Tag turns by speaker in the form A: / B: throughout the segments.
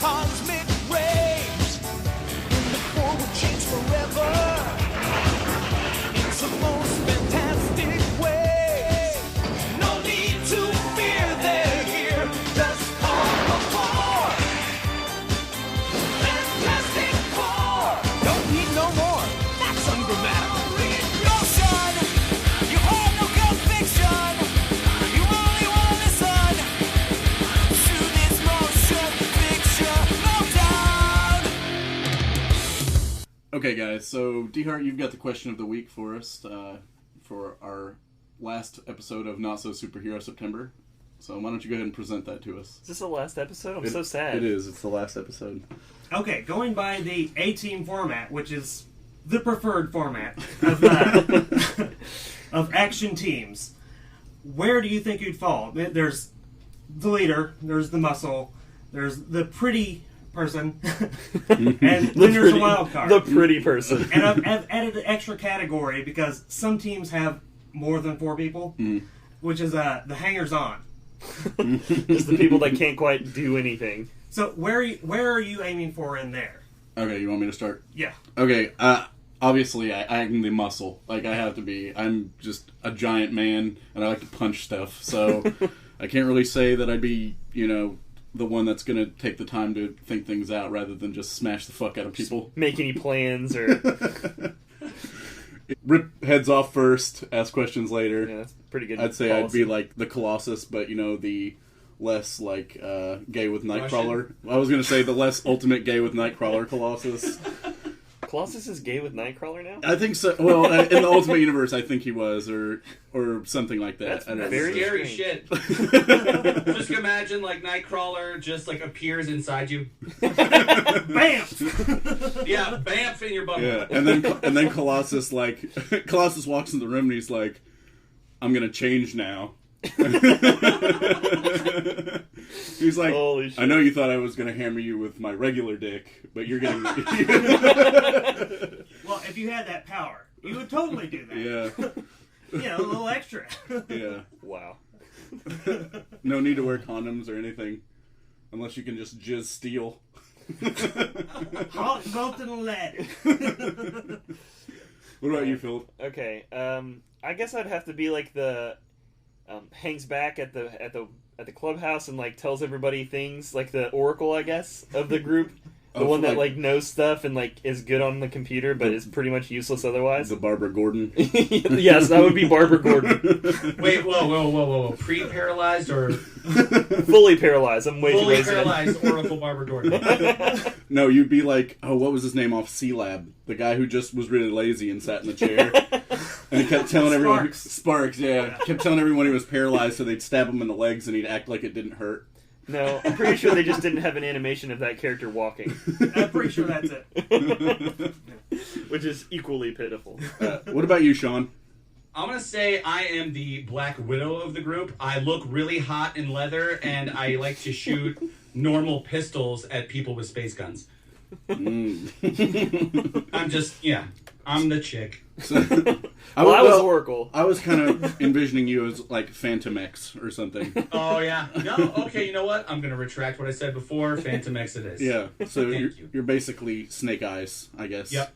A: cosmic rays. And the world will change forever. It's the most fantastic way. No need to fear, they're here. Just come aboard. Fantastic Four. Don't need no more. That's ungrammatical. Motion. You have no conviction. You only want to listen to this motion picture meltdown.
B: Okay, guys, so DeHart, you've got the question of the week for us for our last episode of Not So Superhero September. So why don't you go ahead and present that to us?
C: Is this the last episode? I'm so sad.
B: It is. It's the last episode.
D: Okay, going by the A-Team format, which is the preferred format of, of action teams, where do you think you'd fall? There's the leader, there's the muscle, there's the pretty person, and then there's the wild card.
C: The pretty person.
D: And I've added an extra category because some teams have more than 4 people, which is the hangers-on.
C: Just the people that can't quite do anything.
D: So where are you aiming for in there?
B: Okay, you want me to start?
D: Yeah.
B: Okay, obviously I'm the muscle. Like, I have to be. I'm just a giant man, and I like to punch stuff, so I can't really say that I'd be, the one that's going to take the time to think things out rather than just smash the fuck out of people.
C: Make any plans or...
B: Rip heads off first, ask questions later.
C: Yeah, that's pretty good.
B: I'd say
C: policy.
B: I'd be like the Colossus, but the less like gay with Nightcrawler. I was going to say the less ultimate gay with Nightcrawler Colossus.
C: Colossus is gay with Nightcrawler now?
B: I think so. Well, in the Ultimate Universe, I think he was, or something like that.
C: That's
E: Very scary
C: strange.
E: shit. Just imagine like Nightcrawler just like appears inside you.
D: Bam!
E: Yeah, bamf in your bum.
B: Yeah, and then Colossus Colossus walks in the room and he's like, "I'm gonna change now." He's like,
C: holy shit.
B: I know you thought I was going to hammer you with my regular dick, but you're getting...
D: Well, if you had that power, you would totally do that.
B: Yeah.
D: A little extra.
B: Yeah.
C: Wow.
B: No need to wear condoms or anything, unless you can just jizz steel.
D: Hot molten lead.
B: What about you, Phil?
C: Okay, I guess I'd have to be like the... hangs back at the clubhouse and like tells everybody things, like the oracle, I guess, of the group. The one that like knows stuff and like is good on the computer, but is pretty much useless otherwise.
B: The Barbara Gordon.
C: Yes, that would be Barbara Gordon.
E: Wait, whoa. Pre-paralyzed or
C: Fully paralyzed. I'm way too
E: fully
C: lazy.
E: paralyzed Oracle Barbara Gordon?
B: No, you'd be like, what was his name off C-Lab? The guy who just was really lazy and sat in the chair. And he kept telling everyone... Sparks, yeah. Kept telling everyone he was paralyzed so they'd stab him in the legs and he'd act like it didn't hurt.
C: No, I'm pretty sure they just didn't have an animation of that character walking.
D: I'm pretty sure that's it.
C: Which is equally pitiful.
B: What about you, Sean?
E: I'm going to say I am the Black Widow of the group. I look really hot in leather, and I like to shoot normal pistols at people with space guns. I'm the chick.
C: I was Oracle.
B: I was kind of envisioning you as like Phantom X or something.
E: Oh, yeah. No, okay, you know what? I'm going to retract what I said before. Phantom X it is.
B: Yeah, so
E: Thank
B: you're basically Snake Eyes, I guess.
E: Yep.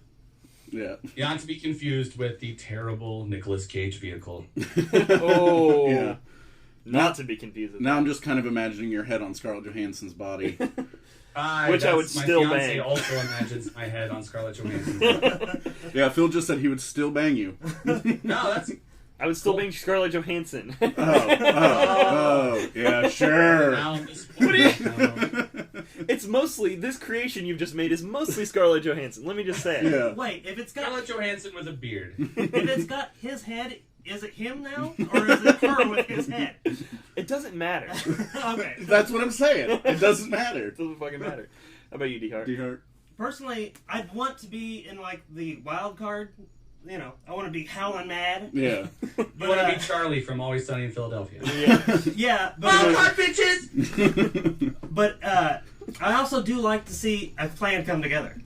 B: Yeah.
E: Not to be confused with the terrible Nicolas Cage vehicle.
C: Oh.
B: Yeah.
C: Not to be confused with
B: Now
C: that.
B: I'm just kind of imagining your head on Scarlett Johansson's body.
C: Which I would still
E: my
C: bang.
E: fiancé also imagines my head on Scarlett Johansson.
B: Yeah, Phil just said he would still bang you.
E: No, that's...
C: I would still bang Scarlett Johansson.
B: Oh, yeah, sure.
E: Now I'm just...
C: What do you... It's mostly, this creation you've just made is mostly Scarlett Johansson. Let me just say it.
B: Yeah.
D: Wait, if it's got
E: Scarlett Johansson with a beard.
D: if it's got his head, is it him now, or is it her with his head?
C: It doesn't matter.
D: Okay.
B: That's what I'm saying. It doesn't matter.
C: It doesn't fucking matter. How about you, DeHart?
B: DeHart.
D: Personally, I'd want to be in like the wild card. I want to be howling mad.
B: Yeah.
E: You want to be Charlie from Always Sunny in Philadelphia.
D: Yeah, but
E: Wild card, bitches!
D: but I also do like to see a plan come together.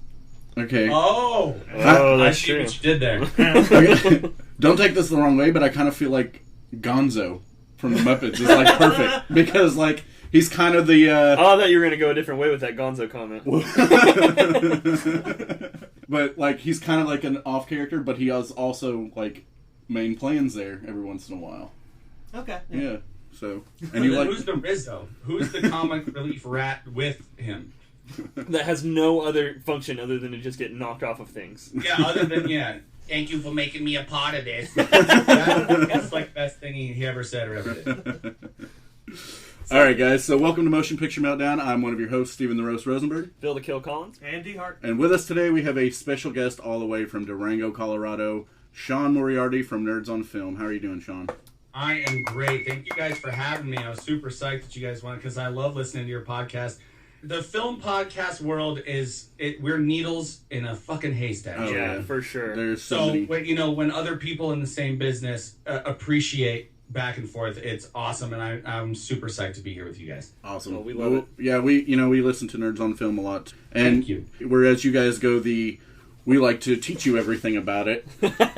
B: Okay.
E: Oh,
C: Oh,
E: I
C: that's
E: see
C: true.
E: what you did there.
B: Okay. Don't take this the wrong way, but I kind of feel like Gonzo from the Muppets is like perfect because like He's kind of the.
C: I thought you were gonna go a different way with that Gonzo comment.
B: But like, he's kind of like an off character, but he has also like main plans there every once in a while.
D: Okay.
B: Yeah. So,
E: And
B: and you like
E: who's the Rizzo? Who's the comic relief rat with him?
C: That has no other function other than to just get knocked off of things.
E: Yeah, other than thank you for making me a part of this. That's like the best thing he ever said or ever did.
B: All right, guys. So, welcome to Motion Picture Meltdown. I'm one of your hosts, Stephen the Roast Rosenberg.
C: Phil the Kill Collins.
D: And DeHart.
B: And with us today, we have a special guest all the way from Durango, Colorado, Sean Moriarty from Nerds on Film. How are you doing, Sean?
E: I am great. Thank you guys for having me. I was super psyched that you guys wanted because I love listening to your podcast. The film podcast world we're needles in a fucking haystack.
B: Oh,
C: Yeah,
B: yeah.
C: for sure.
B: There's so
E: So
B: many.
E: when other people in the same business appreciate back and forth, it's awesome, and I'm super psyched to be here with you guys.
B: Awesome.
C: Well, we love it.
B: Yeah, we listen to Nerds on Film a lot, and
E: Thank you.
B: whereas you guys go we like to teach you everything about it.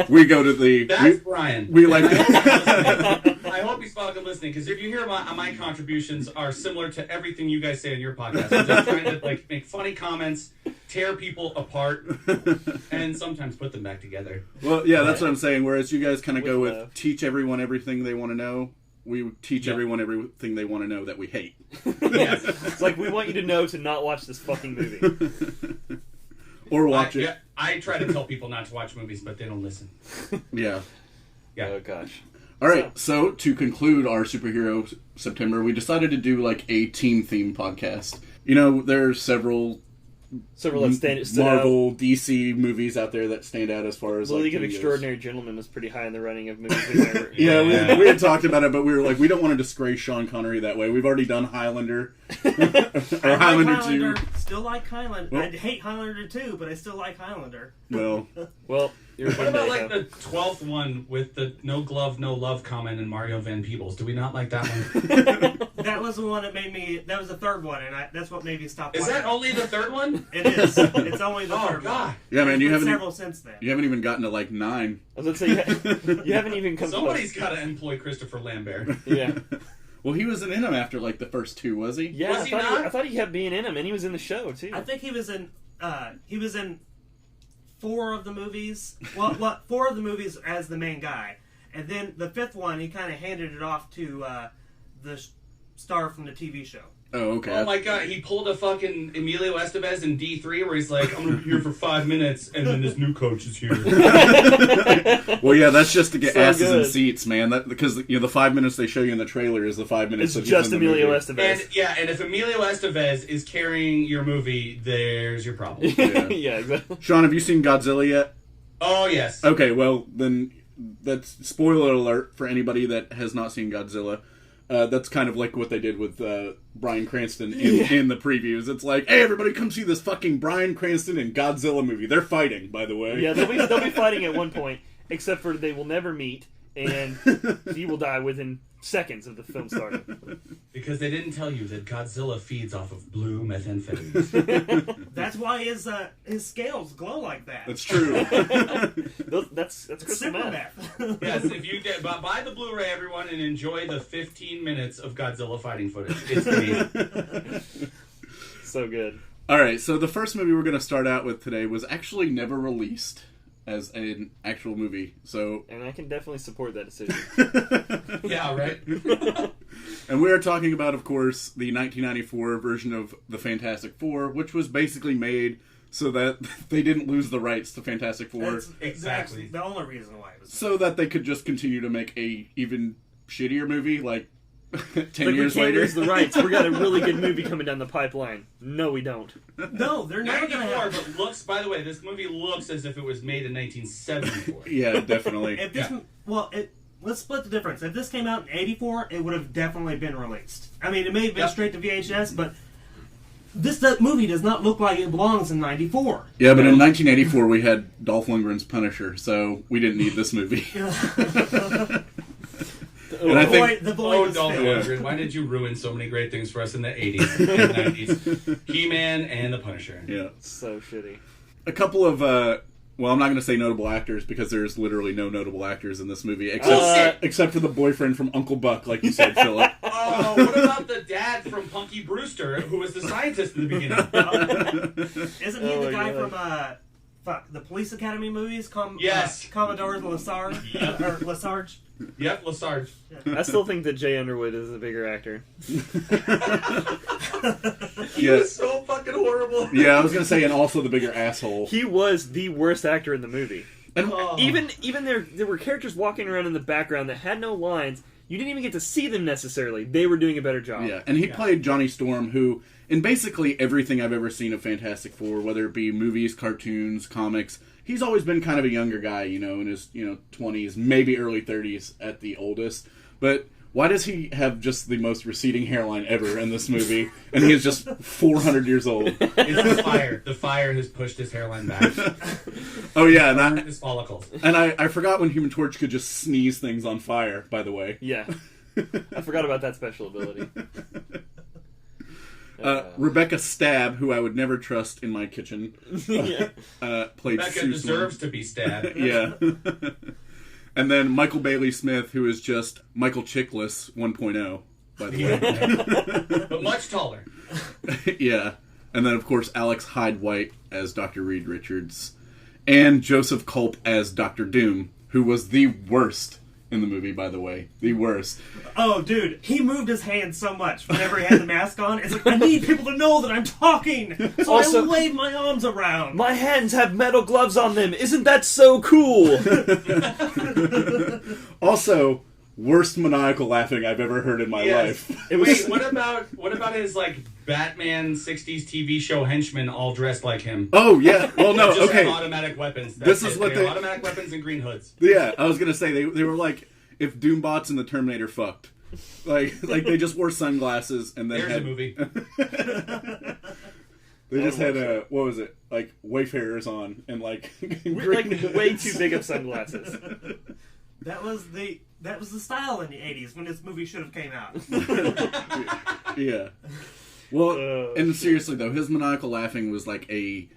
B: We go to
E: That's Brian.
B: we like.
E: I hope he's fucking listening, because if you hear my contributions are similar to everything you guys say on your podcast. I'm just trying to like make funny comments, tear people apart, and sometimes put them back together.
B: Well, yeah, that's what I'm saying. Whereas you guys kind of go
C: With
B: with
C: love.
B: teach everyone everything they want to know. We teach everyone everything they want to know that we hate.
E: Yes.
C: It's like, we want you to know to not watch this fucking movie.
B: Or watch it.
E: Yeah, I try to tell people not to watch movies, but they don't listen.
B: Yeah.
E: Yeah.
C: Oh, gosh.
B: All right. So to conclude our superhero September, we decided to do like a team theme podcast. You know, there's several
C: Several that stood out.
B: Marvel, DC movies out there that stand out as far as
C: The
B: like
C: League of
B: videos.
C: Extraordinary Gentlemen was pretty high in the running of movies we've ever.
B: Yeah,
E: Yeah.
B: we had talked about it, but we were like, we don't want to disgrace Sean Connery that way. We've already done Highlander. Or Highlander 2.
D: Still like Highlander.
B: Well-
D: I hate Highlander 2, but I still like Highlander.
B: Well,
C: Well, you're
E: What about like the 12th one with the no glove, no love comment and Mario Van Peebles? Do we not like that one?
D: That was the one that made me. That was the third one, and that's what made me stop.
E: Is
D: watching.
E: that only the third one?
D: It is. It's only the
E: Oh,
D: third
E: God.
D: one.
B: yeah, man, you
D: There's
B: haven't
D: several since then.
B: you haven't even gotten to like 9.
C: I was going to say, you haven't even come
E: Somebody's got to employ Christopher Lambert.
C: close. Yeah.
B: Well, he wasn't in them after like the first 2, was he?
C: Yeah,
E: Was he not?
C: I thought he kept being in him, and he was in the show, too.
D: I think he was in. He was in 4 of the movies. Well, 4 of the movies as the main guy, and then the 5th one he kind of handed it off to the star from the TV show.
B: Oh, okay.
E: Oh my God, he pulled a fucking Emilio Estevez in D3 where he's like, I'm going to be here for 5 minutes and then this new coach is here.
B: Well, yeah, that's just to get
C: So
B: asses in
C: good.
B: seats, man. That because the 5 minutes they show you in the trailer is the 5 minutes.
C: It's
B: of he's
C: just
B: in the
C: Emilio
B: movie.
C: Estevez.
E: And yeah, and if Emilio Estevez is carrying your movie, there's your problem.
B: Yeah.
C: Yeah, exactly.
B: Sean, have you seen Godzilla yet?
E: Oh, yes.
B: Okay, well then, that's spoiler alert for anybody that has not seen Godzilla. That's kind of like what they did with Bryan Cranston in the previews. It's like, hey, everybody, come see this fucking Bryan Cranston and Godzilla movie. They're fighting, by the way.
C: Yeah, they'll be fighting at one point, except for they will never meet, and he will die within seconds of the film starting.
E: Because they didn't tell you that Godzilla feeds off of blue methamphetamine.
D: That's why his scales glow like that.
B: That's true.
C: That's
D: It's
C: crystal
D: super
C: meth.
D: meth.
E: Yes, if you get buy the Blu-ray, everyone, and enjoy the 15 minutes of Godzilla fighting footage. It's amazing.
C: So good.
B: All right, so the first movie we're going to start out with today was actually never released as an actual movie. So,
C: And I can definitely support that decision.
E: Yeah, right.
B: and we are talking about, of course, the 1994 version of the Fantastic Four, which was basically made so that they didn't lose the rights to Fantastic Four,
D: That's
E: Exactly.
D: the only reason why it was.
B: so that they could just continue to make a even shittier movie, like 10
C: Like,
B: years
C: we can't
B: later.
C: lose the rights. We got a really good movie coming down the pipeline. No, we don't.
D: No, they're never going to
E: 94,
D: have.
E: but looks. By the way, this movie looks as if it was made in 1974.
B: Yeah, definitely.
D: If this, let's split the difference. If this came out in '84, it would have definitely been released. I mean, it may have been
E: Yep.
D: straight to VHS, but that movie does not look like it belongs in '94.
B: Yeah, but in 1984 we had Dolph Lundgren's Punisher, so we didn't need this movie. And I think
D: The boy
E: Oh,
D: was
E: Dolph
D: fit.
E: Lundgren, why did you ruin so many great things for us in the 80s and 90s? He-Man and the Punisher.
B: yeah,
C: So shitty.
B: a couple of well, I'm not going to say notable actors because there's literally no notable actors in this movie except for the boyfriend from Uncle Buck, like you said, Philip.
E: Oh, what about the dad from Punky Brewster, who was the scientist in the beginning?
D: Isn't he the guy from the Police Academy movies?
E: Yes.
D: Commodore Lesarge? Or Lesarge?
E: Yep, Lesarge.
C: I still think that Jay Underwood is a bigger actor.
E: He was so fucking horrible.
B: Yeah, I was going to say, and also the bigger asshole.
C: He was the worst actor in the movie.
B: And
C: Even there were characters walking around in the background that had no lines. You didn't even get to see them necessarily. They were doing a better job.
B: Yeah, and he played Johnny Storm, who, in basically everything I've ever seen of Fantastic Four, whether it be movies, cartoons, comics, he's always been kind of a younger guy, in his 20s, maybe early 30s at the oldest. But why does he have just the most receding hairline ever in this movie? And he is just 400 years old.
E: It's the fire. The fire has pushed his hairline back.
B: Oh yeah, and
E: His follicles.
B: And I forgot when Human Torch could just sneeze things on fire, by the way.
C: Yeah. I forgot about that special ability.
B: Rebecca Stab, who I would never trust in my kitchen, played
E: Rebecca
B: Sue
E: deserves
B: Storm.
E: to be stabbed.
B: Yeah. And then Michael Bailey Smith, who is just Michael Chiklis 1.0, by the way.
E: But much taller.
B: Yeah. And then, of course, Alex Hyde White as Dr. Reed Richards. And Joseph Culp as Dr. Doom, who was the worst in the movie, by the way. The worst.
D: Oh, dude, he moved his hand so much whenever he had the mask on. It's like, I need people to know that I'm talking, so
C: Also,
D: I wave my arms around.
C: My hands have metal gloves on them. Isn't that so cool?
B: Also, worst maniacal laughing I've ever heard in my life.
E: Wait, what about his Batman '60s TV show henchmen all dressed like him?
B: Oh yeah, well no,
E: Just
B: okay.
E: have automatic weapons.
B: This is what
E: they
B: they-
E: have automatic weapons and green hoods.
B: Yeah, I was gonna say they were like if Doombots and the Terminator fucked. Like they just wore sunglasses and then
E: There's
B: had
E: a movie.
B: They just had what was it, like Wayfarers on and like
C: way too big of sunglasses.
D: That was the style in the 80s when this movie should have came out.
B: Yeah. Well, and seriously though, his maniacal laughing was like and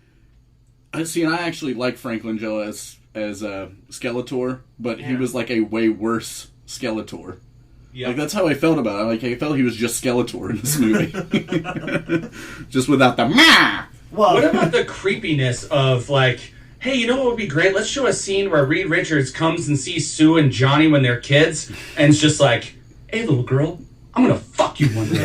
B: I actually like Frank Langella as Skeletor, but he was like a way worse Skeletor.
E: Yeah.
B: Like that's how I felt about it. Like I felt he was just Skeletor in this movie, just without the ma.
D: Well,
E: What about the creepiness of hey, you know what would be great? Let's show a scene where Reed Richards comes and sees Sue and Johnny when they're kids, and it's just like, hey, little girl, I'm gonna fuck you one day.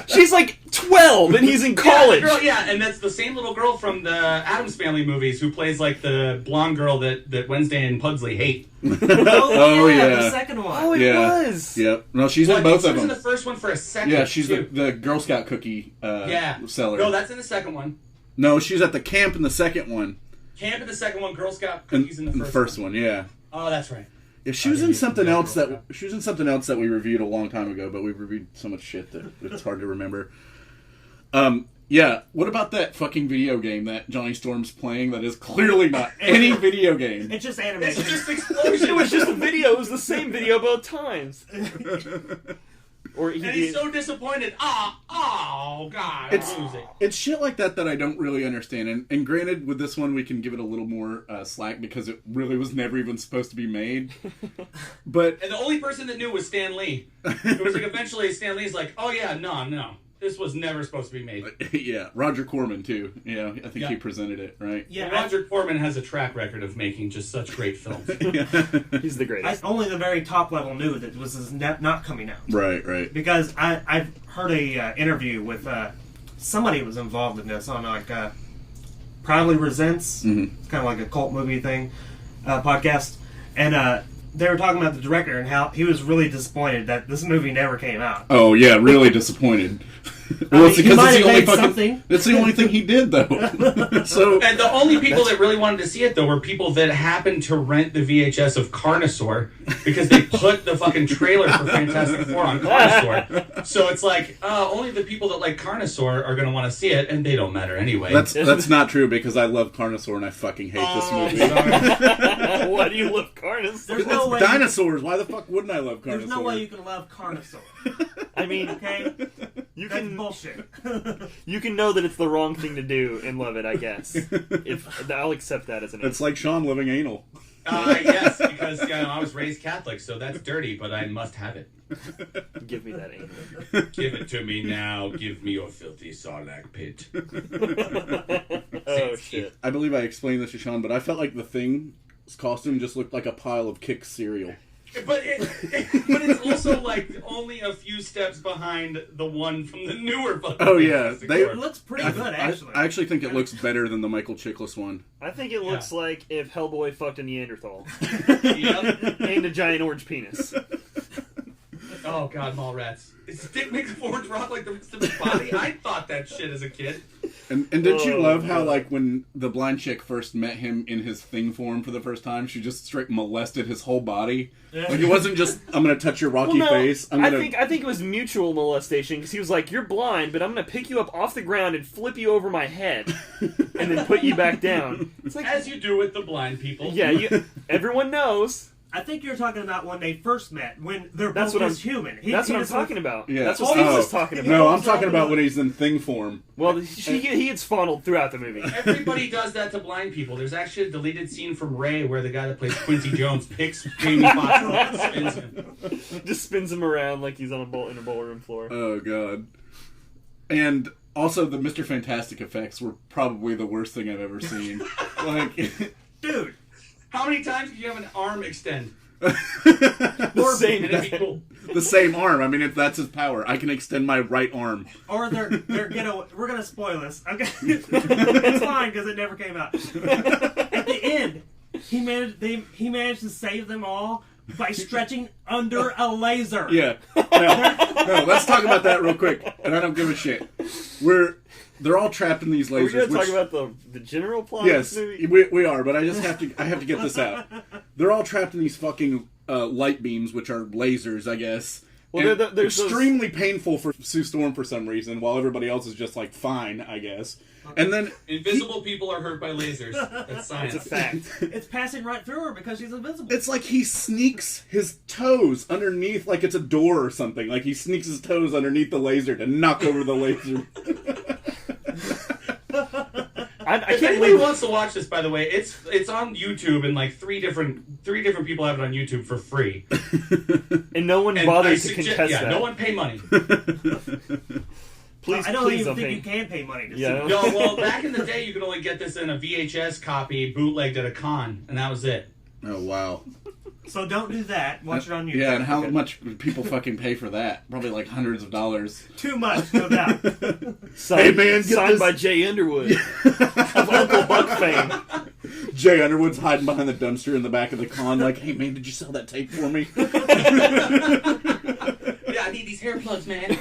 C: She's like 12 and he's in college.
E: Yeah, and that's the same little girl from the Addams Family movies who plays the blonde girl that Wednesday and Pugsley hate.
B: Oh, yeah.
D: the second one.
C: Oh, it was.
B: Yep. No, she's in both
E: She
B: of
E: was in
B: them.
E: the first one for a second.
B: Yeah, she's
E: too.
B: the Girl Scout cookie seller.
E: No, that's in the second one.
B: No, she's at the camp in the second one.
E: Camp in the second one, Girl Scout
B: And
E: cookies in the first one.
B: yeah.
E: Oh, that's right.
B: Yeah, she was in something else that we reviewed a long time ago, but we've reviewed so much shit that it's hard to remember. Yeah, what about that fucking video game that Johnny Storm's playing that is clearly not any video game?
D: It's just animation.
E: It's just explosion.
C: It was just a video. It was the same video both times. Or
E: And he's so disappointed. Oh, God.
B: It's
E: I'm losing.
B: it's shit like that I don't really understand. And granted, with this one, we can give it a little more slack because it really was never even supposed to be made. But
E: And the only person that knew was Stan Lee. It was eventually Stan Lee's like, oh, yeah, no. This was never supposed to be made.
B: yeah, Roger Corman too. Yeah, I think
E: Yeah.
B: he presented it right.
D: Yeah,
E: Well, Roger Corman has a track record of making just such great films.
C: He's the greatest.
D: only the very top level knew that this was not coming out.
B: Right.
D: Because I've heard a interview with somebody who was involved in this on Proudly Resents.
B: Mm-hmm.
D: It's kind of like a cult movie thing podcast, and they were talking about the director and how he was really disappointed that this movie never came out.
B: Oh yeah, really disappointed. Well, it's
D: he
B: because
D: might
B: it's the
D: have
B: only
D: made
B: fucking.
D: something.
B: It's the only thing he did though. So
E: And the only people that really wanted to see it, though, were people that happened to rent the VHS of Carnosaur because they put the fucking trailer for Fantastic Four on Carnosaur. So it's like, only the people that like Carnosaur are going to want to see it, and they don't matter anyway.
B: that's not true because I love Carnosaur and I fucking hate this movie.
E: Sorry.
C: Why do you love Carnus?
D: There's no way.
B: It's dinosaurs. Why the fuck wouldn't I love Carnosaur?
D: There's no way you can love Carnosaur.
C: I mean,
D: Okay,
C: you
D: that's
C: can.
D: bullshit.
C: You can know that it's the wrong thing to do and love it, I guess. I'll accept that as an
B: It's like Sean living anal.
E: Yes, because I was raised Catholic, so that's dirty, but I must have it.
C: Give me that anal.
E: Give it to me now. Give me your filthy sarlacc pit.
C: Oh, shit.
B: I believe I explained this to Sean, but I felt like the Thing's costume just looked like a pile of Kix cereal.
E: But it's also like only a few steps behind the one from the newer fucking.
B: Oh yeah,
E: Fantastic
D: It
E: Four.
D: looks pretty good, actually.
B: I actually think it looks better than the Michael Chiklis one.
C: I think it looks like if Hellboy fucked a Neanderthal.
E: Yep.
C: And a giant orange penis.
E: Oh god, Mallrats. His dick makes the orange rock like the rest of his body. I thought that shit as a kid.
B: And didn't you
C: Oh,
B: love how,
C: God.
B: like, when the blind chick first met him in his Thing form for the first time, she just straight molested his whole body? Like, it wasn't just, I'm gonna touch your rocky face.
C: I think it was mutual molestation, because he was like, you're blind, but I'm gonna pick you up off the ground and flip you over my head, and then put you back down. It's like,
E: As you do with the blind people.
C: yeah, everyone knows.
D: I think you're talking about when they first met, when they're
C: That's
D: both
C: what
D: just human.
C: That's what I'm
D: just
C: talking about.
B: Yeah.
C: That's what Steve was talking about.
B: No, I'm talking about when he's in Thing form.
C: Well, he gets fondled throughout the movie.
E: Everybody does that to blind people. There's actually a deleted scene from Ray where the guy that plays Quincy Jones picks Jamie Foxx up and spins him.
C: Just spins him around like he's on in a ballroom floor.
B: Oh, God. And also, the Mr. Fantastic effects were probably the worst thing I've ever seen. Like,
D: Dude,
E: How many times can you have an arm extend?
C: The same.
E: And it'd be cool.
B: the same arm. I mean, if that's his power, I can extend my right arm.
D: or they're gonna. We're gonna spoil this. Okay, it's fine because it never came out. At the end, he managed to save them all by stretching under a laser.
B: Yeah. No, let's talk about that real quick. And I don't give a shit. They're all trapped in these lasers.
C: Are we going to
B: which-
C: talk about the general plot
B: Yes,
C: of this movie?
B: we are, but I have to get this out. They're all trapped in these fucking light beams, which are lasers, I guess.
C: Well,
B: And
C: there's those-
B: extremely painful for Sue Storm for some reason, while everybody else is just like fine, I guess. And then
E: Invisible people are hurt by lasers. That's science.
C: It's a fact.
D: It's passing right through her because she's invisible.
B: it's like he sneaks his toes underneath, like it's a door or something. Like he sneaks his toes underneath the laser to knock over the laser.
C: I
E: If
C: can't
E: anybody
C: believe
E: wants to watch this, by the way, it's on YouTube, and like three different people have it on YouTube for free.
C: and no one
E: And
C: bothered
E: I
C: to
E: suggest-
C: contest
E: yeah,
C: that.
E: no one pay money.
C: Please,
D: I don't
C: please
D: even
C: don't
D: think
C: pay.
D: you can pay money to
C: Yeah.
D: see.
E: No, well, back in the day, you could only get this in a VHS copy, bootlegged at a con, and that was it.
B: Oh wow!
D: So don't do that. Watch it on YouTube.
B: Yeah, and how much people fucking pay for that? Probably like hundreds of dollars.
D: Too much, no doubt.
C: Signed,
B: Hey, man, get
C: signed
B: this-
C: by Jay Underwood of Uncle Buck fame.
B: Jay Underwood's hiding behind the dumpster in the back of the con, like, "Hey man, did you sell that tape for me?"
E: Yeah, I need these hair plugs, man.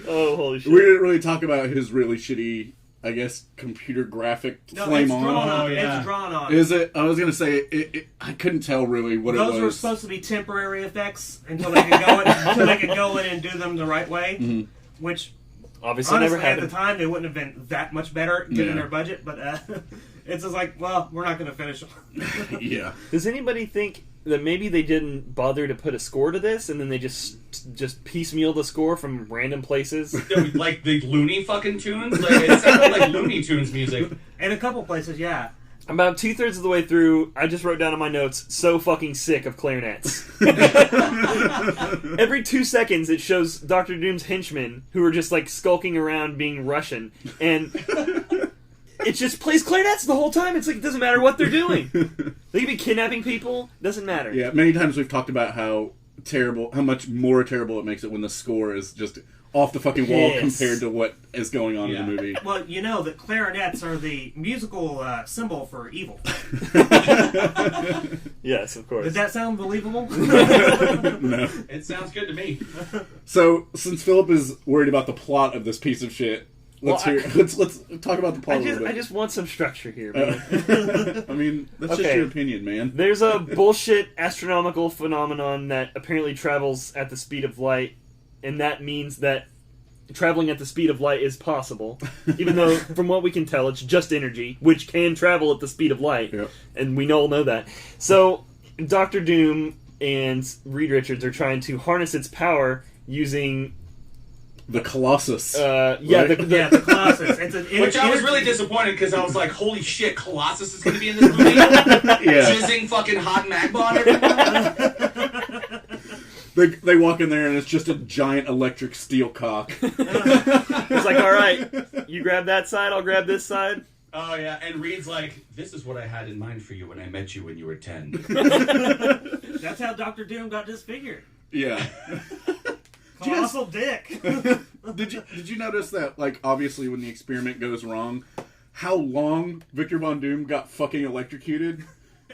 C: Oh, holy shit.
B: We didn't really talk about his really shitty, I guess, computer graphic
D: No,
B: flame
D: it's
B: on.
D: drawn on.
E: Oh, yeah.
D: It's drawn on.
B: Is it? I was gonna say I couldn't tell really what
D: Those
B: it
D: were
B: was.
D: supposed to be temporary effects until they could go in and do them the right way.
B: Mm-hmm.
D: Which
C: Obviously
D: honestly,
C: never
D: at the
C: happened.
D: time, they wouldn't have been that much better given
B: Yeah.
D: their budget. But it's just like, well, we're not going to finish them.
B: Yeah.
C: Does anybody think that maybe they didn't bother to put a score to this, and then they just piecemeal the score from random places?
E: Like the Looney fucking tunes? Like, it sounded like Looney Tunes music.
D: In a couple places, yeah.
C: About 2/3 of the way through, I just wrote down in my notes, so fucking sick of clarinets. Every 2 seconds, it shows Dr. Doom's henchmen, who are just, like, skulking around being Russian, and it just plays clarinets the whole time. It's like, it doesn't matter what they're doing. They could be kidnapping people, doesn't matter.
B: Yeah, many times we've talked about how much more terrible it makes it when the score is just off the fucking wall
C: Yes.
B: compared to what is going on in the movie.
D: Well, you know that clarinets are the musical symbol for evil.
C: Yes, of course.
D: Does that sound believable?
B: No.
E: It sounds good to me.
B: So, since Philip is worried about the plot of this piece of shit, let's talk about the plot a little bit.
C: I just want some structure here, man.
B: I mean, that's just
C: Okay.
B: your opinion, man.
C: There's a bullshit astronomical phenomenon that apparently travels at the speed of light, and that means that traveling at the speed of light is possible, even though, from what we can tell, it's just energy, which can travel at the speed of light,
B: Yep.
C: and we all know that. So, Dr. Doom and Reed Richards are trying to harness its power using
B: The Colossus.
C: Yeah,
B: Right?
C: the
D: Colossus. It's an
E: Which I was really disappointed because I was like, holy shit, Colossus is going to be in this movie?
B: Yeah.
E: Jizzing fucking hot magma on everyone?
B: They walk in there and it's just a giant electric steel cock.
C: It's like, all right, you grab that side, I'll grab this side.
E: Oh, yeah. And Reed's like, this is what I had in mind for you when I met you when you were 10.
D: That's how Dr. Doom got disfigured.
B: Yeah.
D: Colossal dick.
B: Did you notice that, like, obviously when the experiment goes wrong, how long Victor Von Doom got fucking electrocuted?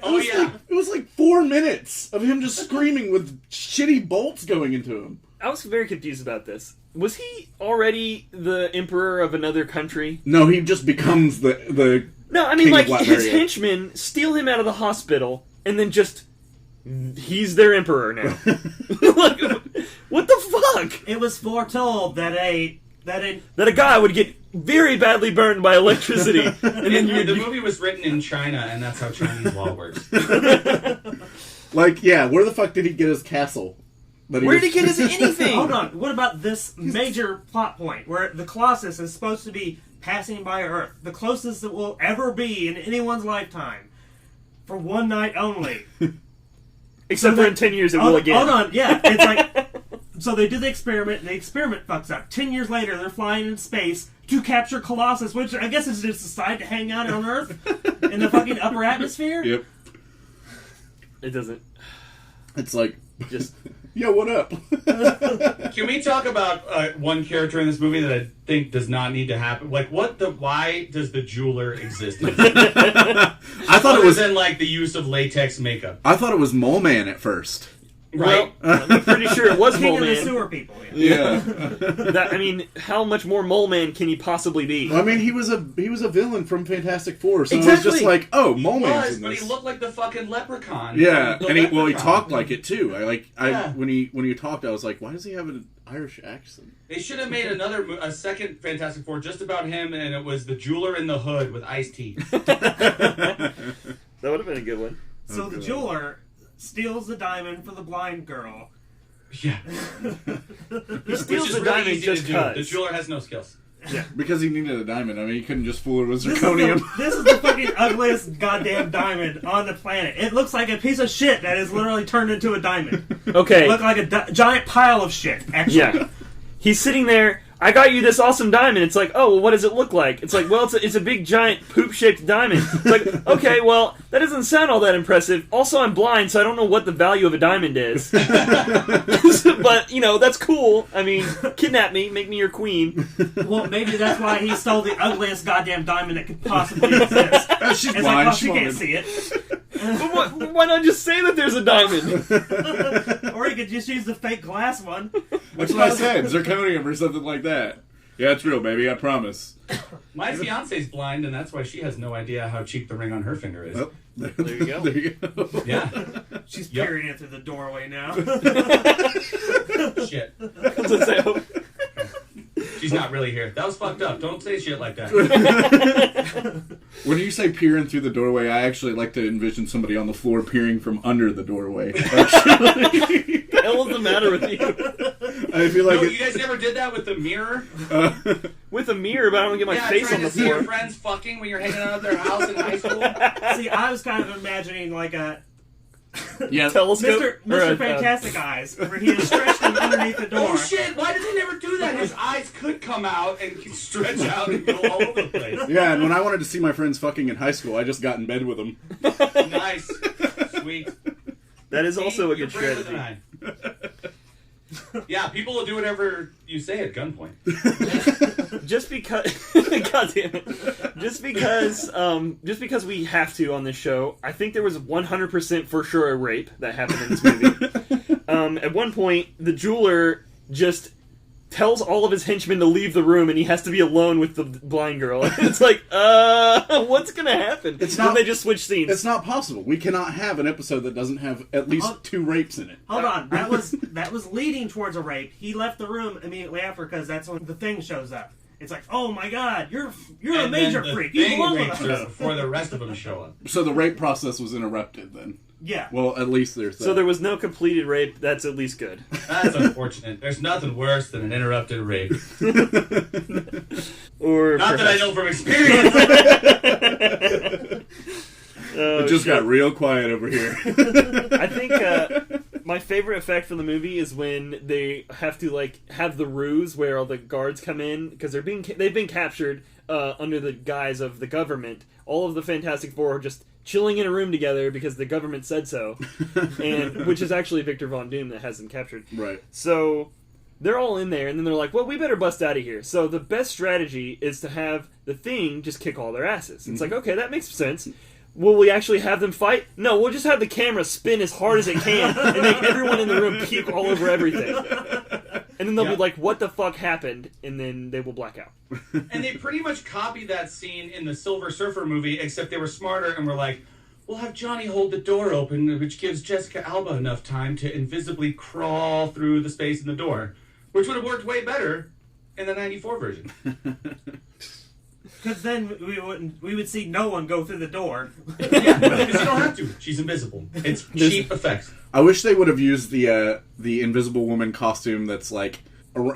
B: It was like 4 minutes of him just screaming with shitty bolts going into him.
C: I was very confused about this. Was he already the emperor of another country?
B: No, he just becomes the
C: No, I mean,
B: King
C: like,
B: of
C: his
B: Latveria.
C: henchmen steal him out of the hospital, and then just... He's their emperor now. Like, what the fuck?
D: It was foretold that a
C: guy would get very badly burned by electricity. And then
E: The movie was written in China, and that's how Chinese law works.
B: Like, yeah, where the fuck did he get his castle?
C: Where did he get his anything?
D: Hold on. What about this major plot point where the Colossus is supposed to be passing by Earth, the closest it will ever be in anyone's lifetime, for one night only?
C: Except for in 10 years it will again.
D: Hold on, yeah. It's like, so they do the experiment, and the experiment fucks up. 10 years later, they're flying in space to capture Colossus, which I guess is just decide to hang out on Earth in the fucking upper atmosphere.
B: Yep.
C: It doesn't.
B: It's like,
C: Just...
B: yo, what up?
E: Can we talk about one character in this movie that I think does not need to happen? Like, why does the jeweler exist?
B: I thought it was
E: in like the use of latex makeup.
B: I thought it was Mole Man at first.
E: Right.
C: Well, I'm pretty sure it was
D: King
C: Mole
D: of the
C: Man.
D: sewer people.
B: Yeah.
C: I mean, how much more Mole Man can he possibly be?
B: I mean, he was a villain from Fantastic Four, so it was
C: Exactly.
B: just like, oh, Mole Man's in
E: But
B: this.
E: he looked like the fucking leprechaun.
B: Yeah,
E: The
B: and he
E: leprechaun.
B: talked like it too.
E: Yeah.
B: When he talked, I was like, why does he have an Irish accent?
E: They should have made a second Fantastic Four just about him, and it was the jeweler in the hood with iced tea.
C: That would have been a good one.
D: So the jeweler steals the diamond for the blind girl.
E: Yeah.
C: He steals
E: Which is
C: the
E: really
C: diamond
E: easy
C: just
E: to do. The
C: cuz.
E: jeweler has no skills.
B: Because he needed a diamond. I mean, he couldn't just fool it with
D: This is
B: zirconium.
D: this is the fucking ugliest goddamn diamond on the planet. It looks like a piece of shit that is literally turned into a diamond.
C: Okay.
D: It looked like a giant pile of shit, actually.
C: Yeah. He's sitting there. I got you this awesome diamond. It's like, oh, well, what does it look like? It's like, well, it's a big giant poop-shaped diamond. It's like, okay, well, that doesn't sound all that impressive. Also, I'm blind, so I don't know what the value of a diamond is. But, that's cool. I mean, kidnap me, make me your queen.
D: Well, maybe that's why he stole the ugliest goddamn diamond that could possibly exist.
B: She's
D: It's
B: blind.
D: like, oh,
B: she
D: she can't
B: won't-
D: see it.
C: But why not just say that there's a diamond?
D: Or he could just use the fake glass one.
B: That's what I said. Zirconium or something like that. Yeah, it's real, baby. I promise.
E: My fiance's blind, and that's why she has no idea how cheap the ring on her finger is.
B: Oh,
C: There you go.
B: There you go.
E: Yeah.
D: She's
E: Yep.
D: peering it through the doorway now.
E: Shit.
C: Let's say, oh,
E: She's not really here. That was fucked up. Don't say shit like that.
B: When you say peering through the doorway, I actually like to envision somebody on the floor peering from under the doorway. Actually.
C: what the hell is the matter with you?
B: I feel like
E: No, you guys never did that with the mirror?
C: With a mirror, but I don't get my face
E: trying
C: on the
E: to see your
C: floor.
E: friends fucking when you're hanging out at their house in high school.
D: See, I was kind of imagining like a
B: yeah.
C: Telescope?
D: Mr.
C: Or a,
D: Fantastic Eyes, where he is stretching underneath the door.
E: Oh shit, why did they never do that? His eyes could come out and stretch out and go all over the place.
B: Yeah, and when I wanted to see my friends fucking in high school, I just got in bed with them.
E: Nice. Sweet.
C: That is also a
E: You're
C: good
E: braver
C: strategy.
E: than I. Yeah, people will do whatever you say at gunpoint.
C: Just because, God damn it, just because we have to on this show, I think there was 100% for sure a rape that happened in this movie. At one point, the jeweler just tells all of his henchmen to leave the room, and he has to be alone with the blind girl. It's like, what's gonna happen?
B: It's
C: Then
B: not-
C: they just switch scenes.
B: It's not possible. We cannot have an episode that doesn't have at least 2 rapes in it.
D: Hold on, that was leading towards a rape. He left the room immediately after because that's when the Thing shows up. It's like, oh my god, you're a
E: And
D: major
E: then the
D: freak. You
E: Thing
D: belong
E: rapes
D: with
E: her
D: us.
E: before the rest of them show up.
B: So the rape process was interrupted then.
D: Yeah.
B: Well, at least there's that.
C: So there was no completed rape. That's at least good.
E: That's unfortunate. There's nothing worse than an interrupted rape.
C: Or
E: Not that I know from experience.
B: It just got real quiet over here.
C: I think my favorite effect from the movie is when they have to have the ruse where all the guards come in because they've been captured under the guise of the government. All of the Fantastic Four are just chilling in a room together because the government said so, and which is actually Victor Von Doom that has them captured.
B: Right.
C: So they're all in there, and then they're like, well, we better bust out of here. So the best strategy is to have the Thing just kick all their asses. It's like, okay, that makes sense. Will we actually have them fight? No, we'll just have the camera spin as hard as it can and make everyone in the room puke all over everything. And then they'll be like, what the fuck happened? And then they will black out.
E: And they pretty much copied that scene in the Silver Surfer movie, except they were smarter and were like, we'll have Johnny hold the door open, which gives Jessica Alba enough time to invisibly crawl through the space in the door, which would have worked way better in the 94 version.
D: Because then we would see no one go through the door.
E: Yeah, because you don't have to. She's invisible. It's cheap effects.
B: I wish they would have used the Invisible Woman costume that's like...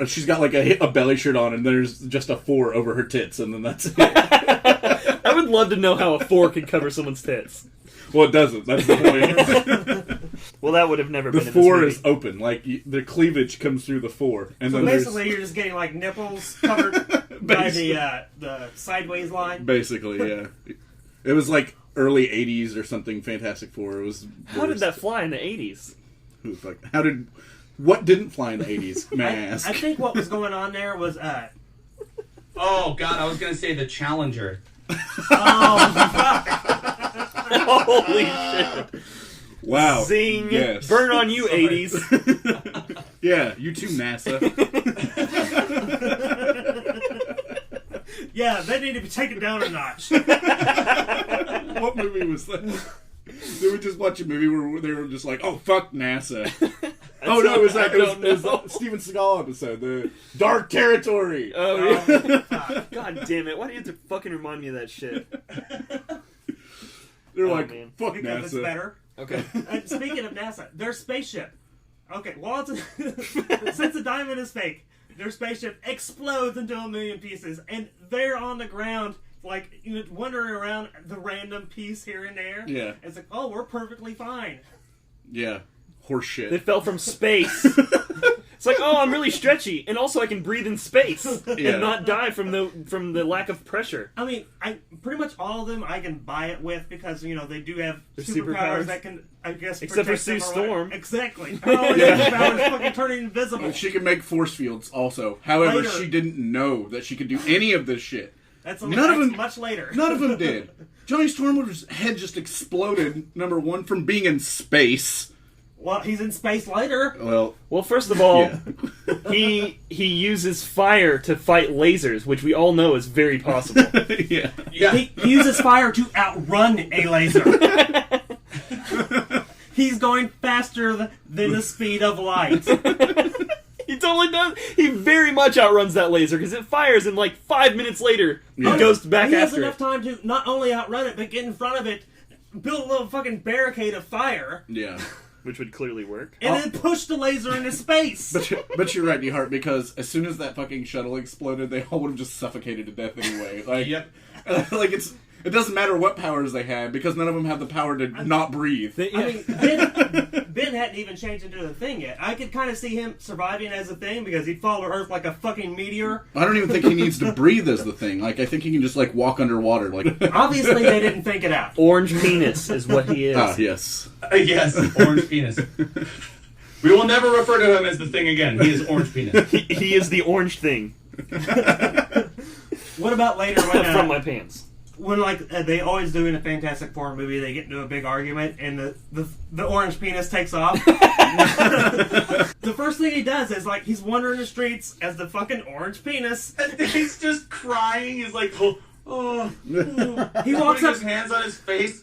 B: She's got like a belly shirt on and there's just a 4 over her tits and then that's it.
C: I would love to know how a 4 could cover someone's tits.
B: Well, it doesn't. That's the point.
C: Well, that would have never
B: The
C: been in this
B: 4
C: movie.
B: is open. Like, the cleavage comes through the 4. And
D: So
B: then
D: basically, you're just getting like nipples covered by the sideways line.
B: Basically, yeah. It was like early 80s or something, Fantastic Four. It was
C: How did
B: worst.
C: that fly in the 80s?
B: Who the fuck? What didn't fly in the 80s? May I ask?
D: I think what was going on there was
E: Oh, God, I was going to say the Challenger.
C: Holy shit.
B: Wow.
C: Zing.
B: Yes.
C: Burn on you,
E: Sorry.
C: 80s.
B: Yeah, you too, NASA.
D: yeah, they need to be taken down a notch.
B: What movie was that? They would just watch a movie where they were just like, "Oh fuck NASA." Oh no, it was that. It was that Steven Seagal episode, the Dark Territory.
C: Oh, yeah. God damn it. Why do you have to fucking remind me of that shit?
B: They're
C: Oh,
B: like,
C: man.
B: "Fuck
D: Because it's
B: NASA."
D: better.
C: Okay.
D: Speaking of NASA, their spaceship. Okay, well, since the diamond is fake, their spaceship explodes into a million pieces, and they're on the ground, like, wandering around the random piece here and there.
B: Yeah.
D: It's like, oh, we're perfectly fine.
B: Yeah, horse
C: They
B: shit.
C: fell from space. It's like, oh, I'm really stretchy, and also I can breathe in space
B: Yeah.
C: and not die from the lack of pressure.
D: I mean, I pretty much all of them I can buy it with because they do have
C: They're
D: superpowers
C: superpowers.
D: that can, I guess,
C: Except for
D: protect them
C: Sue
D: or
C: Storm.
D: whatever. Exactly. Oh, yeah. Superpowers fucking turning invisible.
B: She can make force fields also. However,
D: Later.
B: she didn't know that she could do any of this shit.
D: That's
B: None of them-
D: much later.
B: None of them did. Johnny Stormwood's head just exploded, number one, from being in space.
D: Well, he's in space later.
C: Well, first of all,
B: Yeah.
C: he uses fire to fight lasers, which we all know is very possible.
B: Yeah.
E: Yeah.
D: He uses fire to outrun a laser. He's going faster than the speed of light.
C: He totally does. He very much outruns that laser because it fires, and like 5 minutes later,
B: Yeah.
C: he goes back
D: He has
C: after
D: enough
C: it.
D: time to not only outrun it, but get in front of it, build a little fucking barricade of fire,
B: Yeah.
C: Which would clearly work.
D: and then push the laser into space.
B: But you're right, DeHart, because as soon as that fucking shuttle exploded, they all would have just suffocated to death anyway. Like,
E: Yep.
B: like it doesn't matter what powers they had, because none of them have the power to not breathe.
C: Yeah.
D: I mean, Ben hadn't even changed into the Thing yet. I could kind of see him surviving as a Thing because he'd fall to Earth like a fucking meteor.
B: I don't even think he needs to breathe as the Thing. Like, I think he can just, like, walk underwater. Like,
D: Obviously, they didn't think it out.
C: Orange penis is what he is.
B: ah, yes.
E: Yes, orange penis. We will never refer to him as the Thing again. He is orange penis.
C: He is the orange thing
D: What about later when
C: from my pants.
D: when they always do in a Fantastic Four movie, they get into a big argument and the orange penis takes off. The first thing he does is he's wandering the streets as the fucking orange penis.
E: And he's just crying. He's like, oh.
D: He walks
E: Putting
D: up.
E: his hands on his face.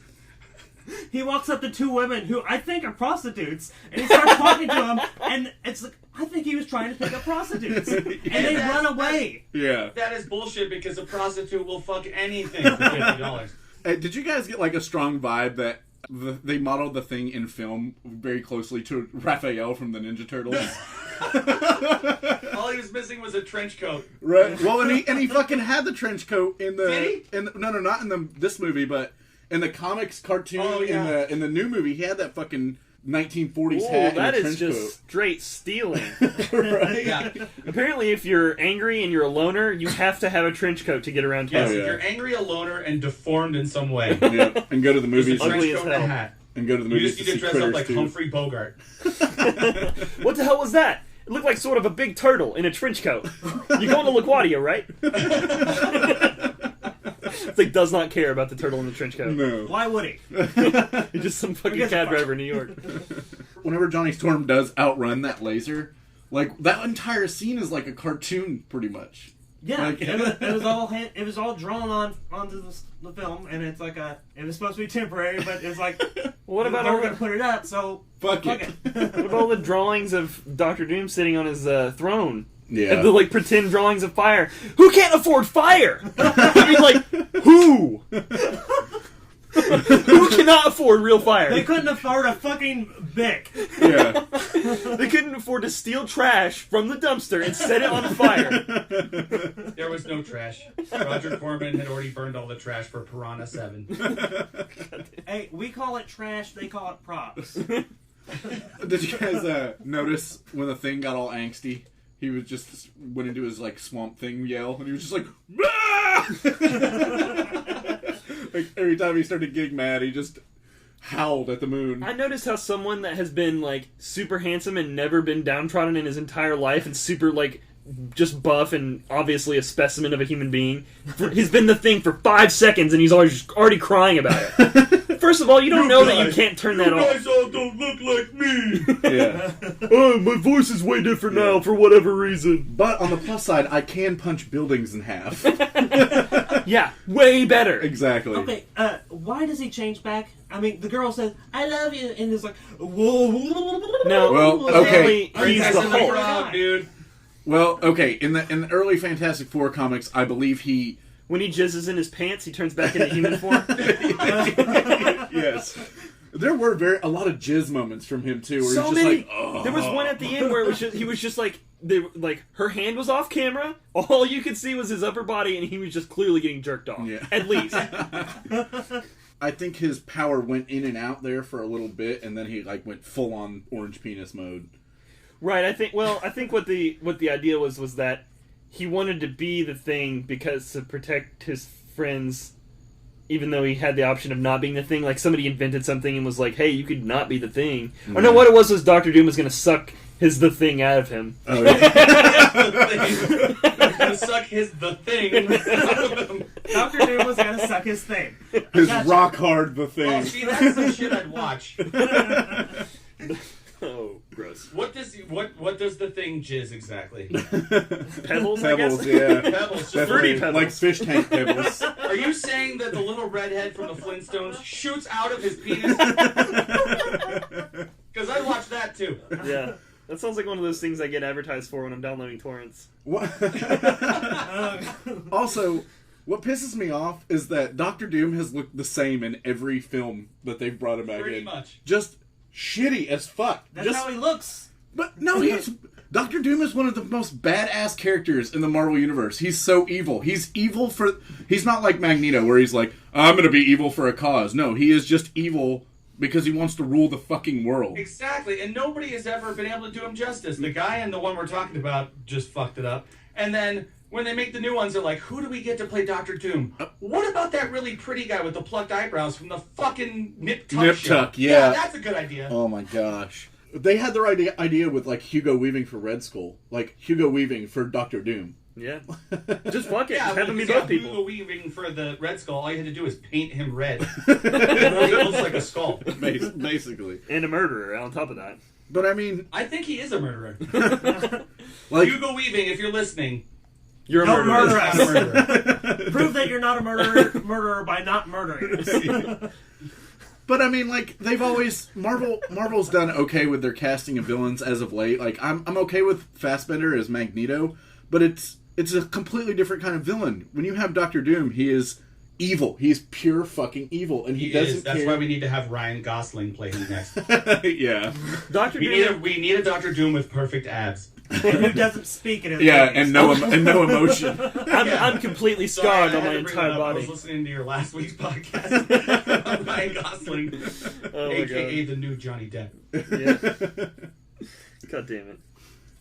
D: He walks up to two women who I think are prostitutes, and he starts talking to them. And it's like I think he was trying to pick up prostitutes, and they run away.
B: Yeah.
E: That is bullshit because a prostitute will fuck anything for $50.
B: Hey, did you guys get, like, a strong vibe that They modeled the Thing in film very closely to Raphael from the Ninja Turtles.
E: All he was missing was a trench coat.
B: Right. Well, and he fucking had the trench coat in the.
E: Did he?
B: No, not in this movie, but in the comics cartoon.
E: Oh, yeah.
B: In the new movie, he had that fucking 1940s
C: Whoa,
B: hat and
C: that
B: a
C: is
B: trench
C: just straight stealing.
B: right?
E: Yeah.
C: Apparently, if you're angry and you're a loner, you have to have a trench coat to get around town.
E: Yes,
B: Oh, yeah.
E: if you're angry, a loner, and deformed in some way.
B: Yeah. And go to the
E: Just a
B: movies.
C: Ugly
E: trench
C: as
E: coat and a
C: hell.
E: hat.
B: And go to the
E: You
B: movies
E: just
B: to
E: need to
B: see
E: dress up
B: Critters
E: like
B: too.
E: Humphrey Bogart.
C: What the hell was that? It looked like sort of a big turtle in a trench coat. You're going to LaGuardia, right? It's like, does not care about the turtle in the trench coat.
B: No.
D: Why would he?
C: He's just some fucking
D: Because
C: cab
D: of-
C: driver in New York.
B: Whenever Johnny Storm does outrun that laser, like that entire scene is like a cartoon, pretty much.
D: Yeah,
B: Like-
D: it was all drawn onto the film, and it's like it was supposed to be temporary, but it's like
C: What about
D: we're
C: all
D: going to
C: the,
D: put it up, so
B: Fuck
D: fuck
B: it.
C: what about all the drawings of Doctor Doom sitting on his throne?
B: Yeah.
C: And the like pretend drawings of fire. Who can't afford fire? I mean, like, who? Who cannot afford real fire?
D: They couldn't afford a fucking Bic.
B: Yeah.
C: They couldn't afford to steal trash from the dumpster and set it on fire.
E: There was no trash. Roger Corman had already burned all the trash for Piranha 7.
D: Hey, we call it trash, they call it props.
B: Did you guys notice when the Thing got all angsty? He was just went into his like Swamp Thing yell, and he was just like, "Ah!" Like every time he started getting mad, he just howled at the moon.
C: I noticed how someone that has been like super handsome and never been downtrodden in his entire life and super like just buff and obviously a specimen of a human being, he's been the Thing for 5 seconds and he's already crying about it. First of all, you don't know that you can't turn that off.
E: all don't look like me.
B: Yeah.
C: Oh, my voice is way different now for whatever reason.
B: But on the plus side, I can punch buildings in half.
C: Yeah, way better.
B: Exactly.
D: Okay, why does he change back? I mean, the girl says, "I love you," and it's like, whoa.
C: No,
B: Well, okay.
C: apparently he's the
E: That's in the
C: Hulk.
E: frog, dude.
B: Well, okay. In the early Fantastic Four comics, I believe he.
C: When he jizzes in his pants, he turns back into human form.
B: Yes. There were a lot of jizz moments from him too, where
C: So
B: he's just
C: many.
B: like, oh.
C: There was one at the end where he was just like, her hand was off camera. All you could see was his upper body, and he was just clearly getting jerked off.
B: Yeah.
C: At least.
B: I think his power went in and out there for a little bit, and then he like went full on orange penis mode.
C: Right. I think what the idea was that he wanted to be the Thing because to protect his friends, even though he had the option of not being the Thing. Like somebody invented something and was like, "Hey, you could not be the Thing." Or no, what it was Doctor Doom was going to suck the Thing out of him.
B: Oh, yeah.
E: Gonna suck the thing out of him.
D: Dr. Doom was gonna suck his thing.
B: His
D: Gotcha.
B: rock hard the Thing.
E: Oh, see, that's the shit I'd watch.
C: Oh, gross.
E: What does the Thing jizz exactly?
C: Pebbles, I guess.
B: Pebbles, yeah.
E: Pebbles. Just
B: Definitely,
C: pebbles.
B: like fish tank pebbles.
E: Are you saying that the little redhead from the Flintstones shoots out of his penis? Because I watched that too.
C: Yeah. That sounds like one of those things I get advertised for when I'm downloading torrents.
B: What? Also, what pisses me off is that Doctor Doom has looked the same in every film that they've brought him back
E: Pretty
B: in.
E: much.
B: Just shitty as fuck.
D: That's
B: Just,
D: how he looks.
B: But no, Doctor Doom is one of the most badass characters in the Marvel Universe. He's so evil. He's evil for... He's not like Magneto, where he's like, I'm gonna be evil for a cause. No, he is just evil because he wants to rule the fucking world.
E: Exactly, and nobody has ever been able to do him justice. The guy and the one we're talking about just fucked it up. And then when they make the new ones, they're like, who do we get to play Doctor Doom? What about that really pretty guy with the plucked eyebrows from the fucking Nip Tuck
B: Nip
E: show?
B: Tuck, yeah.
E: That's a good idea.
B: Oh my gosh. They had their idea with, like, Hugo Weaving for Red Skull. Like, Hugo Weaving for Doctor Doom.
C: Yeah. Just fuck it.
E: Yeah,
C: Just have them be
E: because,
C: both
E: Hugo
C: people.
E: Weaving for the Red Skull, all you had to do is paint him red. It looks like a skull.
B: Basically.
C: And a murderer on top of that.
B: But I mean,
E: I think he is a murderer.
B: like...
E: Hugo Weaving, if you're listening,
C: You're a
D: Don't
C: murderer.
D: murder us. Prove that you're not a murderer by not murdering us.
B: But I mean, like, they've always... Marvel's done okay with their casting of villains as of late. Like, I'm okay with Fassbender as Magneto, but it's a completely different kind of villain. When you have Doctor Doom, he is evil. He's pure fucking evil, and he doesn't
E: That's
B: care.
E: why we need to have Ryan Gosling play him next.
B: Yeah.
C: Dr.
E: we
C: Doom.
E: need a Dr. Doom with perfect abs.
D: And who doesn't speak in his
B: Yeah,
D: face.
B: and no emotion.
C: I'm completely scarred
E: Sorry, I
C: on my
E: had to bring
C: entire
E: that up. I
C: body.
E: was listening to your last week's podcast on Ryan Gosling,
C: Oh my
E: a.k.a.
C: god.
E: the new Johnny Depp.
C: Yeah. God damn it.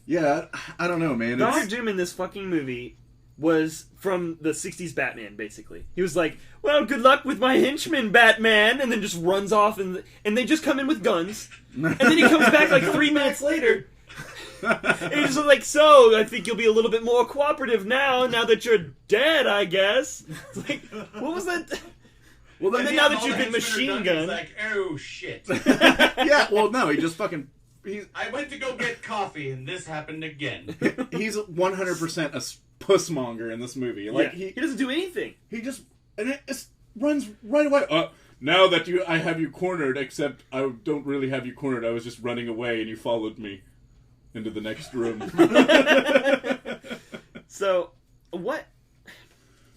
B: Yeah, I don't know, man.
C: Dr.
B: It's,
C: Doom in this fucking movie was from the 60s Batman, basically. He was like, well, good luck with my henchman, Batman, and then just runs off, and they just come in with guns. And then he comes back like 3 minutes later. And he's just like, so, I think you'll be a little bit more cooperative now that you're dead, I guess. It's like, what was that?
B: well,
C: And then
B: then,
C: now that
E: All
C: you've
E: the
C: been
E: henchmen are
C: machine
E: done, he's
C: gunned.
E: like, oh shit.
B: yeah, well, no, he just fucking...
E: I went to go get coffee and this happened again.
B: He's 100% a pussmonger in this movie. Like,
C: He doesn't do anything.
B: he just... And it runs right away. Now that I have you cornered, except I don't really have you cornered. I was just running away and you followed me into the next room.
C: So, what...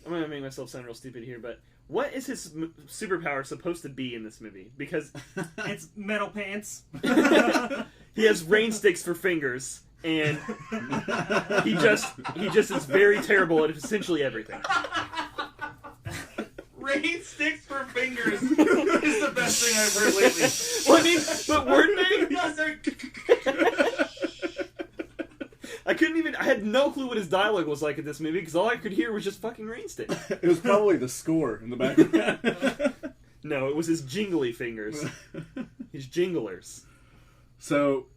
C: I'm going to make myself sound real stupid here, but what is his superpower supposed to be in this movie? Because
D: It's metal pants.
C: he has rain sticks for fingers, and he just is very terrible at essentially everything.
E: Rain sticks for fingers is the best thing I've heard lately.
C: Well, I mean, but weren't they?
E: Yes, they're-
C: I had no clue what his dialogue was like in this movie, because all I could hear was just fucking rain sticks.
B: It was probably the score in the background.
C: No, it was his jingly fingers. His jinglers.
B: So,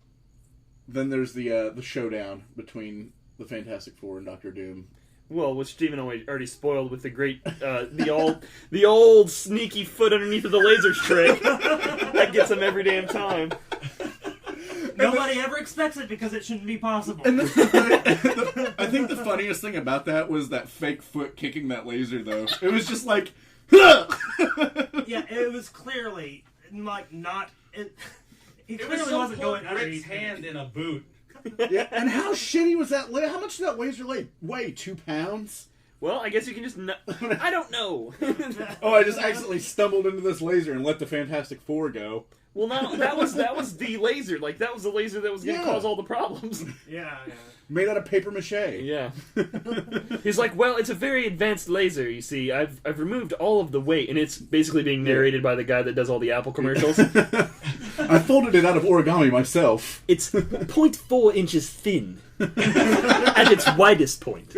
B: then there's the showdown between the Fantastic Four and Doctor Doom.
C: Well, which Steven already spoiled with the great, the old sneaky foot underneath of the lasers trick. That gets him every damn time.
D: Nobody ever expects it because it shouldn't be possible.
B: And I think the funniest thing about that was that fake foot kicking that laser, though. It was just like,
D: Yeah, it was clearly like not. It
E: It was
D: clearly
E: so
D: wasn't going
E: Rick's
D: underneath.
E: hand in a boot.
B: yeah. And how shitty was that? How much did that laser weigh? 2 pounds?
C: Well, I guess you can just... I don't know.
B: Oh, I just accidentally stumbled into this laser and let the Fantastic Four go.
C: Well, no, that was the laser. Like, that was the laser that was going to
B: Yeah.
C: cause all the problems.
D: Yeah.
B: Made out of paper mache.
C: Yeah. He's like, well, it's a very advanced laser, you see. I've removed all of the weight, and it's basically being narrated by the guy that does all the Apple commercials.
B: I folded it out of origami myself.
C: It's 0.4 inches thin. At its widest point.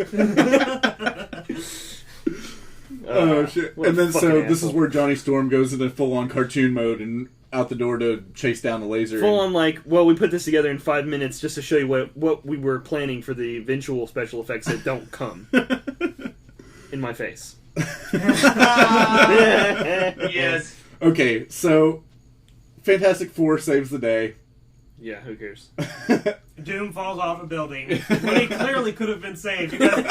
B: Oh, shit.
C: what a
B: And then, so,
C: fucking
B: this is
C: asshole.
B: where Johnny Storm goes into full-on cartoon mode and out the door to chase down the laser.
C: Full on, like, well, we put this together in 5 minutes just to show you what we were planning for the eventual special effects that don't come. In my face.
E: Yes.
B: Okay, so Fantastic Four saves the day.
C: Yeah, who cares?
D: Doom falls off a building when he clearly could have been saved. Because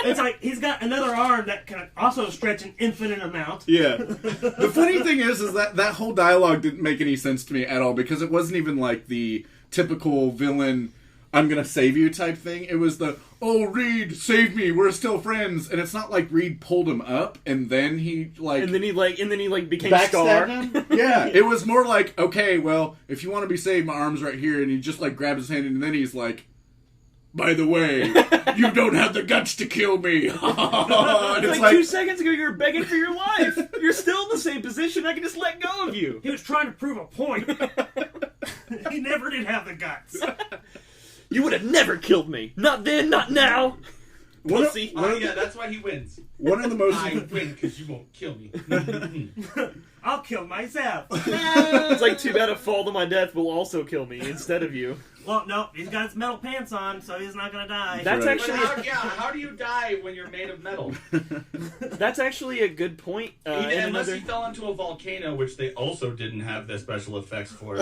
D: it's like he's got another arm that can also stretch an infinite amount.
B: Yeah. The funny thing is that whole dialogue didn't make any sense to me at all, because it wasn't even like the typical villain, I'm gonna save you type thing. It was the, oh, Reed, save me, we're still friends. And it's not like Reed pulled him up and then he
C: And then he became
B: backstabbed
C: Scar.
B: him? Yeah, it was more like, okay, well, if you want to be saved, my arm's right here. And he just like grabs his hand and then he's like, by the way, you don't have the guts to kill me. And
C: It's like 2 seconds ago you were begging for your life. You're still in the same position. I can just let go of you.
D: He was trying to prove a point. He never did have the guts.
C: You would have never killed me. Not then, not now. Pussy.
E: Yeah, that's why he wins.
B: One of the most
E: I win because you won't kill me.
D: I'll kill myself.
C: It's like, too bad a fall to my death will also kill me instead of you.
D: Well, no, he's got his metal pants on, so he's not gonna die.
C: That's
B: right.
E: But
C: actually
E: how do you die when you're made of metal?
C: that's actually a good point.
E: Unless he fell into a volcano, which they also didn't have the special effects for.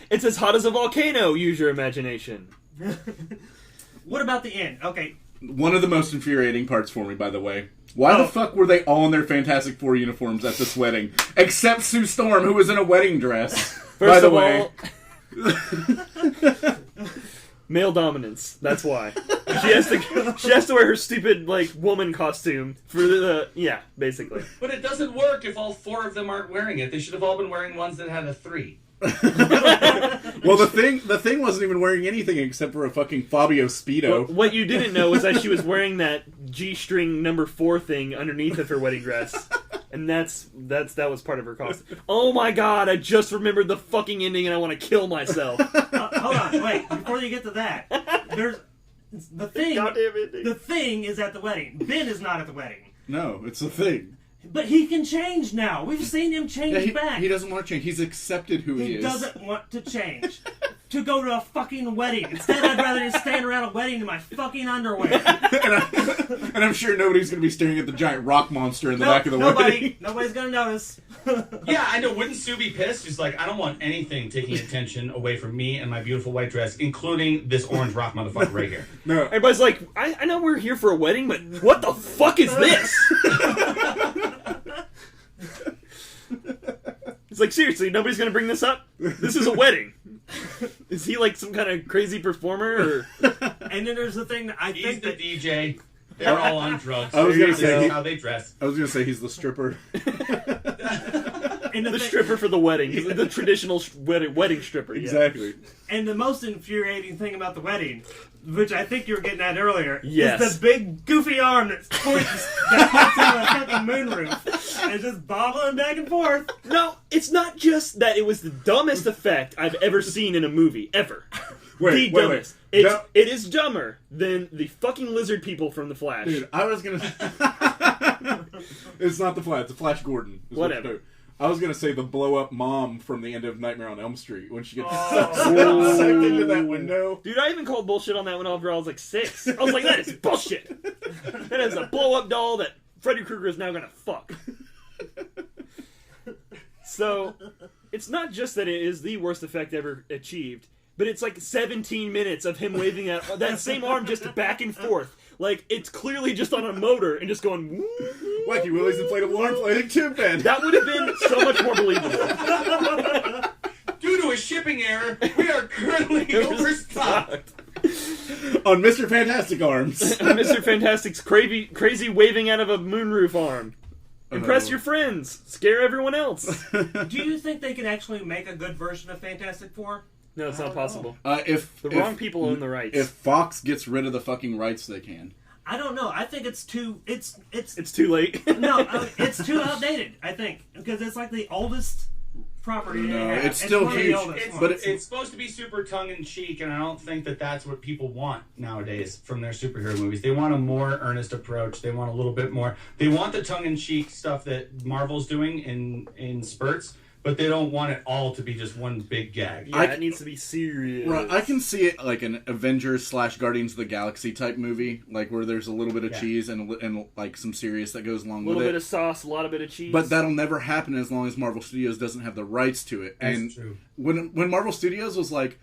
C: It's as hot as a volcano. Use your imagination.
D: What about the end? Okay,
B: one of the most infuriating parts for me, by the way. Why the fuck were they all in their Fantastic Four uniforms at this wedding? Except Sue Storm, who was in a wedding dress. By the way.
C: Male dominance. That's why. She has to wear her stupid like woman costume for the basically.
E: But it doesn't work if all 4 of them aren't wearing it. They should have all been wearing ones that had a 3.
B: Well, the thing wasn't even wearing anything except for a fucking Fabio Speedo.
C: What you didn't know was that she was wearing that G-string number 4 thing underneath of her wedding dress, and that was part of her costume. Oh my god! I just remembered the fucking ending, and I want to kill myself.
D: Hold on, wait. Before you get to that, there's the thing.
C: Goddamn ending.
D: The thing is at the wedding. Ben is not at the wedding,
B: No, it's the thing.
D: but he can change now. We've seen him change back.
B: He doesn't want to change. He's accepted who he
D: He
B: is.
D: doesn't want to change. To go to a fucking wedding. Instead, I'd rather just stand around a wedding in my fucking underwear.
B: And I'm sure nobody's going to be staring at the giant rock monster in the back of the wedding.
D: Nobody's gonna notice.
E: Yeah, I know. Wouldn't Sue be pissed? She's like, I don't want anything taking attention away from me and my beautiful white dress, including this orange rock motherfucker right here.
B: No.
C: Everybody's like, I know we're here for a wedding, but what the fuck is this? It's like, seriously, nobody's gonna bring this up? This is a wedding. Is he like some kind of crazy performer? Or...
D: And then there's the thing that I
E: He's
D: think
E: the
D: that
E: DJ. They're all on drugs.
B: I was
E: This
B: gonna say-
E: is how they dress.
B: I was going to say he's the stripper.
D: and
C: the stripper for the wedding. He's the traditional wedding stripper. Yeah.
B: Exactly.
D: And the most infuriating thing about the wedding, which I think you were getting at earlier,
C: Yes.
D: is the big goofy arm that points into the fucking moonroof and just bobbling back and forth.
C: No, it's not just that it was the dumbest effect I've ever seen in a movie, ever.
B: Wait.
C: Dumbest. It is dumber than the fucking lizard people from The Flash.
B: Dude, I was going to... It's not the Flash. It's Flash Gordon. is what
C: Whatever.
B: it's- I was going to say the blow-up mom from the end of Nightmare on Elm Street when she gets
C: Oh.
B: sucked into that window.
C: Dude, I even called bullshit on that when I was like 6. I was like, that is bullshit. That is a blow-up doll that Freddy Krueger is now gonna fuck. So, it's not just that it is the worst effect ever achieved, but it's like 17 minutes of him waving at that same arm just back and forth. Like, it's clearly just on a motor and just going...
B: Wacky Willie's inflatable arm playing tube band.
C: That would have been so much more believable.
E: Due to a shipping error, we are currently overstocked.
B: On Mr. Fantastic Arms.
C: Mr. Fantastic's crazy waving out of a moonroof arm. Impress your friends. Scare everyone else.
D: Do you think they could actually make a good version of Fantastic Four?
C: No, it's not possible.
B: If
C: The wrong people own the rights.
B: If Fox gets rid of the fucking rights, they can.
D: I don't know. I think it's too. It's
C: It's too late.
D: no. It's too outdated. I think because it's like the oldest property.
B: No,
D: they have.
B: it's still
D: one of the
B: huge,
D: oldest
E: It's,
B: but
D: ones.
E: it's supposed to be super tongue-in-cheek, and I don't think that that's what people want nowadays from their superhero movies. They want a more earnest approach. They want a little bit more. They want the tongue-in-cheek stuff that Marvel's doing in spurts, but they don't want it all to be just one big gag.
C: Yeah, it needs to be serious.
B: Right, I can see it like an Avengers / Guardians of the Galaxy type movie, like where there's a little bit of cheese and like some serious that goes along
C: A little
B: with
C: bit
B: it.
C: of sauce, a lot of bit of cheese.
B: But that'll never happen as long as Marvel Studios doesn't have the rights to it.
E: That's
B: And
E: true.
B: when Marvel Studios was like,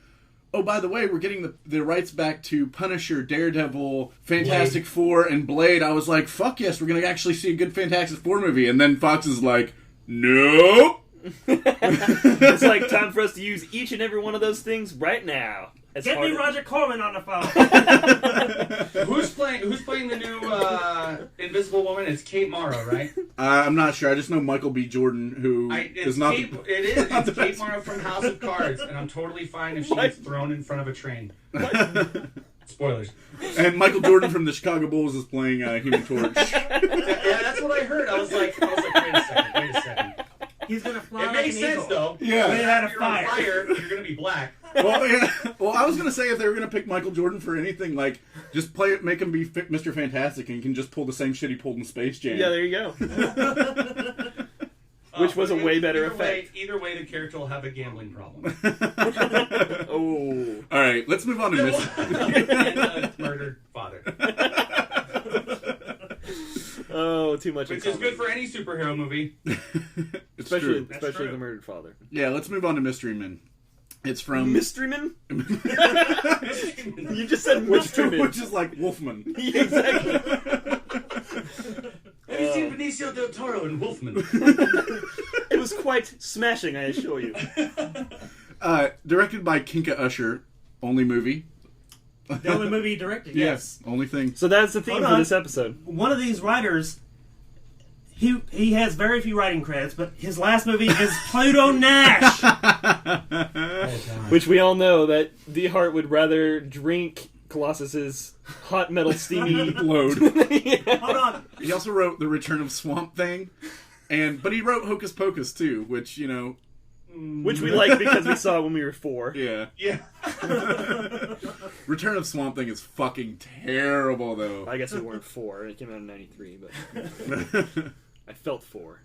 B: oh, by the way, we're getting the rights back to Punisher, Daredevil, Fantastic Four, and Blade, I was like, fuck yes, we're going to actually see a good Fantastic Four movie. And then Fox is like, nope.
C: It's like time for us to use each and every one of those things right now. As
D: Get
C: hard
D: me
C: as-
D: Roger Corman on the phone.
E: Who's playing the new Invisible Woman? It's Kate Mara, right?
B: I'm not sure. I just know Michael B. Jordan, who is not
E: Kate,
B: the...
E: it is.
B: not the
E: It's Kate
B: best.
E: Mara from House of Cards, and I'm totally fine if she gets thrown in front of a train. Spoilers.
B: And Michael Jordan from the Chicago Bulls is playing Human Torch.
E: Yeah, that's what I heard. I was like, wait a second.
D: He's gonna fly
E: It
D: like
E: makes
D: an
E: sense
D: eagle.
E: though.
B: Yeah.
D: Made out of
E: If you're on
D: fire.
E: fire, you're gonna be black.
B: Well, yeah. Well, I was gonna say if they were gonna pick Michael Jordan for anything, like just play it, make him be Mr. Fantastic, and he can just pull the same shit he pulled in Space Jam.
C: Yeah, there you go. Which was a way better effect.
E: Either way, the character will have a gambling problem.
C: Oh.
B: All right, let's move on to Miss.
E: And a murdered father.
C: Oh, too much.
E: Which is good for any superhero movie.
B: It's
C: especially
B: true.
C: especially
E: true.
C: the murdered father.
B: Yeah, let's move on to Mystery Men. It's from
C: Mysteryman? You just said Mysteryman.
B: which is like Wolfman.
C: Exactly.
E: Have you seen Benicio del Toro in Wolfman?
C: It was quite smashing, I assure you.
B: Directed by Kinka Usher, only movie.
D: The only movie he directed. Yes.
B: Only thing.
C: So that's the theme
D: Hold
C: for
D: on.
C: this episode.
D: One of these writers, he has very few writing credits, but his last movie is Pluto Nash.
C: Which we all know that DeHart would rather drink Colossus's hot metal steamy
B: Load.
C: Yeah.
D: Hold on.
B: He also wrote The Return of Swamp Thing, but he wrote Hocus Pocus too, which
C: Which we like because we saw it when we were 4.
B: yeah.
E: Yeah.
B: Return of Swamp Thing is fucking terrible though.
C: I guess we weren't 4. It came out in 93, but I felt 4.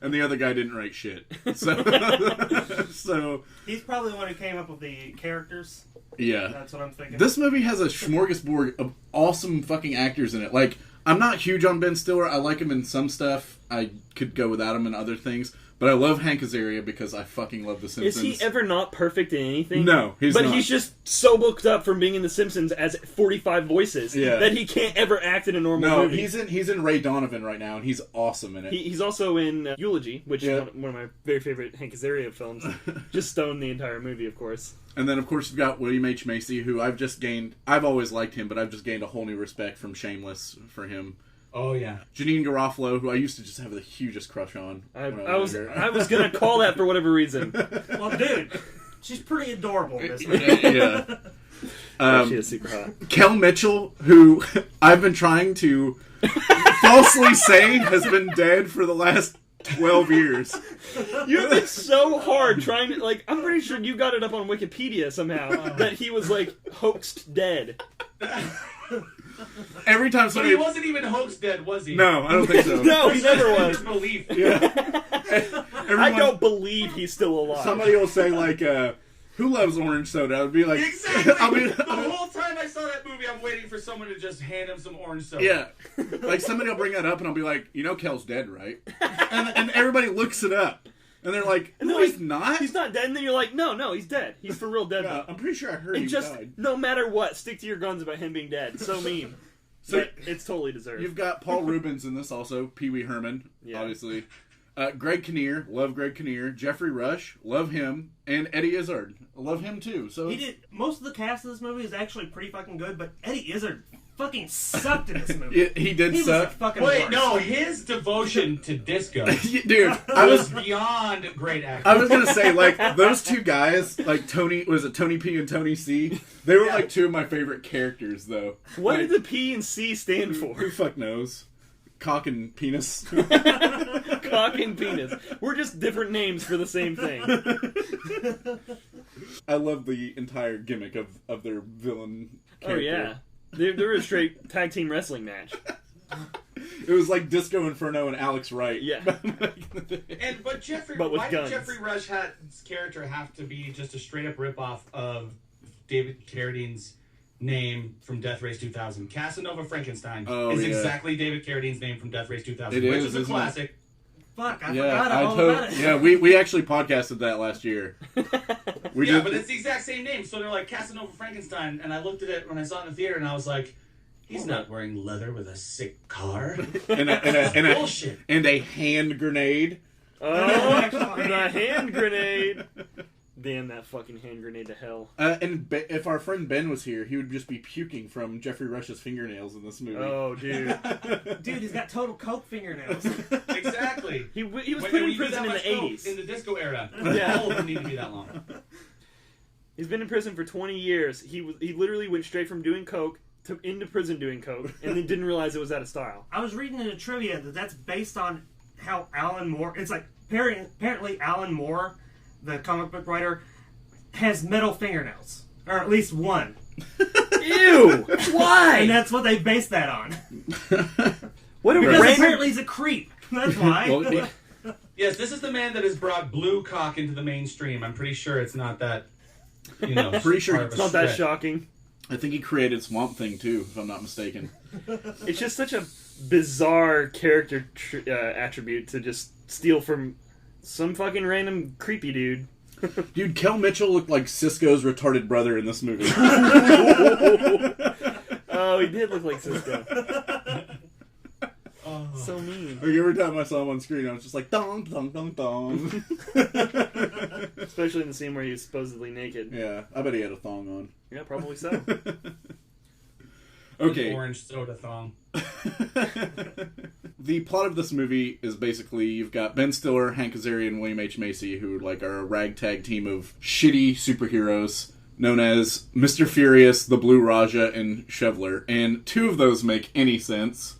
B: And the other guy didn't write shit. So
D: He's probably the one who came up with the characters.
B: yeah.
D: That's what I'm thinking.
B: This movie has a smorgasbord of awesome fucking actors in it. Like, I'm not huge on Ben Stiller. I like him in some stuff. I could go without him in other things. But I love Hank Azaria because I fucking love The Simpsons.
C: Is he ever not perfect in anything?
B: No, he's not.
C: But he's just so booked up from being in The Simpsons as 45 voices that he can't ever act in a normal movie.
B: he's in Ray Donovan right now, and he's awesome in it.
C: He's also in Eulogy, which
B: Yeah.
C: is one of my very favorite Hank Azaria films. Just stoned the entire movie, of course.
B: And then, of course, you've got William H. Macy, who I've always liked him, but I've just gained a whole new respect from Shameless for him.
E: Oh yeah.
B: Janine Garofalo, who I used to just have the hugest crush on.
C: I
B: was
C: was
B: younger.
C: gonna call that for whatever reason.
D: Well, dude, she's pretty adorable in this movie.
B: Yeah.
C: She is super hot.
B: Kel Mitchell, who I've been trying to falsely say has been dead for the last 12 years.
C: You've been so hard trying to, like, I'm pretty sure you got it up on Wikipedia somehow that he was, like, hoaxed dead.
B: Every time
E: But
B: somebody...
E: he wasn't even hoax dead, was he?
B: No, I don't think so.
C: No, he never was.
E: Belief.
B: Yeah.
C: I don't believe he's still alive.
B: Somebody will say, like, who loves orange soda? I would be like...
E: Exactly. The
B: I'll
E: whole time I saw that movie, I'm waiting for someone to just hand him some orange soda.
B: yeah. Like, somebody will bring that up, and I'll be like, Kel's dead, right? And everybody looks it up. And they're like, no, he's not?
C: He's not dead, and then you're like, no, he's dead. He's for real dead.
B: Yeah,
C: though.
B: I'm pretty sure I heard he
C: And just,
B: died.
C: no matter what, stick to your guns about him being dead. So mean.
B: So
C: But it's totally deserved.
B: you've got Paul Rubens in this also, Pee Wee Herman, obviously. Greg Kinnear, love Greg Kinnear. Jeffrey Rush, love him. And Eddie Izzard, love him too. So
D: He did most of the cast of this movie is actually pretty fucking good, but Eddie Izzard fucking sucked in this movie.
B: he did
D: He was the
B: suck.
D: fucking
E: Wait,
D: worst.
E: no, his devotion to disco
B: Dude, I
E: was
B: was
E: beyond great acting.
B: I was gonna say, like, those two guys, like Tony P and Tony C, they were like two of my favorite characters though.
C: What
B: Like,
C: did the P and C stand
B: who
C: for?
B: fuck knows? Cock and penis.
C: Cock and penis. We're just different names for the same thing.
B: I love the entire gimmick of their villain
C: Oh
B: character.
C: yeah, they were a straight tag team wrestling match.
B: It was like Disco Inferno and Alex Wright.
C: Yeah.
B: Back in the day.
E: But Jeffrey,
C: But with
E: why
C: guns.
E: did Jeffrey Rush's character have to be just a straight up ripoff of David Carradine's name from Death Race 2000? Casanova Frankenstein is
B: yeah.
E: exactly David Carradine's name from Death Race 2000,
B: It
E: which
B: is,
E: is a
B: isn't
E: classic.
D: Fuck, I
B: Yeah,
D: forgot all about it.
B: yeah, we actually podcasted that last year. We
E: Yeah,
B: did,
E: but it's the exact same name. So they're like Casanova Frankenstein, and I looked at it when I saw it in the theater, and I was like, he's not wearing leather with a sick car.
B: and a
E: Bullshit.
B: and a hand grenade.
C: Oh, the hand grenade! Damn that fucking hand grenade to hell.
B: If our friend Ben was here, he would just be puking from Jeffrey Rush's fingernails in this movie.
C: Oh, dude.
D: Dude, he's got total coke fingernails.
E: Exactly.
C: He was
E: When
C: put
E: you
C: in
E: use
C: prison
E: that
C: in the
E: much coke
C: 80s.
E: in the disco era.
C: Yeah.
E: All of them need to be that long.
C: He's been in prison for 20 years. He literally went straight from doing coke to into prison doing coke, and then didn't realize it was out of style.
D: I was reading in a trivia that's based on how Alan Moore. It's like apparently Alan Moore, the comic book writer, has metal fingernails, or at least one,
C: Ew! Why?
D: and that's what they based that on.
C: What a
D: Because
C: random...
D: apparently he's a creep. That's why.
B: Well,
E: Yes, this is the man that has brought blue cock into the mainstream. I'm pretty sure it's not that, you know,
B: Pretty sure
E: part of
C: It's
E: a
C: not that
E: stretch.
C: shocking.
B: I think he created Swamp Thing too, if I'm not mistaken.
C: It's just such a bizarre character attribute to just steal from some fucking random creepy dude.
B: Dude, Kel Mitchell looked like Cisco's retarded brother in this movie.
C: Oh, he did look like Cisco. So mean.
B: Like every time I saw him on screen, I was just like, dong, dong, dong, dong.
C: Especially in the scene where he was supposedly naked.
B: Yeah, I bet he had a thong on.
C: Yeah, probably so.
B: Okay.
E: An orange soda thong.
B: The plot of this movie is basically you've got Ben Stiller, Hank Azaria, and William H. Macy, who are a ragtag team of shitty superheroes known as Mr. Furious, the Blue Raja, and Chevler. And two of those make any sense,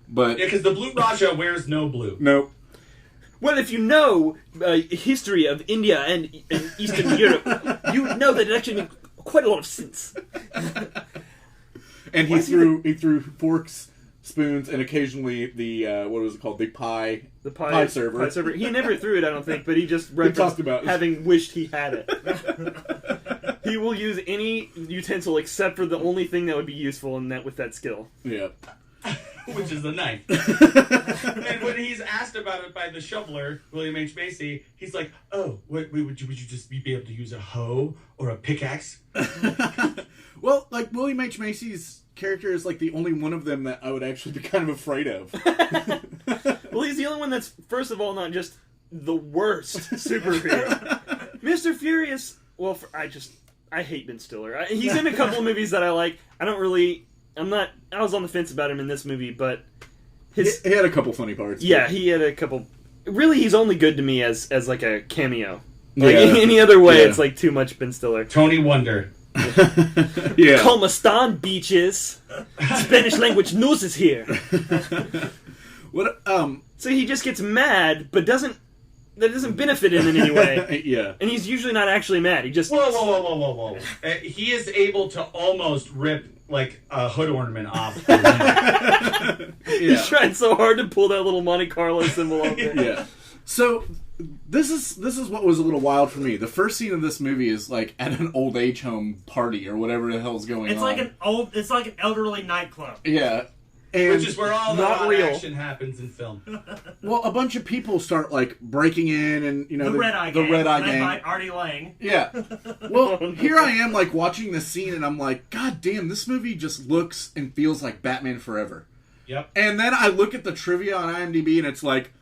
B: but...
E: Yeah, because the Blue Raja wears no blue.
B: Nope.
C: Well, if you know history of India and Eastern Europe, you know that it actually makes quite a lot of sense.
B: And he threw forks, spoons, and occasionally the what was it called? The pie server.
C: Pie server. He never threw it, I don't think, but he just
B: talked about
C: having wished he had it. He will use any utensil except for the only thing that would be useful in that with that skill.
B: Yeah.
E: Which is a knife. And when he's asked about it by the shoveler, William H. Macy, he's like, "Oh, would you just be able to use a hoe or a pickaxe?"
B: Well, like William H. Macy's character is like the only one of them that I would actually be kind of afraid of.
C: Well, he's the only one that's, first of all, not just the worst superhero. Mr. Furious. Well, I hate Ben Stiller. He's in a couple of movies that I like. I was on the fence about him in this movie, but
B: he had a couple funny parts.
C: Yeah, he had a couple. Really, he's only good to me as like a cameo. Like any other way, it's like too much Ben Stiller.
E: Tony Wonder.
B: Yeah.
C: Como están, beaches? Spanish language news is here.
B: What?
C: So he just gets mad, but that doesn't benefit him in any way.
B: Yeah.
C: And he's usually not actually mad. He just
E: Whoa. He is able to almost rip like a hood ornament off.
C: He's trying so hard to pull that little Monte Carlo symbol off there.
B: Yeah. So this is what was a little wild for me. The first scene of this movie is like at an old age home party or whatever the hell's going on.
D: It's like an elderly nightclub.
B: Yeah. And
E: Which is where all the hot action happens in film.
B: Well, a bunch of people start like breaking in, and you know
D: the Red Eye Gang,
B: led
D: by Artie Lang.
B: Yeah. Well, here I am like watching this scene, and I'm like, God damn, this movie just looks and feels like Batman Forever.
E: Yep.
B: And then I look at the trivia on IMDb, and it's like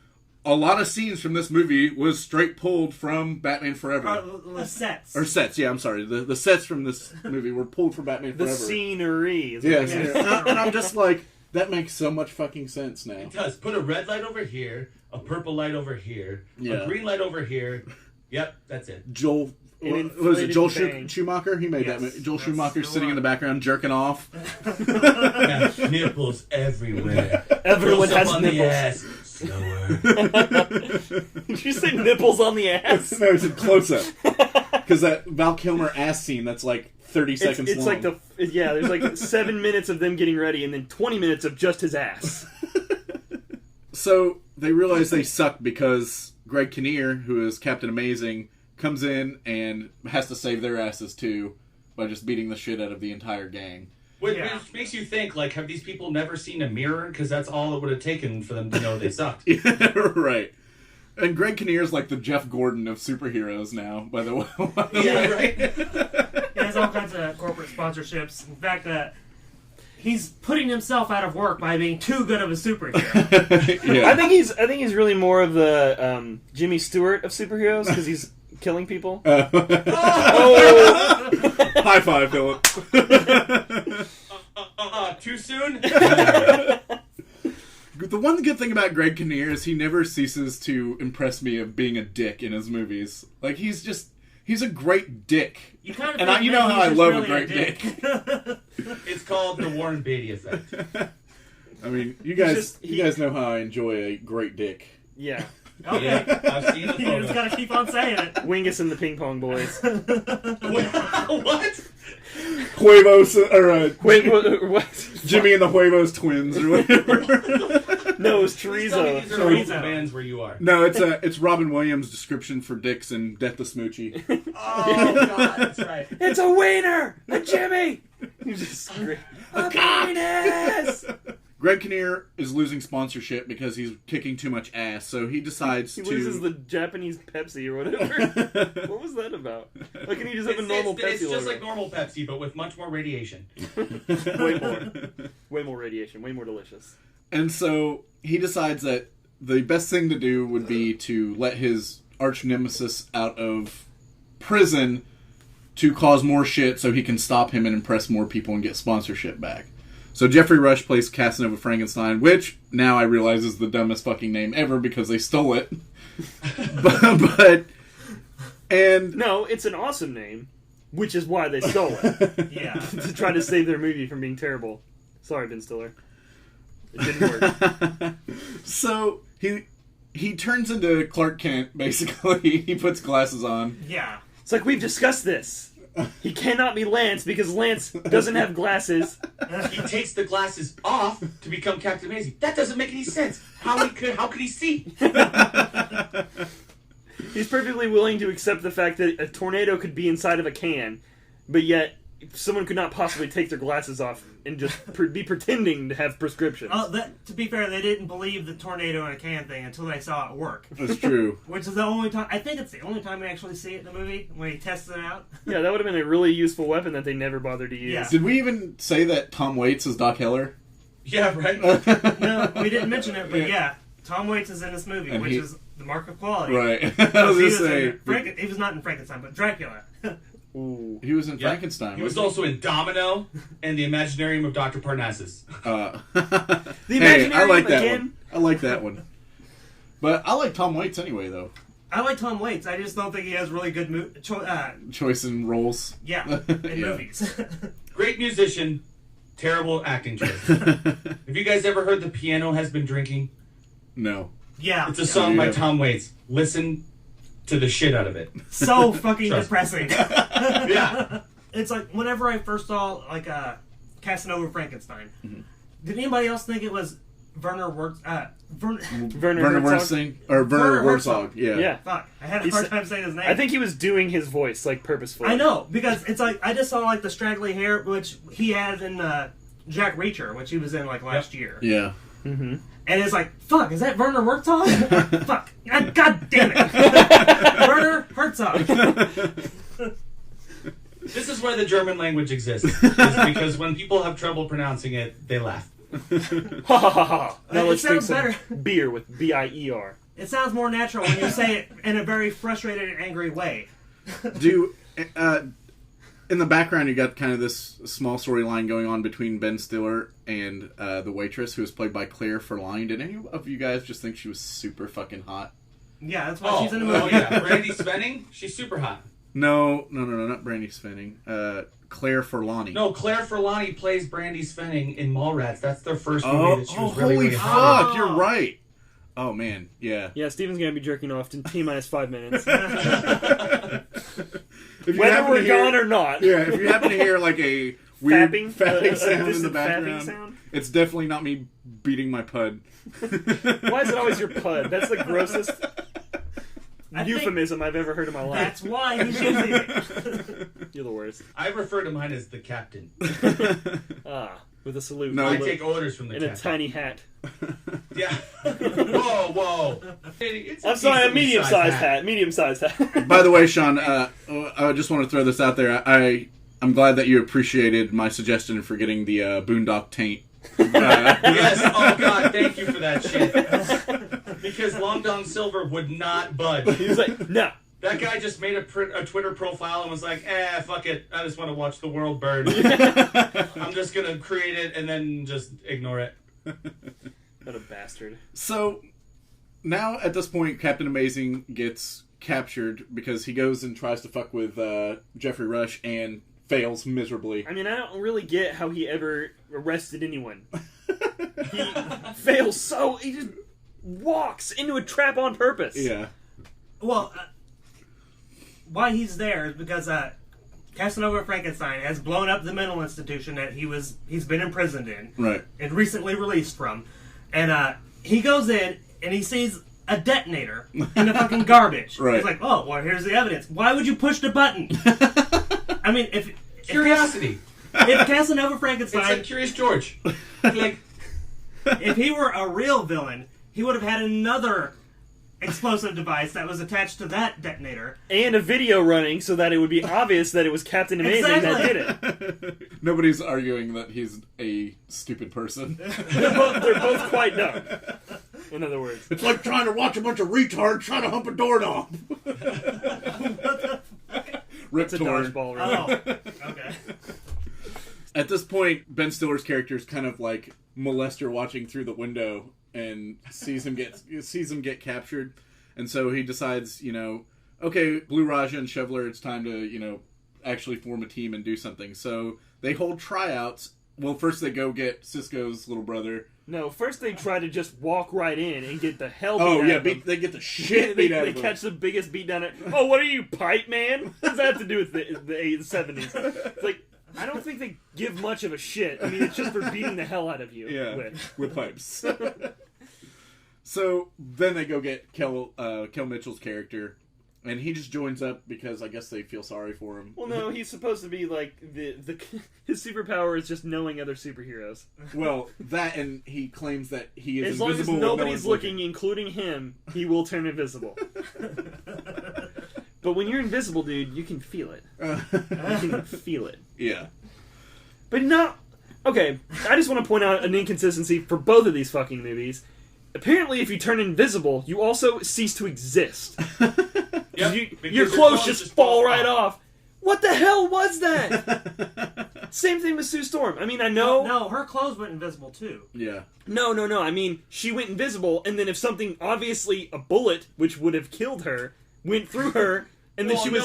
B: a lot of scenes from this movie was straight pulled from Batman Forever.
D: The sets.
B: Or sets, yeah, I'm sorry. The sets from this movie were pulled from Batman Forever.
C: The scenery.
B: Yes. And I'm just like, that makes so much fucking sense now.
E: It does. Put a red light over here, a purple light over here, a green light over here. Yep, that's it.
B: Joel Schumacher? He made that movie. Joel Schumacher's sitting in the background jerking off.
E: Yeah, nipples everywhere.
C: Everyone has
E: on
C: nipples.
E: The ass. Slower.
C: Did you say nipples on the ass?
B: No, it's a close-up. Because that Val Kilmer ass scene, that's like 30 seconds long.
C: It's like there's like 7 minutes of them getting ready and then 20 minutes of just his ass.
B: So they realize they suck because Greg Kinnear, who is Captain Amazing, comes in and has to save their asses too by just beating the shit out of the entire gang.
E: Which makes you think, like, have these people never seen a mirror? Because that's all it would have taken for them to know they sucked.
B: Yeah, right. And Greg Kinnear's like the Jeff Gordon of superheroes now, by the way.
E: Yeah, right?
D: He has all kinds of corporate sponsorships. In fact, he's putting himself out of work by being too good of a superhero.
B: Yeah.
C: I think he's really more of the Jimmy Stewart of superheroes because he's killing people.
B: High five, Philip.
E: Too soon?
B: The one good thing about Greg Kinnear is he never ceases to impress me of being a dick in his movies. Like, he's a great dick.
D: You kind of
B: and you know how I love a great dick.
E: It's called the Warren Beatty effect.
B: I mean, you guys know how I enjoy a great dick.
C: Yeah.
D: Okay.
E: Yeah, I've seen the
D: You just
E: photo.
D: gotta keep on saying it.
C: Wingus and the Ping Pong Boys.
E: What?
B: Huevos, or
C: Wait, what?
B: Jimmy and the Huevos twins, or whatever.
C: No, it was
E: Please tell me
C: Chorizo.
E: these are local bands where you are.
B: No, it's Robin Williams' description for dicks in Death to Smoochie.
E: Oh, God, that's right.
C: It's a wiener! A Jimmy! You just scream, a penis!
B: Greg Kinnear is losing sponsorship because he's kicking too much ass, so he decides
C: He
B: to...
C: loses the Japanese Pepsi or whatever. What was that about? Why can't he just have a normal Pepsi?
E: It's just
C: logo?
E: like normal Pepsi, but with much more radiation.
C: Way more. Way more radiation. Way more delicious.
B: And so he decides that the best thing to do would be to let his arch nemesis out of prison to cause more shit so he can stop him and impress more people and get sponsorship back. So Jeffrey Rush plays Casanova Frankenstein, which now I realize is the dumbest fucking name ever because they stole it. And
C: No, it's an awesome name, which is why they stole it.
D: Yeah.
C: To try to save their movie from being terrible. Sorry, Ben Stiller. It didn't work.
B: So he turns into Clark Kent, basically. He puts glasses on.
D: Yeah.
C: It's like, we've discussed this. He cannot be Lance because Lance doesn't have glasses.
E: He takes the glasses off to become Captain Amazing. That doesn't make any sense. How could he see?
C: He's perfectly willing to accept the fact that a tornado could be inside of a can, but yet someone could not possibly take their glasses off and just be pretending to have prescriptions.
D: To be fair, they didn't believe the tornado in a can thing until they saw it work.
B: That's true.
D: Which is the only time, I think it's the only time we actually see it in the movie, when he tests it out.
C: Yeah, that would have been a really useful weapon that they never bothered to use.
D: Yeah.
B: Did we even say that Tom Waits is Doc Heller?
E: Yeah, right?
D: No, we didn't mention it, but yeah, Tom Waits is in this movie,
B: And
D: which
B: he-
D: is the mark of quality.
B: Right. I was
D: He
B: going to say...
D: he was not in Frankenstein, but Dracula.
C: Ooh.
B: He was in
E: Yeah.
B: Frankenstein.
E: He was
B: wasn't
E: also in Domino and the Imaginarium of Dr. Parnassus.
B: The
C: Imaginarium
B: I like that
C: again?
B: one. I like that one. But I like Tom Waits anyway, though.
D: I like Tom Waits, I just don't think he has really good
B: Choice in roles.
D: yeah, in
B: Yeah.
D: movies.
E: Great musician, terrible acting choice. Have you guys ever heard The Piano Has Been Drinking?
B: No.
D: Yeah.
E: It's a song by
B: Yeah.
E: Tom Waits. Listen to the shit out of it.
D: So fucking
E: Trust me.
D: depressing.
E: Yeah.
D: It's like, whenever I first saw, like, Casanova Frankenstein,
B: Mm-hmm.
D: did anybody else think it was Werner Werner
C: Werner
B: Werner
C: Herzog?
B: Herzog? Or Werner
D: Werner
B: Herzog.
D: Herzog.
B: Yeah.
C: Yeah.
D: Fuck, I had a
C: He's-
D: hard time saying his name.
C: I think he was doing his voice, like, purposefully.
D: I know, because it's like, I just saw, like, the straggly hair, which he had in Jack Reacher, which he was in, like, last year.
B: Yeah.
C: Mm-hmm.
D: And it's like, fuck, is that Werner Herzog? Fuck. God damn it. Werner Herzog.
E: This is why the German language exists. Is because when people have trouble pronouncing it, they laugh.
C: Ha ha ha ha. Now
D: It
C: let's drink
D: sounds
C: some
D: better.
C: beer with B-I-E-R.
D: It sounds more natural when you say it in a very frustrated and angry way.
B: In the background, you got kind of this small storyline going on between Ben Stiller and the waitress, who was played by Claire Forlane. Did any of you guys just think she was super fucking hot?
D: Yeah, that's why she's in the movie.
E: Oh yeah, Brandy Spenning, she's super hot.
B: No, not Brandy Spenning. Claire Forlane.
E: No, Claire Forlani plays Brandy Spenning in Mallrats. That's their first movie that she was really,
B: holy
E: really
B: fuck!
E: hot.
D: Oh.
B: You're right. Oh man, yeah.
C: Yeah, Steven's gonna be jerking off in T-minus 5 minutes.
B: If you
C: Whether
B: happen
C: we're
B: to hear-
C: gone or not.
B: Yeah, if you happen to hear like a weird
C: Fapping?
B: fapping
C: A
B: sound in the
C: distant fapping
B: background,
C: sound?
B: it's definitely not me beating my pud.
C: Why is it always your pud? That's the grossest
D: I think
C: euphemism I've ever heard in my life.
D: That's why he's using it.
C: You're the worst.
E: I refer to mine as the captain.
C: With a salute.
B: No,
E: I
B: but-
E: take orders from the
C: in a
E: captain.
C: tiny hat.
E: Yeah. Whoa. It's
C: I'm sorry, a
E: decently
C: medium-sized
E: sized
C: hat. Medium-sized hat.
B: By the way, Sean, I just want to throw this out there. I'm glad that you appreciated my suggestion for getting the Boondock taint.
E: Yes. Oh God, thank you for that shit. Because Long Dong Silver would not budge.
C: He was like, no.
E: That guy just made a Twitter profile and was like, fuck it. I just want to watch the world burn. I'm just going to create it and then just ignore it.
C: What a bastard.
B: So now at this point, Captain Amazing gets captured because he goes and tries to fuck with Jeffrey Rush and fails miserably.
C: I mean, I don't really get how he ever arrested anyone. He fails so... He just walks into a trap on purpose.
B: Yeah.
D: Well, why he's there is because Casanova Frankenstein has blown up the mental institution that he's been imprisoned in.
B: Right.
D: And recently released from. And he goes in and he sees a detonator in the fucking garbage.
B: Right.
D: He's like, oh, well, here's the evidence. Why would you push the button? I mean, if
E: Curiosity.
D: if Casanova
E: It's
D: Frankenstein,
E: like Curious George. Like,
D: if he were a real villain, he would have had another explosive device that was attached to that detonator.
C: And a video running so that it would be obvious that it was Captain Amazing that did it.
B: Nobody's arguing that he's a stupid person.
C: They're both quite dumb. In other words.
B: It's like trying to watch a bunch of retards trying to hump a doorknob. Rip
C: It's a
B: Torn.
C: dodgeball, really.
D: Oh, okay.
B: At this point, Ben Stiller's character is kind of like molester watching through the window and sees him get captured, and so he decides, okay, Blue Raja and Shoveler, it's time to actually form a team and do something. So they hold tryouts. Well, first they go get Cisco's little brother.
C: No, first they try to just walk right in and get the hell beat
B: Oh
C: out
B: yeah,
C: of them.
B: they get the shit beat out
C: They
B: of them.
C: catch the biggest beat down at. Oh, what are you, pipe man? What does that have to do with the 70s? It's like, I don't think they give much of a shit. I mean, it's just for beating the hell out of you.
B: Yeah,
C: With.
B: with pipes. So then they go get Kel Mitchell's character, and he just joins up because I guess they feel sorry for him.
C: Well, no, he's supposed to be like his superpower is just knowing other superheroes.
B: Well, that, and he claims that he is
C: As long as
B: invisible. when no
C: nobody's
B: one's
C: looking, including him, he will turn invisible. But when you're invisible, dude, you can feel it. You can feel it.
B: Yeah.
C: But not... Okay, I just want to point out an inconsistency for both of these fucking movies. Apparently, if you turn invisible, you also cease to exist.
E: Yep,
C: Your clothes just fall right off. What the hell was that? Same thing with Sue Storm. I mean, I know...
D: No, her clothes went invisible too.
B: Yeah.
C: No. I mean, she went invisible, and then if something, obviously a bullet, which would have killed her, went through her, and then she was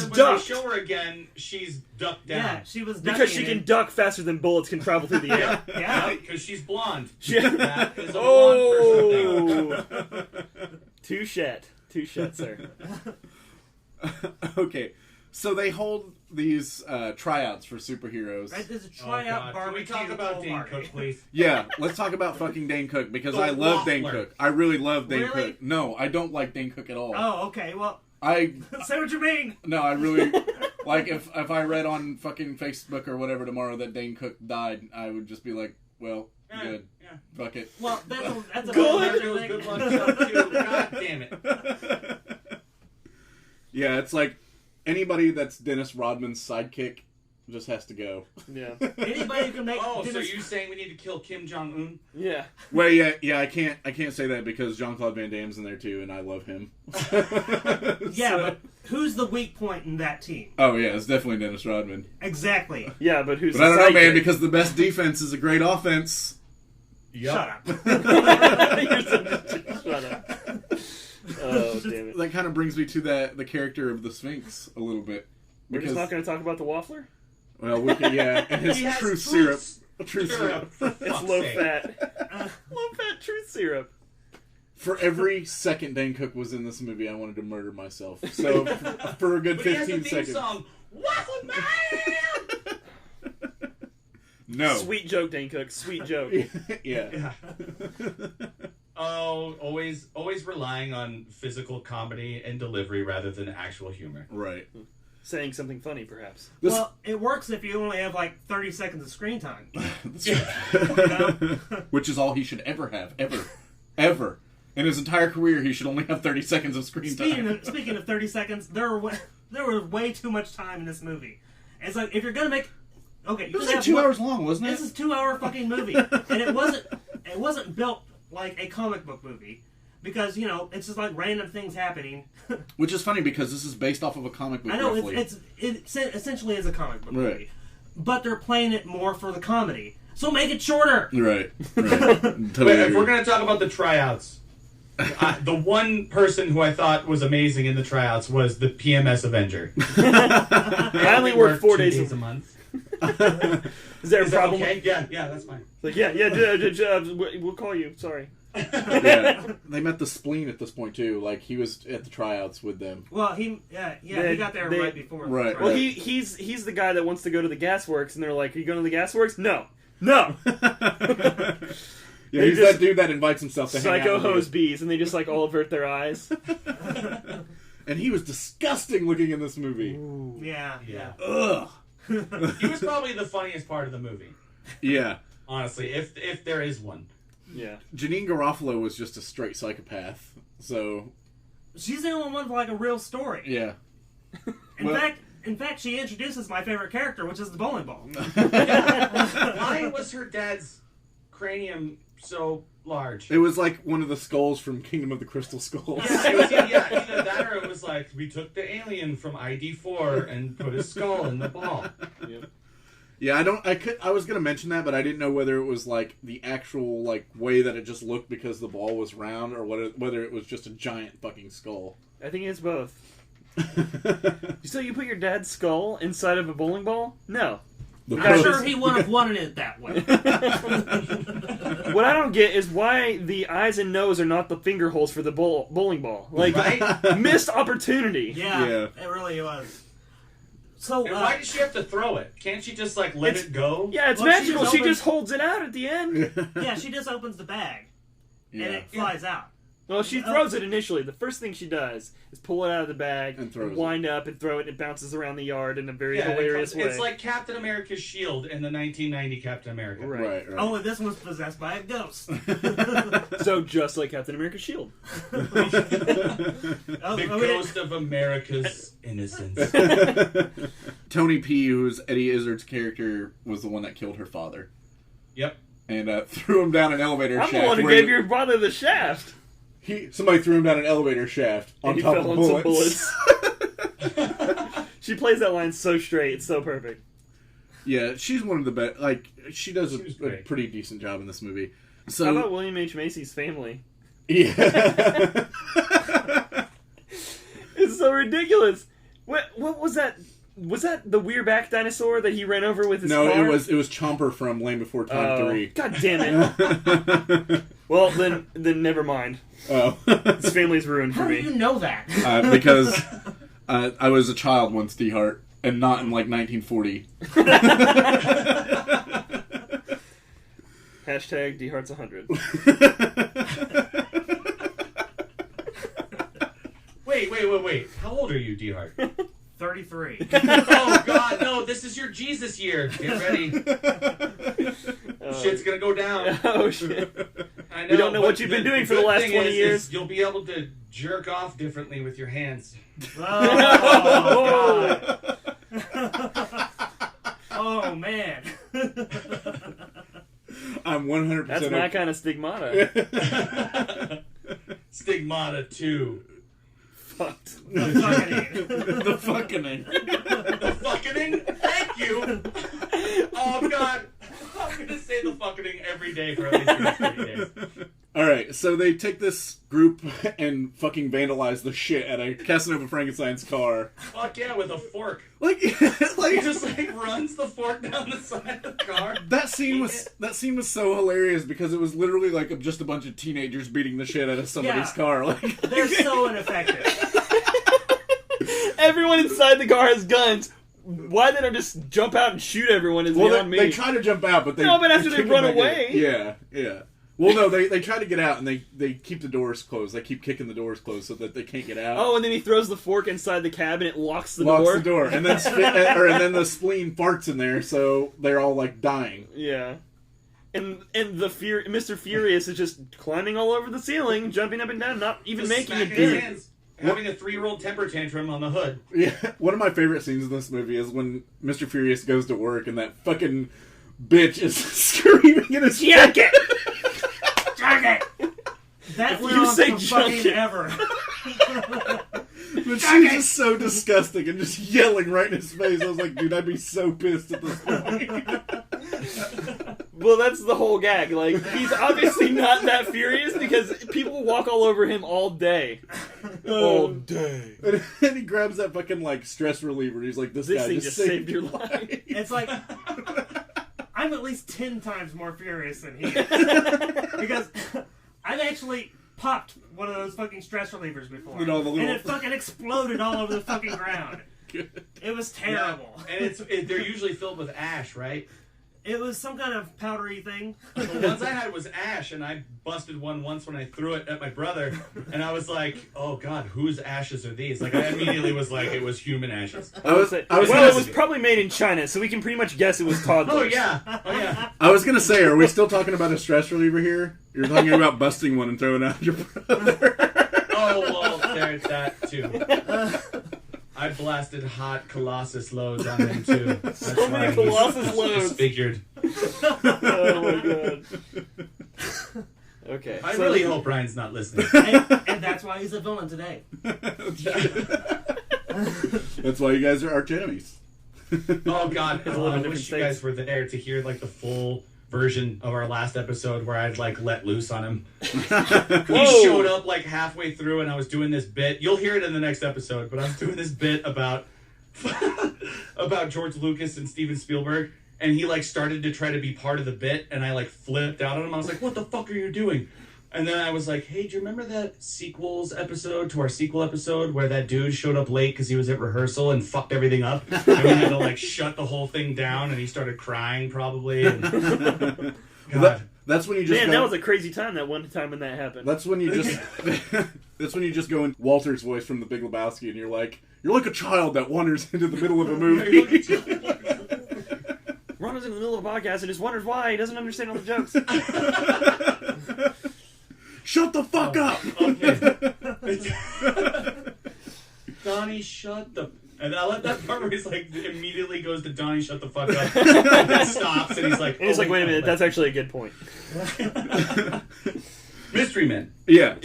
E: when
C: ducked.
E: they show her again, she's ducked down.
D: Yeah, she was
C: Because she can duck faster than bullets can travel through the air.
D: Yeah.
E: Because she's blonde.
C: Yeah.
E: That is a blonde person thing.
C: Touche, sir.
B: Okay. So they hold these tryouts for superheroes.
D: Right, there's a
E: Oh,
D: tryout
E: God. Can we
D: barbecue.
E: talk about
D: pool
E: Dane
D: party.
E: Cook, please?
B: Yeah, let's talk about fucking Dane Cook, because
E: The
B: I love Dane
E: waffler.
B: Cook. I really love Dane
D: Really?
B: Cook. No, I don't like Dane Cook at all.
D: Oh, okay. Well,
B: I
D: say what you mean.
B: I really like if I read on fucking Facebook or whatever tomorrow that Dane Cook died, I would just be like, well, good.
E: Yeah.
B: Fuck it.
D: Well, that's a
C: Good.
D: major
E: Good
D: thing.
E: luck stuff too. God damn it.
B: Yeah, it's like anybody that's Dennis Rodman's sidekick just has to go.
C: Yeah.
D: Anybody who can make.
E: Oh, so
D: Dennis-
E: you saying we need to kill Kim Jong Un?
C: Yeah.
B: Well, yeah, I can't say that because Jean-Claude Van Damme's in there too, and I love him.
D: Yeah,
B: So-
D: but who's the weak point in that team?
B: Oh yeah, it's definitely Dennis Rodman.
D: Exactly.
C: Yeah, but who's
B: But I
C: the
B: don't know, man,
C: sidekick?
B: because the best defense is a great offense.
E: Yep.
D: Shut up.
C: You're shut up. Oh, damn it.
B: That kind of brings me to the character of the Sphinx a little bit.
C: We're just not going to talk about the waffler?
B: Well, we can, yeah, and his
E: He has
B: truth
E: fruits.
B: syrup. Truth syrup.
E: For
C: It's
E: fuck's
C: low
E: sake.
C: fat. Low fat truth syrup.
B: For every second Dane Cook was in this movie, I wanted to murder myself. So, for a good
E: But he has
B: 15
E: a theme
B: seconds.
E: song. Waffle Man!
B: No.
C: Sweet joke, Dane Cook. Sweet joke.
B: Yeah.
E: Oh, always relying on physical comedy and delivery rather than actual humor.
B: Right.
C: Saying something funny, perhaps.
B: This-
D: Well, it works if you only have like 30 seconds of screen time.
B: Which is all he should ever have. Ever. In his entire career, he should only have 30 seconds of screen time.
D: Speaking of 30 seconds, there was way too much time in this movie. It's like if you're gonna make
B: It was like 2 hours long, wasn't it?
D: This is a 2-hour fucking movie, and it wasn't built like a comic book movie because it's just like random things happening.
B: Which is funny because this is based off of a comic book.
D: I know
B: roughly.
D: it essentially is a comic book
B: Right.
D: movie, but they're playing it more for the comedy. So make it shorter.
B: Right.
E: But
B: Totally
E: if
B: agree.
E: we're going to talk about the tryouts, the one person who I thought was amazing in the tryouts was the PMS Avenger.
C: I only work 4 days
E: a month.
C: Is there a
E: Is that
C: problem?
E: okay? Yeah, that's fine.
C: Like, we'll call you. Sorry.
B: Yeah. They met the spleen at this point too. Like he was at the tryouts with them.
D: Well, he got there
C: They-
D: right before. the
B: Right.
D: trial.
C: Well, he's the guy that wants to go to the gasworks, and they're like, "Are you going to the gasworks?" No. No.
B: Yeah,
C: They
B: he's
C: just-
B: that dude that invites himself to hang
C: Psycho
B: out with
C: hose
B: you.
C: bees, and they just like all avert their eyes.
B: And he was disgusting looking in this movie.
D: Yeah.
B: Ugh.
E: He was probably the funniest part of the movie,
B: Yeah.
E: honestly, if there is one.
C: Yeah.
B: Janine Garofalo was just a straight psychopath. So,
D: She's the only one with like a real story.
B: yeah.
D: In fact, she introduces my favorite character, which is the bowling ball.
E: Why was her dad's cranium so large?
B: It was like one of the skulls from Kingdom of the Crystal Skulls.
E: It was, yeah, either that or it was like, we took the alien from ID4 and put his skull in the ball.
C: Yep.
B: Yeah, I was gonna mention that, but I didn't know whether it was like the actual like way that it just looked because the ball was round, or whether it was just a giant fucking skull.
C: I think it's both. So you put your dad's skull inside of a bowling ball? No.
D: I'm sure he would have wanted it that way.
C: What I don't get is why the eyes and nose are not the finger holes for the bowling ball. Like,
E: Right?
C: missed opportunity.
D: Yeah,
B: Yeah.
D: it really was. So,
E: And why does she have to throw it? Can't she just, like, let it go?
C: Yeah, it's
D: Well, she
C: magical.
D: just
C: She
D: opens-
C: just holds it out at the end.
D: yeah, she just opens the bag and
B: Yeah.
D: it flies out.
C: Well, she throws it initially. The first thing she does is pull it out of the bag
B: And throws it.
C: wind up and throw it, and it bounces around the yard in a very
E: Yeah,
C: hilarious way.
E: it's like Captain America's shield in the 1990 Captain America.
B: Right.
D: Only this one's possessed by a ghost.
C: So just like Captain America's shield.
E: The ghost of America's innocence.
B: Tony P, who's Eddie Izzard's character, was the one that killed her father.
E: Yep.
B: And threw him down an elevator
C: I'm
B: shaft.
C: the one who
B: where
C: gave your brother the shaft.
B: somebody threw him down an elevator shaft on
C: And he
B: top
C: fell
B: of
C: on some
B: bullets.
C: bullets. She plays that line so straight. It's so perfect.
B: Yeah, she's one of the best. Like, she does
E: She was
B: a
E: great.
B: pretty decent job in this movie. So,
C: How about William H. Macy's family?
B: yeah.
C: It's so ridiculous. What was that? Was that the Weirback dinosaur that he ran over with his
B: No,
C: car?
B: it was Chomper from Land Before Time 3.
C: God damn it. Well, then never mind.
B: Oh.
C: His family's ruined for
D: How do
C: me.
D: you know that?
B: Because I was a child once, DeHart, and not in like 1940.
C: Hashtag DeHart's 100.
E: Wait. How old are you, DeHart?
D: 33.
E: Oh, God, no, this is your Jesus year. Get ready. Shit's gonna go down.
C: Oh, shit.
E: I know,
C: We don't know
E: but
C: what you've been doing for the
E: good
C: last
E: thing
C: 20
E: is
C: years.
E: you'll be able to jerk off differently with your hands.
D: Oh, God. Oh, man.
B: I'm 100%.
C: That's my kind of stigmata.
E: Stigmata 2.
C: Fucked.
B: The fucking name.
E: The fucking? Thank you. Oh, God. I'm going to say the fucking every day for at least the next 30 days.
B: Alright, so they take this group and fucking vandalize the shit out of Casanova Frankenstein's car.
E: Fuck yeah, with a fork.
B: Like,
E: He just like runs the fork down the side of the car.
B: that scene was so hilarious because it was literally like just a bunch of teenagers beating the shit out of somebody's
D: Yeah.
B: car. Like,
D: They're so ineffective.
C: Everyone inside the car has guns. Why they don't just jump out and shoot everyone is
B: well,
C: beyond me.
B: they try to jump out, but
C: No, but after they
B: kick
C: run
B: them back
C: away.
B: in. Yeah. Well, no, they try to get out and they keep the doors closed. They keep kicking the doors closed so that they can't get out.
C: Oh, and then he throws the fork inside the cab and it locks the
B: Locks
C: door.
B: the door, and then and then the spleen farts in there, so they're all like dying.
C: Yeah. And Mr. Furious is just climbing all over the ceiling, jumping up and down, not even
E: Just
C: making a
E: smacking his
C: dent.
E: hands, having a 3-year-old temper tantrum on the hood.
B: Yeah, one of my favorite scenes in this movie is when Mr. Furious goes to work and that fucking bitch is screaming in his
C: Jacket!
D: Jacket! That went
C: you
D: on
C: say
D: for fucking
C: jacket.
D: ever.
B: But she's just so disgusting and just yelling right in his face. I was like, dude, I'd be so pissed at this point.
C: Well, that's the whole gag. Like, he's obviously not that furious because people walk all over him all day. All day.
B: And then he grabs that fucking like stress reliever. And he's like, "This guy
C: thing
B: just saved your
C: life."
B: life."
D: It's like, I'm at least 10 times more furious than he is. Because I've actually popped one of those fucking stress relievers before.
B: And all the little-
D: And it fucking exploded all over the fucking ground. It was terrible.
E: Yeah. And they're usually filled with ash, right?
D: It was some kind of powdery thing.
E: The ones I had was ash, and I busted one once when I threw it at my brother, and I was like, "Oh God, whose ashes are these?" Like I immediately was like, "It was human ashes."
B: I was
C: Well,
B: gonna
C: it was probably made in China, so we can pretty much guess it was toddlers.
E: Oh yeah, oh yeah.
B: I was gonna say, are we still talking about a stress reliever here? You're talking about busting one and throwing it at your brother.
E: Oh well, there's that too. I blasted hot Colossus loads on him too. That's
C: So many
E: why he's
C: Colossus loads.
E: disfigured.
C: Oh my god.
E: really hope Ryan's not listening.
D: And that's why he's a villain today.
B: That's why you guys are arch enemies.
E: Oh God,
C: live in
E: I
C: different
E: wish you guys were there to hear like the full version of our last episode where I'd like let loose on him. He showed up like halfway through, and I was doing this bit. You'll hear it in the next episode, but I was doing this bit about about George Lucas and Steven Spielberg, and he like started to try to be part of the bit, and I like flipped out on him. I was like, "What the fuck are you doing?" And then I was like, "Hey, do you remember that sequels episode to our sequel episode where that dude showed up late because he was at rehearsal and fucked everything up? And we had to like shut the whole thing down, and he started crying probably." And... God.
B: That's when you just
C: Man,
B: go,
C: that was a crazy time. That one time when that happened.
B: That's when you just that's when you just go in Walter's voice from The Big Lebowski, and you're like a child that wanders into the middle of a movie.
C: Ron is in the middle of a podcast and just wonders why he doesn't understand all the jokes.
B: Shut the fuck up!
E: Okay. Donnie, shut the... And I love that part where he's like, immediately goes to Donnie, shut the fuck up. And then stops, and he's like...
C: And he's like, wait a minute, that's actually a good point.
E: Mystery Men.
B: Yeah.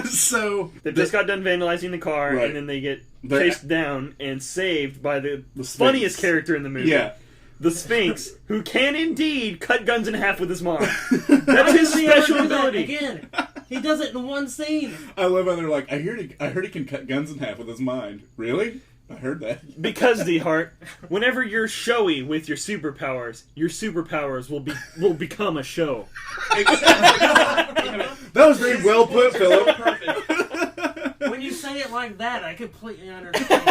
B: So
C: They've just got done vandalizing the car,
B: Right.
C: and then they get
B: They're-
C: chased down and saved by the
B: Sphinx.
C: funniest character in the movie.
B: Yeah.
C: The Sphinx, who can indeed cut guns in half with his mom. That's his special ability.
D: Again, he does it in one scene.
B: I love how they're like, I heard he can cut guns in half with his mind. Really? I heard that.
C: Because, DeHart, whenever you're showy with your superpowers will become a show.
B: That was very well put, Philip.
E: Perfect.
D: When you say it like that, I completely understand.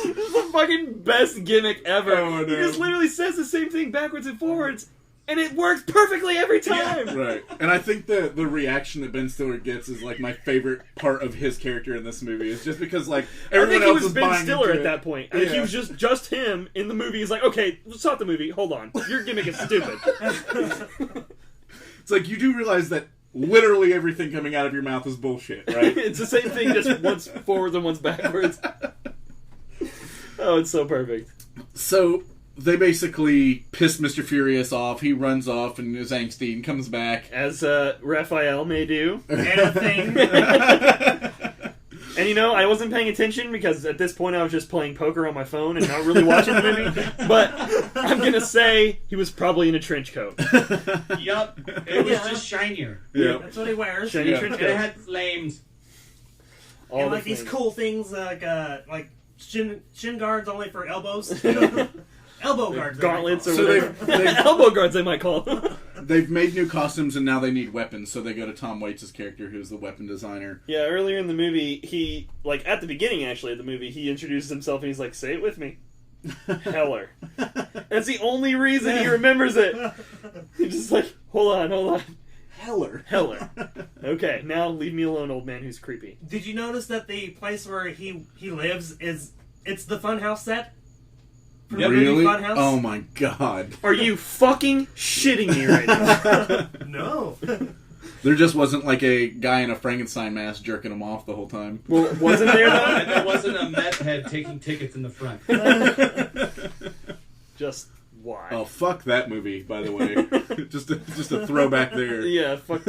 C: This is the fucking best gimmick ever.
B: Oh, no.
C: He just literally says the same thing backwards and forwards, and it works perfectly every time.
B: Right. And I think the reaction that Ben Stiller gets is like my favorite part of his character in this movie. Is just because like
C: I
B: everyone
C: think he
B: else
C: was
B: is
C: Ben
B: buying
C: Stiller
B: into
C: at
B: it.
C: that point. I think he
B: Yeah.
C: was just him in the movie. He's like, okay, stop the movie. Hold on. Your gimmick is stupid.
B: It's like you do realize that literally everything coming out of your mouth is bullshit, right?
C: It's the same thing, just once forwards and once backwards. Oh, it's so perfect.
B: So they basically piss Mr. Furious off. He runs off and is angsty and comes back.
C: As Raphael may do.
D: And a thing.
C: And you know, I wasn't paying attention because at this point I was just playing poker on my phone and not really watching the movie. But I'm going to say he was probably in a trench coat.
E: Yup. It was just shinier.
B: Yeah.
D: That's what he wears.
C: Shiny
B: Yeah.
C: trench
E: And it
C: coat.
E: had flames.
C: All
D: And
C: the
D: like these
C: things.
D: cool things like shin guards only for elbows. Elbow guards.
C: Gauntlets or
B: So
C: whatever. Elbow guards, they might call them.
B: They've made new costumes and now they need weapons, so they go to Tom Waits' character, who's the weapon designer.
C: Yeah, earlier in the movie, he, like, at the beginning, actually, of the movie, he introduces himself and he's like, say it with me. Heller. That's the only reason he remembers it. He's just like, hold on.
B: Heller.
C: Heller. Okay, now leave me alone, old man who's creepy.
D: Did you notice that the place where he lives it's the Funhouse set? From the movie
B: Really?
D: Funhouse?
B: Oh my god.
C: Are you fucking shitting me right now?
D: No.
B: There just wasn't like a guy in a Frankenstein mask jerking him off the whole time.
C: Well, wasn't there,
E: And
C: though?
E: there wasn't a meth head taking tickets in the front.
C: Just why?
B: Oh, fuck that movie, by the way. just a throwback there.
C: Yeah, fuck.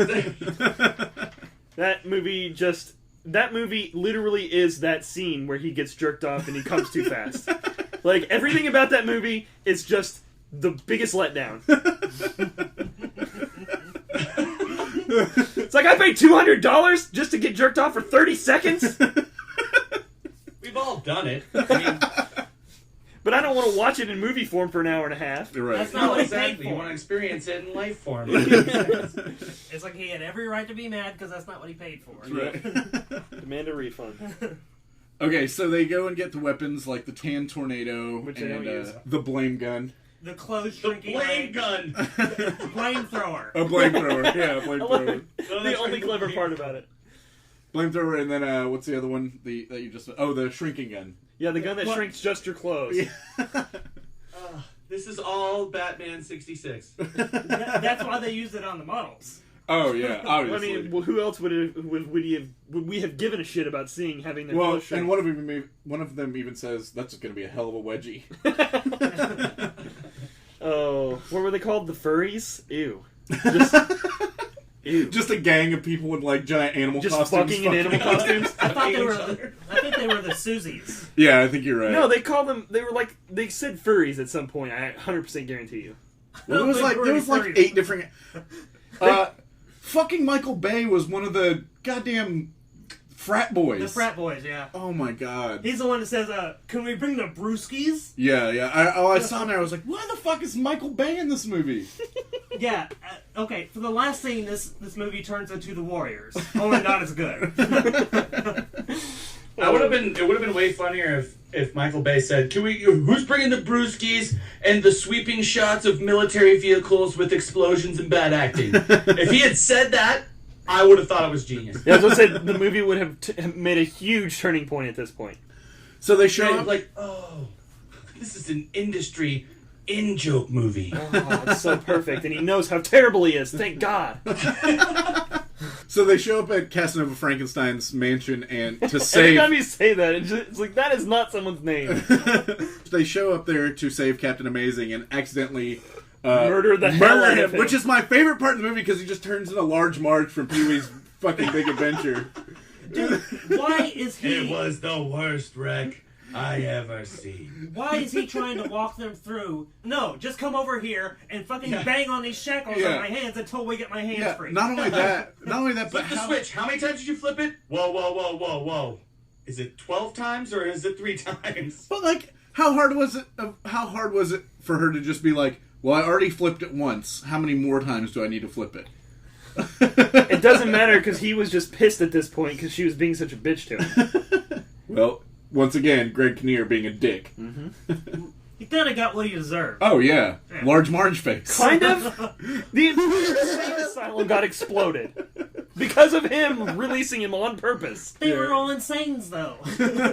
C: That movie literally is that scene where he gets jerked off and he comes too fast. Like, everything about that movie is just the biggest letdown. It's like, I paid $200 just to get jerked off for 30 seconds?
E: We've all done it. I mean,
C: But I don't want to watch it in movie form for an hour and a half.
B: You're right.
D: That's not what he paid
E: exactly. You
D: for.
E: want to experience it in life form.
D: It's like he had every right to be mad because that's not what he paid for.
B: Right.
C: Demand a refund.
B: Okay, so they go and get the weapons like the tan tornado
C: Which they
B: and
C: don't use.
B: the blame gun.
D: The clothes
E: The
D: shrinking
E: blade
D: leg.
E: gun.
D: Flamethrower.
B: A flamethrower. Yeah, a
C: I love
B: flamethrower.
C: it. The only clever part about it.
B: Flamethrower, and then what's the other one? That you just the shrinking gun.
C: Yeah, the gun that
D: What?
C: shrinks just your clothes.
E: This is all Batman 66.
D: That's why they used it on the models.
B: Oh yeah,
C: I
B: obviously.
C: mean, well, who else would we have given a shit about seeing having their
B: Well,
C: clothes shrink?
B: and one of them even says that's going to be a hell of a wedgie.
C: Oh, what were they called? The furries? Ew.
B: Just a gang of people with like giant animal
C: Just
B: costumes.
C: fucking in animal costumes.
D: I think they were the Susies.
B: Yeah, I think you're right.
C: No, they called them. They were like they said furries at some point. I 100% guarantee you.
B: Well, there was like 8 different. Fucking Michael Bay was one of the goddamn frat boys.
D: The frat boys, yeah.
B: Oh my god.
D: He's the one that says, "Can we bring the brewskis?"
B: Yeah. I saw him there. I was like, why the fuck is Michael Bay in this movie?
D: Yeah. Okay. For the last scene, this movie turns into the Warriors. Only not as good.
E: It would have been way funnier if Michael Bay said, who's bringing the brewskis and the sweeping shots of military vehicles with explosions and bad acting? If he had said that, I would have thought it was genius.
C: Yeah, I was gonna say the movie would have made a huge turning point at this point.
B: So they show up
E: like, oh, this is an industry in-joke movie.
C: Oh, it's so perfect, and he knows how terrible he is. Thank God.
B: So they show up at Casanova Frankenstein's mansion and to
C: Every
B: save.
C: time you say that, it's like that is not someone's name.
B: They show up there to save Captain Amazing and accidentally
C: Murder the hell out of him.
B: which is my favorite part of the movie because he just turns into Large Marge from Pee-wee's fucking Big Adventure.
D: Dude, why is he?
E: It was the worst wreck I ever seen.
D: Why is he trying to walk them through? No, just come over here and fucking bang on these shackles on my hands until we get my hands free.
B: Not only that, but
E: Flip the switch. How many times did you flip it? Whoa. Is it 12 times or is it 3 times?
B: But like, how hard was it? How hard was it for her to just be like, "Well, I already flipped it once. How many more times do I need to flip it?"
C: It doesn't matter because he was just pissed at this point because she was being such a bitch to him.
B: Well, once again, Greg Kinnear being a dick.
C: Mm-hmm.
D: He kind of got what he deserved.
B: Oh yeah, Large Marge face.
C: Kind of. The entire insane asylum got exploded because of him releasing him on purpose.
D: They were all insanes, though.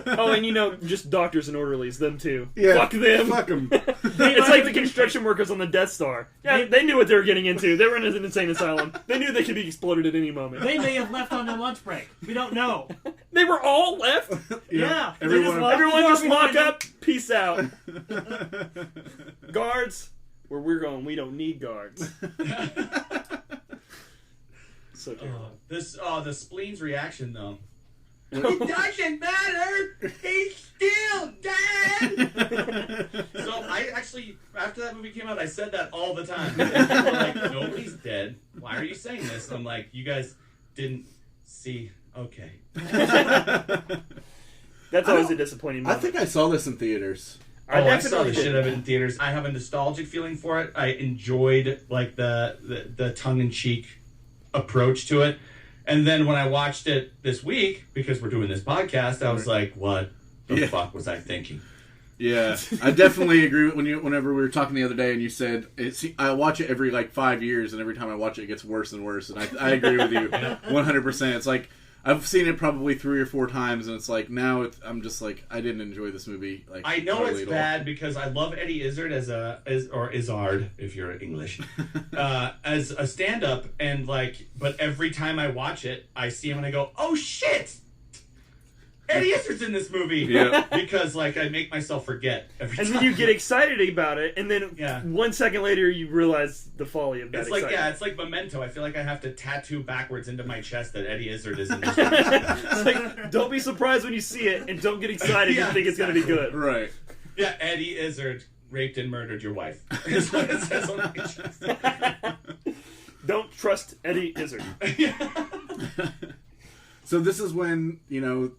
C: Oh, and just doctors and orderlies, them too.
B: Yeah,
C: Fuck them.
B: Fuck them.
C: It's like the construction workers on the Death Star. Yeah, they knew what they were getting into. They were in an insane asylum. They knew they could be exploded at any moment.
D: They may have left on their lunch break. We don't know.
C: They were all left.
D: Yeah.
C: Everyone just lock up. Peace out. Guards, where we're going, we don't need guards. So terrible.
E: The spleen's reaction though. It doesn't matter. He's still dead. So I actually, after that movie came out, I said that all the time. People were like, nobody's dead. Why are you saying this? And I'm like, you guys didn't see. Okay.
C: That's always a disappointing moment.
B: I think I saw this in theaters.
E: I saw the shit of it in theaters. I have a nostalgic feeling for it. I enjoyed like the tongue-in-cheek approach to it. And then when I watched it this week, because we're doing this podcast, I was like, what the fuck was I thinking?
B: Yeah, I definitely agree with whenever we were talking the other day and you said, I watch it every like 5 years and every time I watch it, it gets worse and worse. And I agree with you 100%. It's like, I've seen it probably 3 or 4 times, and it's like now I'm just like I didn't enjoy this movie. Like
E: I know it's bad because I love Eddie Izzard or Izzard if you're English, as a stand-up, and like, but every time I watch it, I see him and I go, oh shit, Eddie Izzard's in this movie.
B: Yeah.
E: Because like I make myself forget every time.
C: And then you get excited about it, and then 1 second later you realize the folly of that excitement.
E: It's like Memento. I feel like I have to tattoo backwards into my chest that Eddie Izzard is in this movie.
C: It's like, don't be surprised when you see it, and don't get excited if you think it's going to be good.
B: Right.
E: Yeah, Eddie Izzard raped and murdered your wife. Is what it says on my chest.
C: Don't trust Eddie Izzard.
B: So this is when,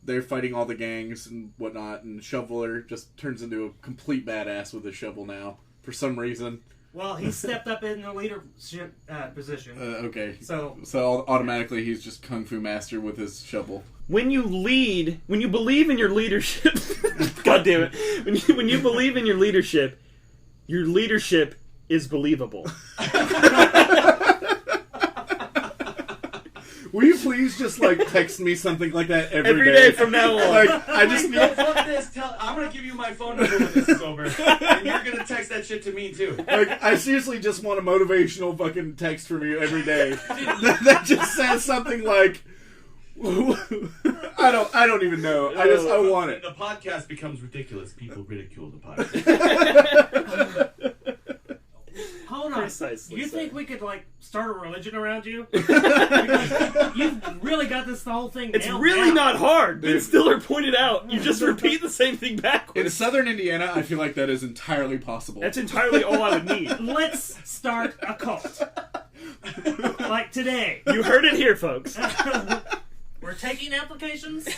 B: they're fighting all the gangs and whatnot, and Shoveler just turns into a complete badass with a shovel now, for some reason.
D: Well, he stepped up in the leadership position.
B: Okay.
D: So
B: automatically he's just Kung Fu Master with his shovel.
C: When you believe in your leadership, God damn it, when you believe in your leadership is believable.
B: Will you please just text me something like that
C: every day from now on?
B: I just need.
E: I'm gonna give you my phone number when this is over, and you're gonna text that shit to me too.
B: I seriously just want a motivational fucking text from you every day that just says something like, I don't even know. I want it.
E: The podcast becomes ridiculous. People ridicule the podcast.
D: hold on.
C: Precisely
D: You
C: so.
D: think we could like start a religion around you? Because you've really got this whole thing.
C: It's
D: nailed
C: really
D: down.
C: not hard. Ben Stiller pointed out. You just repeat the same thing
B: In
C: backwards.
B: southern Indiana, I feel like that is entirely possible.
C: That's entirely all I would need.
D: Let's start a cult. Like today.
C: You heard it here, folks.
D: We're taking applications.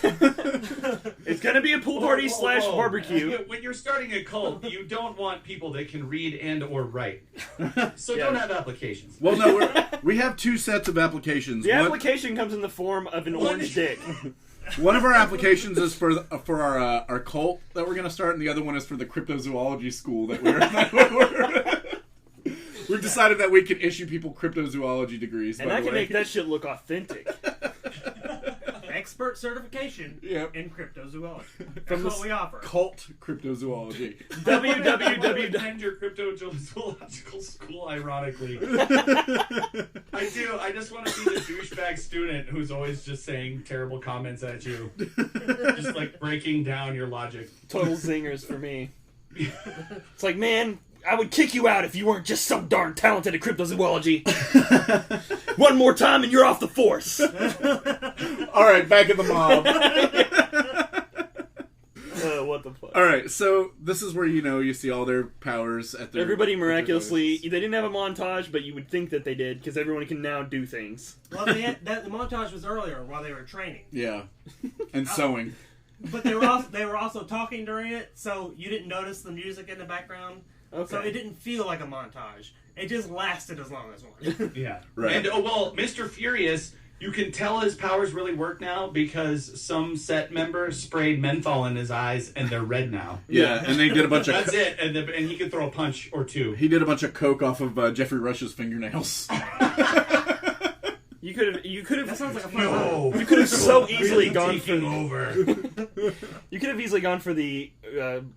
C: It's gonna be a pool party / barbecue.
E: When you're starting a cult, you don't want people that can read and or write. So don't have applications.
B: Well, no, we have 2 sets of applications.
C: The application comes in the form of an orange dick.
B: One of our applications is for our cult that we're going to start, and the other one is for the cryptozoology school that we've decided that we can issue people cryptozoology degrees.
C: And
B: by
C: I
B: the
C: can
B: way.
C: make that shit look authentic.
D: Expert certification in cryptozoology. That's what we offer.
B: Cult cryptozoology.
E: Attend your cryptozoological school, ironically. I do. I just want to be the douchebag student who's always just saying terrible comments at you. Just like breaking down your logic.
C: Total zingers for me. It's like, man, I would kick you out if you weren't just so darn talented at cryptozoology. One more time and you're off the force.
B: All right, back in the mob.
C: What the fuck?
B: All right, so this is where you see all their powers at their.
C: Everybody miraculously, they didn't have a montage, but you would think that they did because everyone can now do things.
D: Well, the montage was earlier while they were training.
B: Yeah, and sewing.
D: But they were also talking during it, so you didn't notice the music in the background.
C: Okay.
D: So it didn't feel like a montage. It just lasted as long as one.
E: Yeah.
B: Right.
E: And Mr. Furious, you can tell his powers really work now because some set member sprayed menthol in his eyes and they're red now.
B: Yeah, and they did a bunch of.
E: That's it, and he can throw a punch or two.
B: He did a bunch of coke off of Jeffrey Rush's fingernails.
C: You could have.
D: That sounds like a fun time.
C: You could have so easily gone for.
E: over.
C: You could have easily gone for the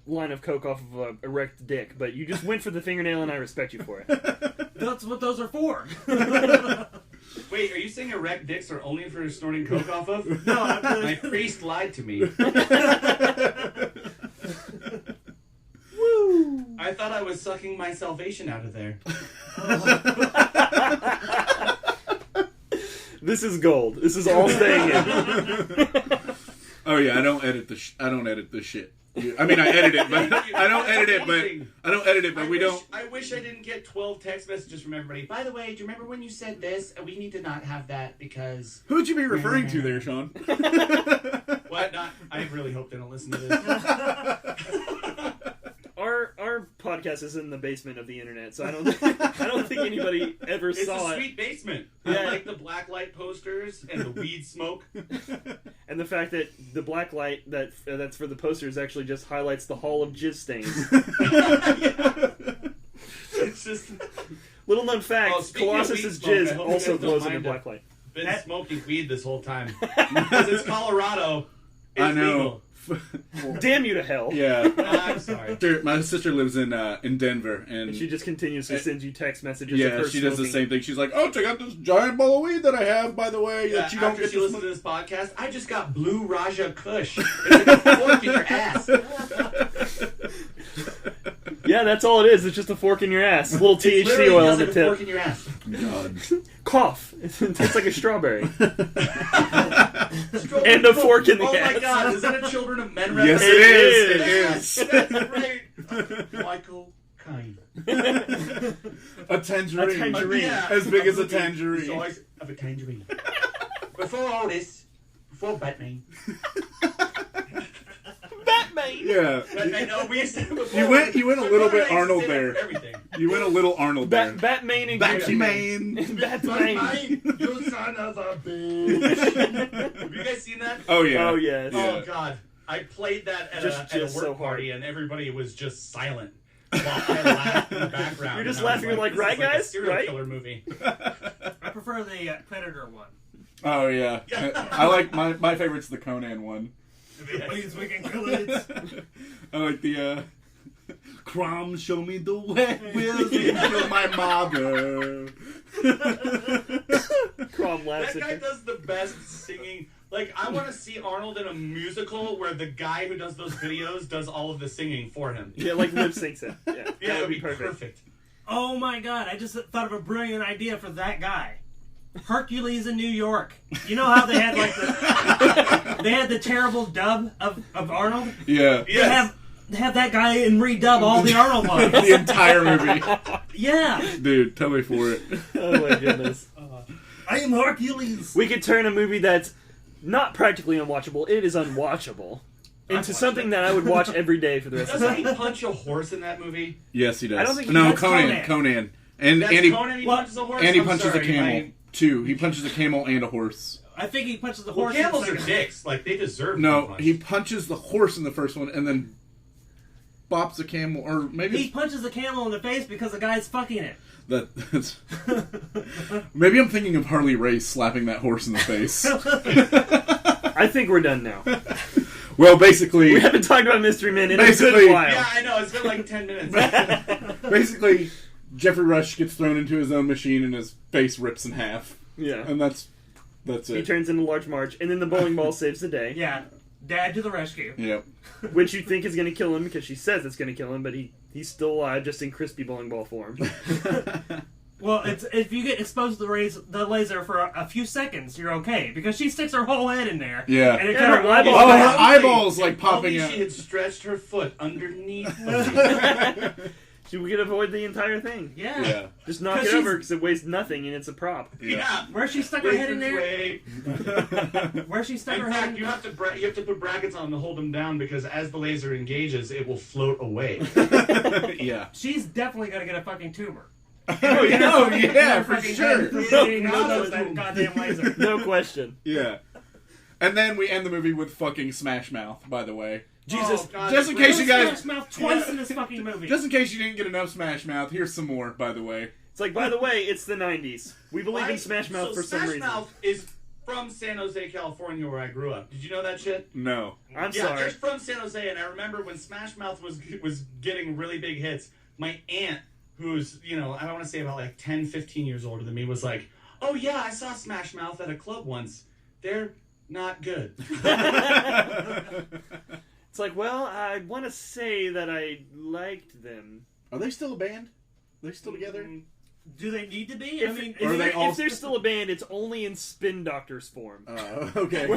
C: line of coke off of a erect dick, but you just went for the fingernail, and I respect you for it.
D: That's what those are for.
E: Wait, are you saying erect dicks are only for snorting coke off of?
D: No,
E: My priest lied to me. I thought I was sucking my salvation out of there.
C: This is gold. This is all staying in.
B: Oh yeah, I don't edit this shit. I mean, I edit it, but I don't edit it. But we don't.
E: I wish I didn't get 12 text messages from everybody. By the way, do you remember when you said this? We need to not have that because.
B: Who'd you be referring to there, Sean?
E: What? I really hope they don't listen to this.
C: Our podcast is in the basement of the internet, so I don't think anybody ever
E: It's
C: saw
E: a
C: it.
E: sweet basement.
C: Yeah.
E: I like the black light posters and the weed smoke.
C: And the fact that the black light that's for the posters actually just highlights the hall of jizz stains.
E: It's just
C: Little known fact:
E: Oh, speaking of
C: Colossus's
E: weed smoke, I
C: jizz
E: hope you
C: also
E: guys don't
C: glows in a
E: mind
C: black
E: it.
C: light.
E: been smoking weed this whole time because it's Colorado. It's
B: I know.
E: legal.
C: Damn you to hell!
B: Yeah.
E: I'm sorry.
B: My sister lives in Denver, and
C: She just continuously sends you text messages. of
B: yeah,
C: her
B: she does the
C: smoking.
B: same thing. She's like, "Oh, check out this giant ball of weed that I have, by the way, that you don't
E: After
B: get
E: she
B: to
E: listens
B: smoke."
E: to this podcast, I just got blue Raja Kush. It's like a fork in your ass.
C: Yeah, that's all it is. It's just a fork in your ass. A little
E: It's
C: THC
E: literally
C: oil on
E: just
C: the
E: like a fork
C: tip.
E: in your ass.
B: God.
C: Cough. It tastes like a strawberry. And a fork in the
E: Oh
C: ass.
E: my God! Is that a Children of Men
B: Yes,
E: reference?
B: it is.
E: That's great. Michael Caine.
B: A tangerine.
C: A tangerine.
E: Yeah.
B: As big as a
E: I'm looking
B: tangerine.
E: the size of a tangerine. Before all this, before Batman.
C: Batman!
B: Yeah.
E: Batman, no, we used to, before,
B: You went a little bit
E: before I used to
B: Arnold
E: say
B: there.
E: that for everything.
B: You went a little Arnold there.
C: Batman and Gucci
B: Batman.
C: Batman.
E: Batman, you son of a bitch. Have you guys seen that?
B: Oh yeah.
C: Oh, yes.
B: Yeah.
E: Oh God! I played that at
C: Just
E: a work
C: so hard.
E: party, and everybody was just silent while I laughed in the background.
C: You're just
E: and I was
C: laughing, you're like,
E: this is
C: right,
E: like a
C: guys?
E: serial
C: Right?
E: killer movie.
D: I prefer the Predator one.
B: Oh yeah. I like my favorite's the Conan one.
D: Please, we can kill it.
B: I like the Crom, show me the way, will you kill my mother?
C: Crom laughs
E: That
C: at
E: guy
C: you.
E: does the best singing. Like, I want to see Arnold in a musical where the guy who does those videos does all of the singing for him.
C: Yeah, like lip syncs it. Yeah,
E: Yeah,
C: that
E: it
C: would be perfect.
D: Oh my god, I just thought of a brilliant idea for that guy. Hercules in New York. You know how they had like they had the terrible dub of Arnold?
B: Yeah.
E: Yes.
D: They have that guy and redub all the Arnold lines.
B: The entire movie.
D: Yeah.
B: Dude, tell me for it.
C: Oh my goodness.
D: I am Hercules.
C: We could turn a movie that's not practically unwatchable, it is unwatchable, into something that I would watch every day for the rest of the
E: Doesn't
C: time.
E: he punch a horse in that movie?
B: Yes, he does.
C: I don't think he
B: no,
C: does.
B: Conan. And
E: That's
B: he,
E: Conan. He
D: Well,
E: punches a horse.
B: and he
E: I'm
B: punches
E: sorry,
B: a camel, too. He punches a camel and a horse.
D: I think he punches the
E: Well,
D: horse. in the
E: camels are
D: second.
E: dicks. Like they deserve. to be
B: No,
E: punched.
B: he punches the horse in the first one and then bops the camel, or maybe
D: He punches the camel in the face because the guy's fucking it.
B: that's maybe I'm thinking of Harley Race slapping that horse in the face.
C: I think we're done now.
B: Well, basically,
C: We haven't talked about Mystery Men in a
B: Basically-
C: good while.
E: Yeah, I know. It's been like 10 minutes.
B: basically, Jeffrey Rush gets thrown into his own machine and his face rips in half,
C: Yeah.
B: and that's
C: He
B: it.
C: turns into Large March, and then the bowling ball saves the day.
D: Yeah. Dad to the rescue.
B: Yep.
C: Which you think is going to kill him because she says it's going to kill him, but he's still alive, just in crispy bowling ball form.
D: Well, it's if you get exposed to the laser for a few seconds, you're okay because she sticks her whole head in there.
B: Yeah.
D: And it
C: Yeah,
D: kind
C: her
D: of
C: eyeball-
B: Oh, her
C: Only-
B: eyeballs like
E: If
B: popping
E: only
B: out.
E: she had stretched her foot underneath.
C: She could avoid the entire thing.
D: Yeah.
B: Yeah.
C: Just knock
D: 'Cause
C: it
D: she's-
C: over because it weighs nothing and it's a prop.
E: Yeah.
D: Where she stuck her head in there?
E: Way.
D: Where she stuck
E: In
D: her head
E: fact,
D: in
E: you have to put brackets on to hold them down because as the laser engages, it will float away.
B: Yeah.
D: She's definitely gonna get a fucking tumor.
B: Oh, yeah, for
D: Fucking
B: sure.
D: head proceeding out of that goddamn laser.
C: No question.
B: Yeah. And then we end the movie with fucking Smash Mouth, by the way.
C: Jesus.
E: Oh, God,
B: Just in
E: it's
B: case you guys-
D: Smash Mouth twice in this fucking movie.
B: Just in case you didn't get enough Smash Mouth, here's some more, by the way.
C: It's like, by the way, it's the 90s. We believe in
E: Right?
C: Smash Mouth
E: so
C: for some
E: Smash
C: reason.
E: Mouth is from San Jose, California, where I grew up. Did you know that shit?
B: No.
C: I'm
E: Yeah,
C: sorry.
E: it's from San Jose, and I remember when Smash Mouth was getting really big hits, my aunt, who's, I don't want to say about like 10, 15 years older than me, was like, oh yeah, I saw Smash Mouth at a club once. They're not good.
C: It's like, well, I want to say that I liked them.
B: Are they still a band? Are they still together?
D: Do they need to be?
C: If,
D: I mean,
B: Or
C: if,
B: they
C: they're,
B: all-
C: if they're still a band, it's only in Spin Doctor's form.
B: Okay.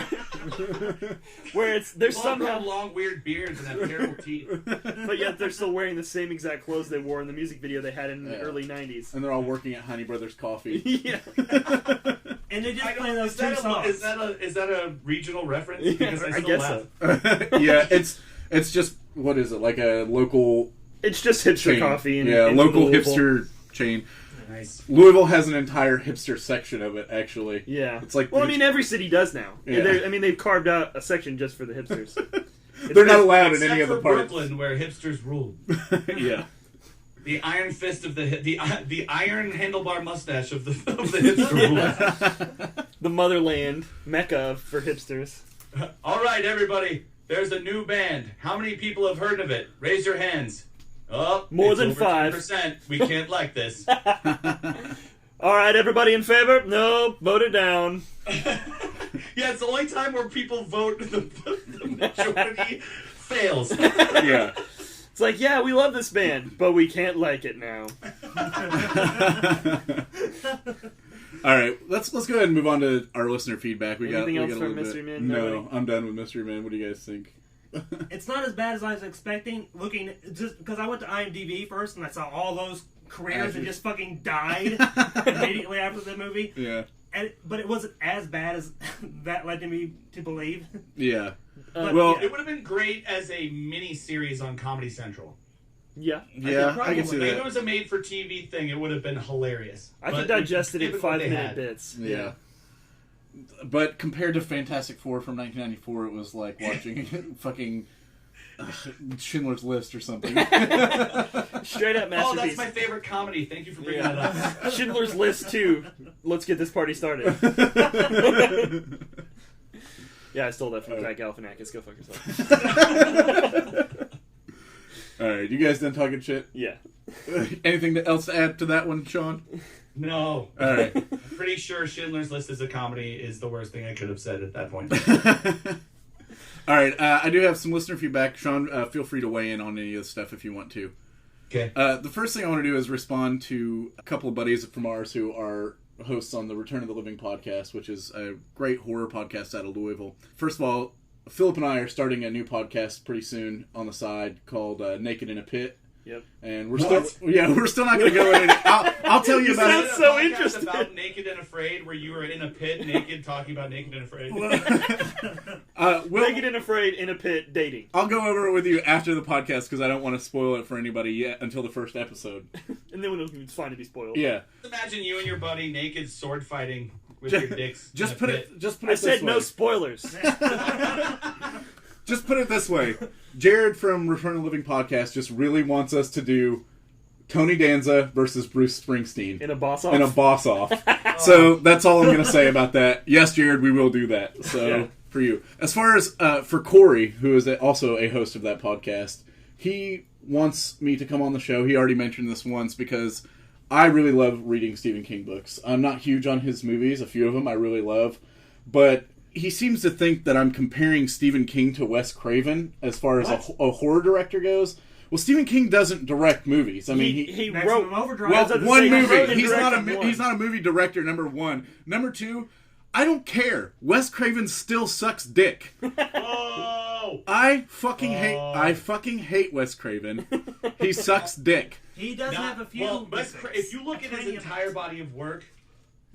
C: Where they're
E: All grown
C: somehow...
E: long, weird beards and have terrible teeth.
C: But yet they're still wearing the same exact clothes they wore in the music video they had in the
B: Yeah.
C: early 90s.
B: And they're all working at Honey Brothers Coffee.
C: Yeah.
D: and they just
E: I
D: play
E: don't-
D: those two songs.
E: is that a regional reference?
C: Yeah,
E: Because
C: I
E: still
C: guess
E: laugh.
C: so.
B: Yeah, it's just, what is it, like a local
C: It's just hipster
B: chain.
C: coffee.
B: Yeah,
C: in
B: local
C: Louisville.
B: hipster chain.
E: Nice.
B: Louisville has an entire hipster section of it, actually.
C: Yeah.
B: It's like
C: Well, I mean, every city does now.
B: Yeah.
C: They've carved out a section just for the hipsters.
B: they're not allowed in
E: Except
B: any
E: for
B: other parts.
E: Brooklyn, where hipsters rule.
B: Yeah.
E: The iron fist of the iron handlebar mustache of the hipster rule.
C: The motherland mecca for hipsters.
E: All right, everybody. There's a new band. How many people have heard of it? Raise your hands. Oh,
C: More
E: it's
C: than
E: over
C: 5.
E: 10%. We can't like this.
C: All right, everybody in favor? No, vote it down.
E: Yeah, it's the only time where people vote. The majority fails.
B: Yeah.
C: It's like, yeah, we love this band, but we can't like it now.
B: All right, let's go ahead and move on to our listener feedback.
C: Anything else
B: a
C: from
B: little
C: Mystery
B: bit.
C: Men?
B: No,
C: Nobody?
B: I'm done with Mystery Men. What do you guys think?
D: It's not as bad as I was expecting. Looking just because I went to IMDb first and I saw all those careers that just fucking died immediately after the movie.
B: Yeah.
D: But it wasn't as bad as that led me to believe.
B: Yeah.
D: But,
B: Well,
D: yeah.
E: It would have been great as a mini series on Comedy Central.
C: Yeah.
B: Yeah, I can see
E: If it
B: that.
E: was a made-for-TV thing, it would have been hilarious.
C: I
E: But
C: could digest it in
E: given what they
C: 5-minute
E: had.
C: bits.
B: Yeah. But compared to Fantastic Four from 1994, it was like watching fucking Schindler's List or something.
C: Straight up
E: Oh,
C: masterpiece.
E: that's my favorite comedy. Thank you for bringing that up.
C: Schindler's List 2. Let's get this party started. Yeah, I stole that from Zach Galifianakis. Go fuck yourself.
B: All right, you guys done talking shit?
C: Yeah.
B: Anything else to add to that one, Sean?
E: No.
B: All right.
E: I'm pretty sure Schindler's List as a comedy is the worst thing I could have said at that point.
B: All right, I do have some listener feedback. Sean, feel free to weigh in on any of this stuff if you want to.
E: Okay.
B: The first thing I want to do is respond to a couple of buddies from ours who are hosts on the Return of the Living podcast, which is a great horror podcast out of Louisville. First of all, Philip and I are starting a new podcast pretty soon on the side called Naked in a Pit.
C: Yep.
B: And we're still not going to go into it. I'll tell you about it.
C: Sounds so interesting.
E: About Naked and Afraid, where you were in a pit naked talking about Naked and Afraid.
C: Naked and Afraid in a pit dating.
B: I'll go over it with you after the podcast because I don't want to spoil it for anybody yet until the first episode.
C: And then it's fine to be spoiled.
B: Yeah.
E: Imagine you and your buddy naked sword fighting with your dicks.
B: Just
E: in a
B: put
E: pit.
B: it. Just put
C: I
B: it.
C: said
B: this
C: no
B: way.
C: spoilers.
B: Just put it this way. Jared from Return of the Living podcast just really wants us to do Tony Danza versus Bruce Springsteen
C: In a boss off.
B: in a boss off. So that's all I'm going to say about that. Yes, Jared, we will do that. So
C: Yeah.
B: for you. As far as for Corey, who is also a host of that podcast, he wants me to come on the show. He already mentioned this once because I really love reading Stephen King books. I'm not huge on his movies. A few of them I really love. But he seems to think that I'm comparing Stephen King to Wes Craven as far as a horror director goes. Well, Stephen King doesn't direct movies. I mean,
C: he
D: Maximum
C: wrote
D: Overdrive.
B: well,
C: I was about to
B: one
C: say, he wrote
B: movie.
C: and
B: He's not
C: directed one.
B: he's not a movie director. Number one. Number two. I don't care. Wes Craven still sucks dick.
E: Oh!
B: I fucking hate Wes Craven. He sucks dick.
D: He does have a few.
E: Well, if you look at his entire body of work,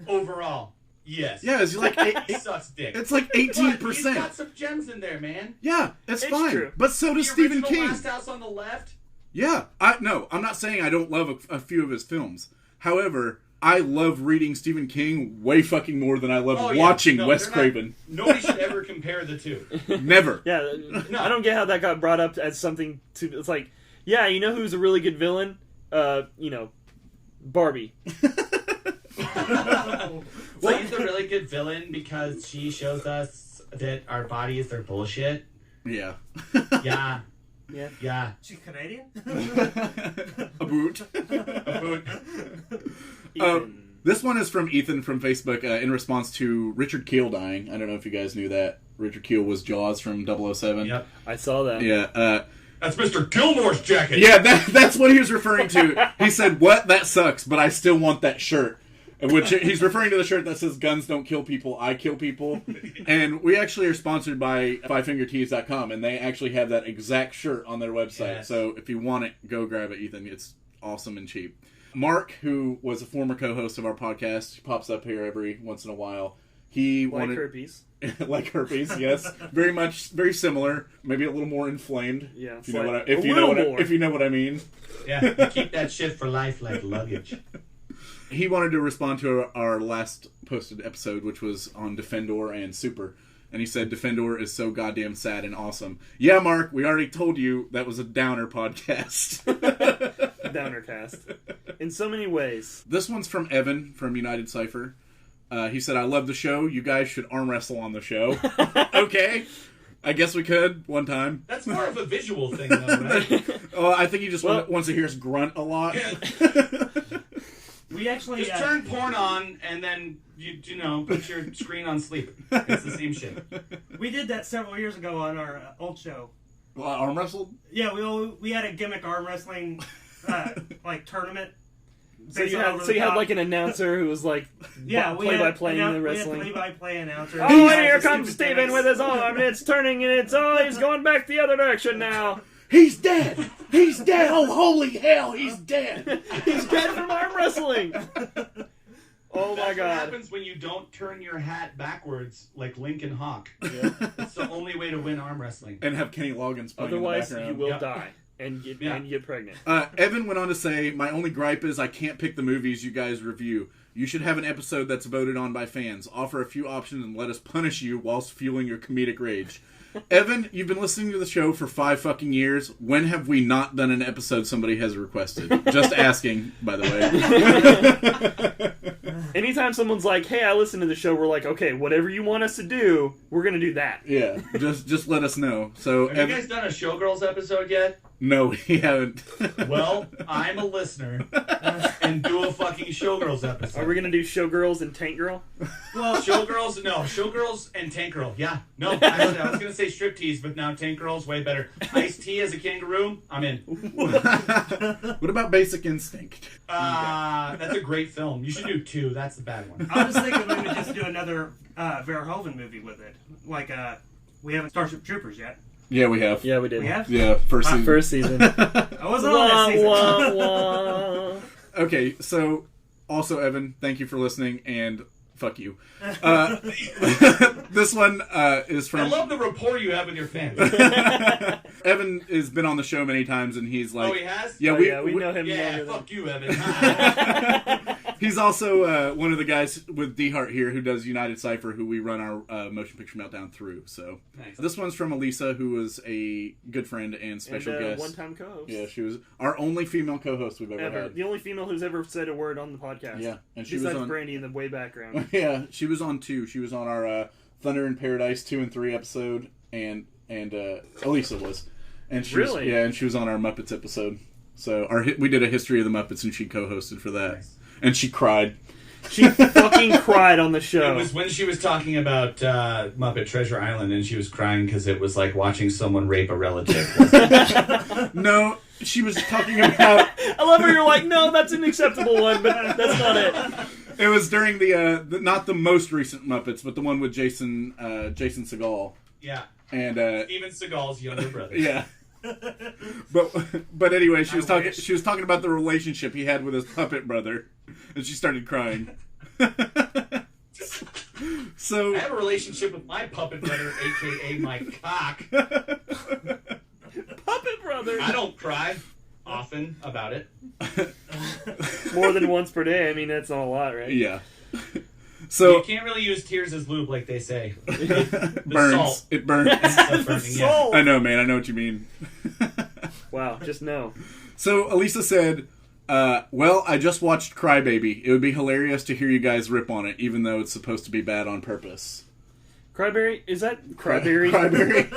E: overall, yes.
B: Yeah, it's like
E: He sucks dick.
B: it's like
E: But
B: 18%.
E: he's got some gems in there, man.
B: Yeah, it's fine.
C: true.
B: But so does
E: The
B: Stephen
E: original
B: King.
E: Last House on the Left.
B: Yeah, I'm not saying I don't love a few of his films. However, I love reading Stephen King way fucking more than I love
E: Oh, yeah.
B: watching
E: No,
B: Wes
E: they're not-
B: Craven.
E: Nobody should ever compare the two.
B: Never.
C: Yeah, I don't get how that got brought up as something to. It's like, yeah, you know who's a really good villain? Barbie.
E: So he's a really good villain because she shows us that our bodies are bullshit.
B: Yeah.
E: Yeah.
C: Yeah.
E: Yeah.
D: She's Canadian?
B: A boot.
C: Ethan.
B: This one is from Ethan from Facebook in response to Richard Keel dying. I don't know if you guys knew that. Richard Keel was Jaws from 007.
E: Yep.
C: I saw that.
B: Yeah.
E: That's Mr. Gilmore's jacket.
B: Yeah, that's what he was referring to. He said, "What? That sucks, but I still want that shirt." Which he's referring to the shirt that says "Guns don't kill people, I kill people." And we actually are sponsored by FiveFingerTees.com, and they actually have that exact shirt on their website.
E: Yes.
B: So if you want it, go grab it, Ethan. It's awesome and cheap. Mark, who was a former co-host of our podcast, pops up here every once in a while. He
C: Like
B: wanted
C: herpes.
B: like herpes, yes, very similar, maybe a little more inflamed.
C: Yeah,
B: if you know
C: like
B: what
C: a little more.
B: if you know what I mean.
E: Yeah. You keep that shit for life like luggage.
B: He wanted to respond to our last posted episode, which was on Defendor and Super. And he said, Defendor is so goddamn sad and awesome. Yeah, Mark, we already told you that was a downer podcast.
C: Downer cast. In so many ways.
B: This one's from Evan from Unitedcypher. He said, I love the show. You guys should arm wrestle on the show. Okay. I guess we could one time.
E: That's more of a visual thing, though, right?
B: Oh, I think he just wants to hear us grunt a lot.
D: We actually
E: Just turn porn on and then you know put your screen on sleep. It's the same shit.
D: we did that several years ago on our old show.
B: Well, arm wrestled?
D: Yeah, we had a gimmick arm wrestling like tournament.
C: So you had like an announcer who was like play-by-play in the wrestling.
D: We had play-by-play announcer.
C: Oh, and here comes Steven with his arm, and it's turning, and he's going back the other direction now.
B: He's dead! He's dead! Oh, holy hell, he's dead!
C: He's dead from arm wrestling. Oh my
E: That's what
C: god.
E: happens when you don't turn your hat backwards like Lincoln Hawk.
C: Yeah.
E: It's the only way to win arm wrestling.
B: And have Kenny Loggins playing
C: Otherwise,
B: in the
C: you
B: background.
C: will die and get pregnant.
B: Evan went on to say, my only gripe is I can't pick the movies you guys review. You should have an episode that's voted on by fans. Offer a few options and let us punish you whilst fueling your comedic rage. Evan, you've been listening to the show for 5 fucking years. When have we not done an episode somebody has requested? Just asking, by the way.
C: Anytime someone's like, "Hey, I listen to the show," we're like, "Okay, whatever you want us to do, we're gonna do that."
B: Yeah, just let us know. So,
E: Have you guys done a Showgirls episode yet?
B: no, we haven't.
E: Well, I'm a listener and do a fucking Showgirls episode.
C: Are we gonna do Showgirls and Tank Girl?
E: Well, Showgirls and Tank Girl. Yeah. No, actually, I was going to say striptease, but now Tank Girl's way better. Ice-T as a kangaroo, I'm in.
B: What about Basic Instinct?
E: That's a great film. You should do 2. That's the bad one.
D: I was thinking we would just do another Verhoeven movie with it. Like, we haven't Starship Troopers yet.
B: Yeah, we have.
C: Yeah, we did.
D: We have?
B: Yeah, first season.
C: First season.
D: I wasn't on that season.
C: Wah, wah.
B: Okay, so also Evan, thank you for listening, and fuck you. This one is from.
E: I love the rapport you have with your fans.
B: Evan has been on the show many times, and he's like,
E: Oh, he has?
B: yeah,
C: We know him.
E: Yeah,
C: longer than-
E: fuck you, Evan.
B: He's also one of the guys with DeHart here who does Unitedcypher, who we run our Motion Picture Meltdown through. So
E: Nice.
B: this one's from Elisa, who was a good friend and special
C: and,
B: guest.
C: one-time co-host.
B: Yeah, she was our only female co-host we've ever
C: Ever.
B: had.
C: The only female who's ever said a word on the podcast.
B: Yeah, and she was
C: Besides
B: on.
C: Brandy in the way background.
B: Yeah, she was on 2. She was on our Thunder in Paradise 2 and 3 episode, and Elisa was, and she
C: Really?
B: was, yeah, and she was on our Muppets episode. So we did a history of the Muppets, and she co-hosted for that,
E: Nice.
B: and she cried.
C: She fucking cried on the show.
E: It was when she was talking about Muppet Treasure Island, and she was crying because it was like watching someone rape a relative.
B: No, she was talking about.
C: I love how you're like, no, that's an acceptable one, but that's not it.
B: It was during the not the most recent Muppets, but the one with Jason Segel,
E: Yeah.
B: and
E: Steven Seagal's younger brother.
B: yeah. But anyway, she was
D: I
B: talking.
D: wish.
B: She was talking about the relationship he had with his puppet brother, and she started crying. So
E: I have a relationship with my puppet brother, a.k.a. my cock.
C: Puppet brother.
E: I don't cry often about it.
C: More than once per day. I mean, that's not a lot, right?
B: yeah. So
E: You can't really use tears as lube like they say.
B: burns.
E: salt.
B: It burns.
E: Stuff burning, yeah.
C: Soul.
B: I know, man. I know what you mean.
C: Wow, just no.
B: So Elisa said, well, I just watched Crybaby. It would be hilarious to hear you guys rip on it, even though it's supposed to be bad on purpose.
C: Cryberry? Is that Cryberry?
B: Crybaby.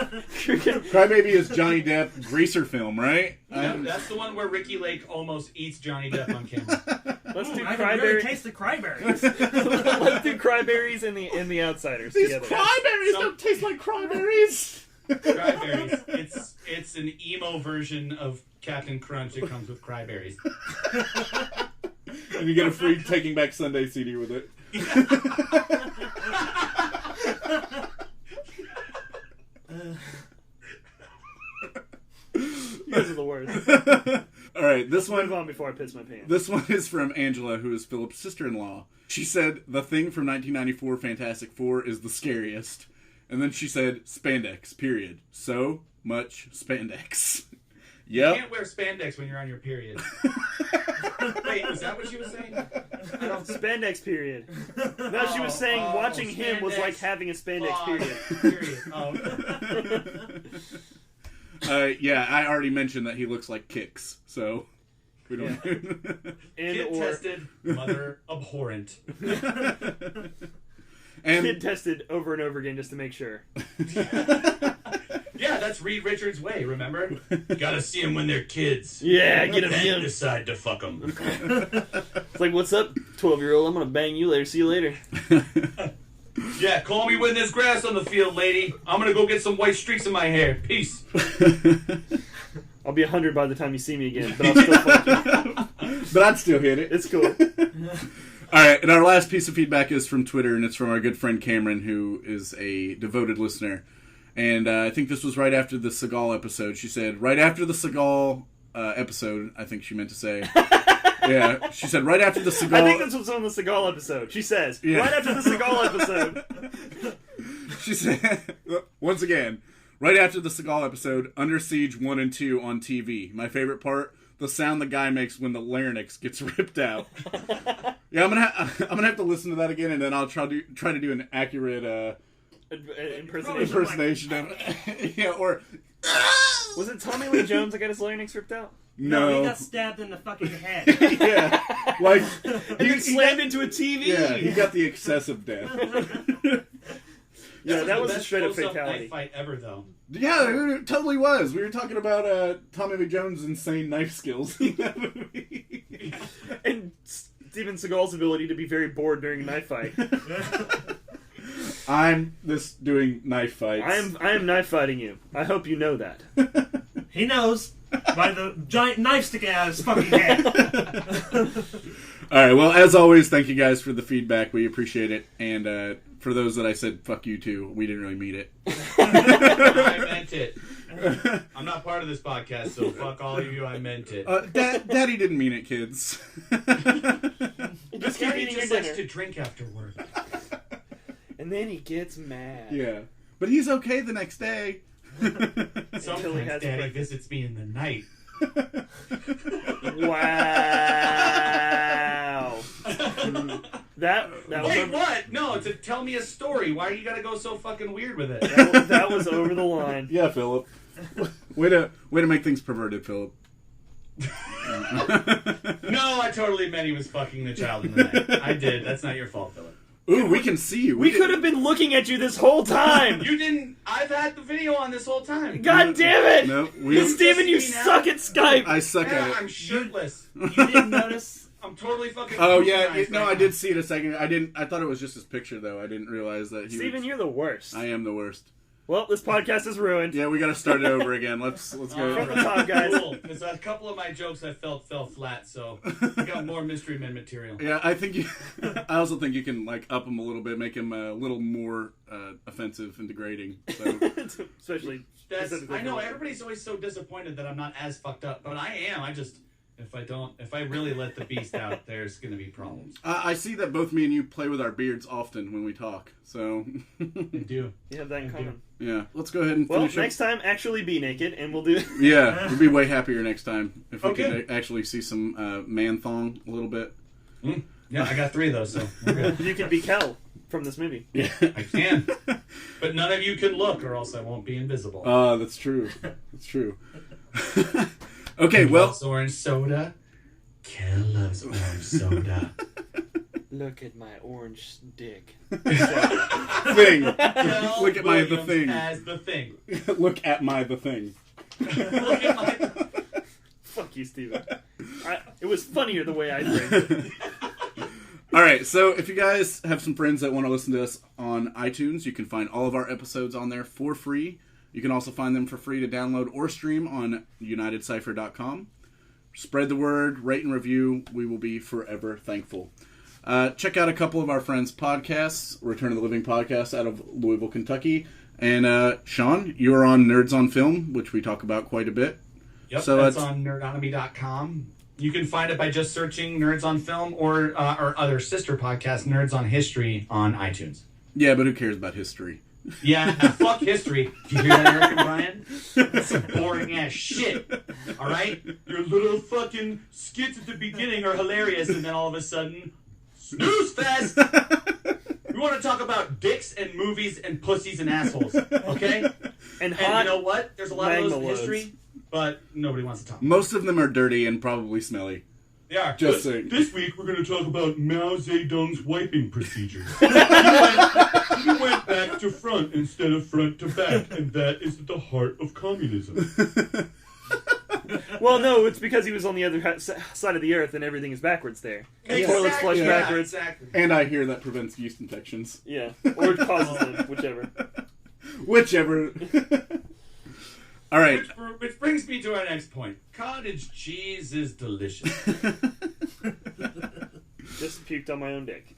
B: Crybaby is Johnny Depp greaser film, right?
E: Yep, that's the one where Ricky Lake almost eats Johnny Depp on camera.
C: Let's do
D: I can really
C: Cryberry.
D: taste the cryberries.
C: Let's do Cryberries and the Outsiders
B: These
C: together.
B: cryberries don't taste like cryberries.
E: Cryberries. It's an emo version of Captain Crunch. It comes with cryberries.
B: And you get a free Taking Back Sunday CD with it.
C: You guys are the worst.
B: All right, this
C: Move
B: one.
C: on before I piss my pants.
B: This one is from Angela, who is Philip's sister-in-law. She said, the Thing from 1994 Fantastic Four is the scariest. And then she said, spandex, period. So much spandex.
E: You
B: Yep.
E: can't wear spandex when you're on your period. Wait, was that what she was saying? I don't.
C: Spandex period. No, she was saying watching him was
E: spandex.
C: like having a spandex
E: Oh,
C: period.
E: period. Oh, okay.
B: Yeah, I already mentioned that he looks like Kix, so we don't.
C: And
E: Kid
C: or
E: tested, mother abhorrent.
B: And
C: kid tested over and over again just to make sure.
E: Yeah, that's Reed Richards' way, remember? You gotta see them when they're kids.
C: Yeah, get him
E: Then
C: in.
E: decide to fuck them.
C: It's like, what's up, 12-year-old? I'm gonna bang you later. See you later.
E: Yeah, call me when there's grass on the field, lady. I'm gonna go get some white streaks in my hair. Peace.
C: I'll be 100 by the time you see me again, but I'll still fuck you.
B: but I'd still hit it.
C: It's cool.
B: All right, and our last piece of feedback is from Twitter, and it's from our good friend Cameron, who is a devoted listener. And I think this was right after the Seagal episode. She said, right after the Seagal episode, I think she meant to say. Yeah, she said, right after the Seagal...
C: I think this was on the Seagal episode. She says,
B: Yeah.
C: right after the Seagal episode.
B: She said, once again, right after the Seagal episode, Under Siege 1 and 2 on TV. My favorite part, the sound the guy makes when the larynx gets ripped out. Yeah, I'm gonna have to listen to that again, and then I'll try to do an accurate
C: Impersonation.
B: impersonation of yeah, or
C: Was it Tommy Lee Jones that got his larynx ripped out?
D: No,
B: No.
D: he got stabbed in the fucking head.
B: Yeah. Like,
C: And then slammed into a TV.
B: yeah, he got the excessive death.
C: Yeah, that was a
E: best
C: straight up
E: close-up
C: fatality.
E: knife fight ever, though.
B: Yeah, it totally was. We were talking about Tommy Lee Jones' insane knife skills in that movie.
C: And Steven Seagal's ability to be very bored during a knife fight.
B: I'm just doing knife fights.
C: I am knife fighting you. I hope you know that.
D: He knows by the giant knife sticking out of his fucking head.
B: All right, well, as always, thank you guys for the feedback. We appreciate it. And for those that I said, fuck you too, we didn't really mean it.
E: I meant it. I'm not part of this podcast, so fuck all of you. I meant it.
B: Daddy didn't mean it, kids.
C: Just keep
E: Gary
C: eating your
E: just likes
C: dinner.
E: to drink after work.
C: And then he gets mad.
B: Yeah. But he's okay the next day.
E: Sometimes
C: has
E: Daddy
C: breakfast.
E: visits me in the night.
C: Wow. That was
E: Wait,
C: over,
E: what? No, to tell me a story. Why you gotta go so fucking weird with it?
C: that was over the line.
B: Yeah, Philip. Way to make things perverted, Philip.
E: No, I totally meant he was fucking the child in the night. I did. That's not your fault, Philip.
B: Ooh, we can see you.
C: We could have been looking at you this whole time.
E: You didn't. I've had the video on this whole time.
C: God damn it!
B: No,
C: Steven, you
E: Just me now?
C: suck at Skype.
B: I suck
E: Yeah,
B: at it.
E: I'm shirtless.
D: You didn't notice?
E: I'm totally fucking.
B: Oh yeah,
E: scrutinized
B: no,
E: right
B: I
E: now.
B: did see it a second. I thought it was just his picture though. I didn't realize that he.
C: Steven,
B: was,
C: you're the worst.
B: I am the worst.
C: Well, this podcast is ruined.
B: Yeah, we got to start it over again. Let's go.
C: From the top, guys.
E: Cool, because a couple of my jokes I felt fell flat, so we got more Mystery Men material.
B: Yeah, I think you. I also think you can like up him a little bit, make him a little more offensive and degrading. So
C: Especially.
E: That's,
C: specifically
E: I know
C: for-
E: everybody's always so disappointed that I'm not as fucked up, but I am. I just if I really let the beast out, there's gonna be problems.
B: I see that both me and you play with our beards often when we talk. So
E: I do.
C: You have that in common.
B: yeah, let's go ahead and
C: Well,
B: finish up.
C: next time, actually be naked, and we'll do.
B: Yeah, we'll be way happier next time if we
E: Okay.
B: could actually see some man thong a little bit.
E: Yeah, I got 3 of those, so we're good.
C: You can be Kel from this movie.
B: Yeah,
E: I can, but none of you can look, or else I won't be invisible.
B: that's true. That's true. Okay,
E: Who
B: well,
E: loves orange soda. Kel loves orange soda.
C: Look at my orange dick.
B: thing.
E: Kel
B: Look at my the
E: Williams
B: thing.
E: As the thing.
B: Look at my the thing.
E: Look at my.
C: Fuck you, Steven. It was funnier the way I framed it.
B: All right, so if you guys have some friends that want to listen to us on iTunes, you can find all of our episodes on there for free. You can also find them for free to download or stream on Unitedcypher.com. Spread the word, rate and review. We will be forever thankful. Check out a couple of our friends' podcasts. Return of the Living podcast out of Louisville, Kentucky. And Sean, you are on Nerds on Film, which we talk about quite a bit.
E: Yep,
B: So
E: that's
B: it's-
E: on nerdonomy.com. You can find it by just searching Nerds on Film or our other sister podcast, Nerds on History, on iTunes.
B: Yeah, but who cares about history?
E: Yeah, fuck history. Did you hear that, Eric and Brian? That's some boring ass shit. All right? Your little fucking skits at the beginning are hilarious, and then all of a sudden, snooze fest! We want to talk about dicks and movies and pussies and assholes, okay?
C: And
E: And
C: hot.
E: you know what? There's a lot of those in
C: magma
E: history, but nobody wants to talk.
B: Most of them are dirty and probably smelly.
E: They are.
B: Just saying.
E: This week we're going to talk about Mao Zedong's wiping procedure. he went back to front instead of front to back, and that is at the heart of communism.
C: Well, no, it's because he was on the other side of the earth and everything is backwards there. The toilets flush
B: yeah.
C: backwards.
E: Exactly.
B: And I hear that prevents yeast infections.
C: Yeah. Or it causes them, whichever.
B: Whichever. All right.
E: Which brings me to our next point. Cottage cheese is delicious.
C: Just puked on my own dick.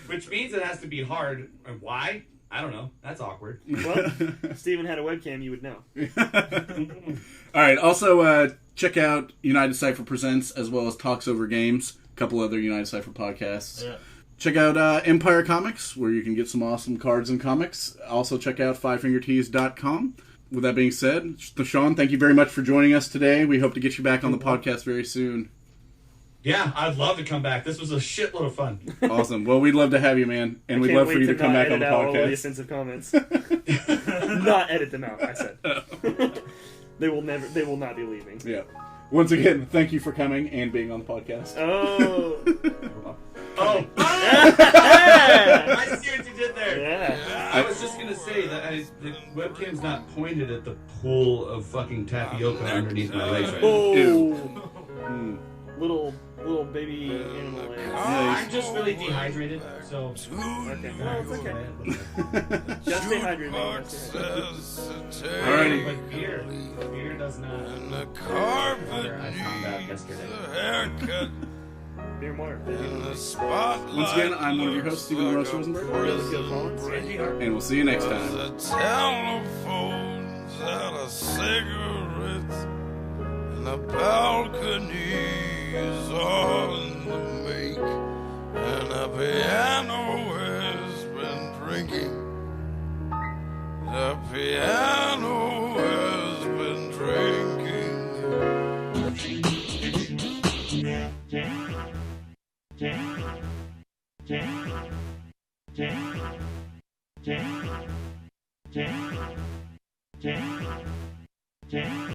E: Which means it has to be hard. And why? I don't know. That's awkward.
C: Well, if Steven had a webcam, you would know.
B: All right. Also, check out Unitedcypher Presents as well as Talks Over Games, a couple other Unitedcypher podcasts.
D: Yeah.
B: Check out Empire Comics, where you can get some awesome cards and comics. Also, check out fivefingertees.com. With that being said, Sean, thank you very much for joining us today. We hope to get you back on the podcast very soon.
E: Yeah, I'd love to come back. This was a shitload of fun.
B: Awesome. Well, we'd love to have you, man. And we'd
C: Can't
B: love
C: wait
B: for you to come
C: not
B: back on the
C: edit out all the
B: podcast.
C: offensive comments. Not edit them out, I said. They will not be leaving.
B: Yeah. Once again, thank you for coming and being on the podcast.
C: Oh.
E: Oh! I see what you did there.
C: Yeah.
E: I was just gonna say that the webcam's not pointed at the pool of fucking tapioca underneath my legs right now.
C: Oh.
B: Ew. Mm.
C: Little baby animal legs.
E: I'm just really dehydrated, so.
C: Okay. Well, it's okay. Just stay hydrated, man. Just stay hydrated.
B: Alrighty.
E: But beer does not. I found out yesterday.
C: Beer more.
B: Once again, I'm one of your hosts, Stephen Ross Rosenberg. And we'll see you next time.
F: Telephones and a cigarette and a balcony's all in the make, and a piano has been drinking. The piano has been drinking.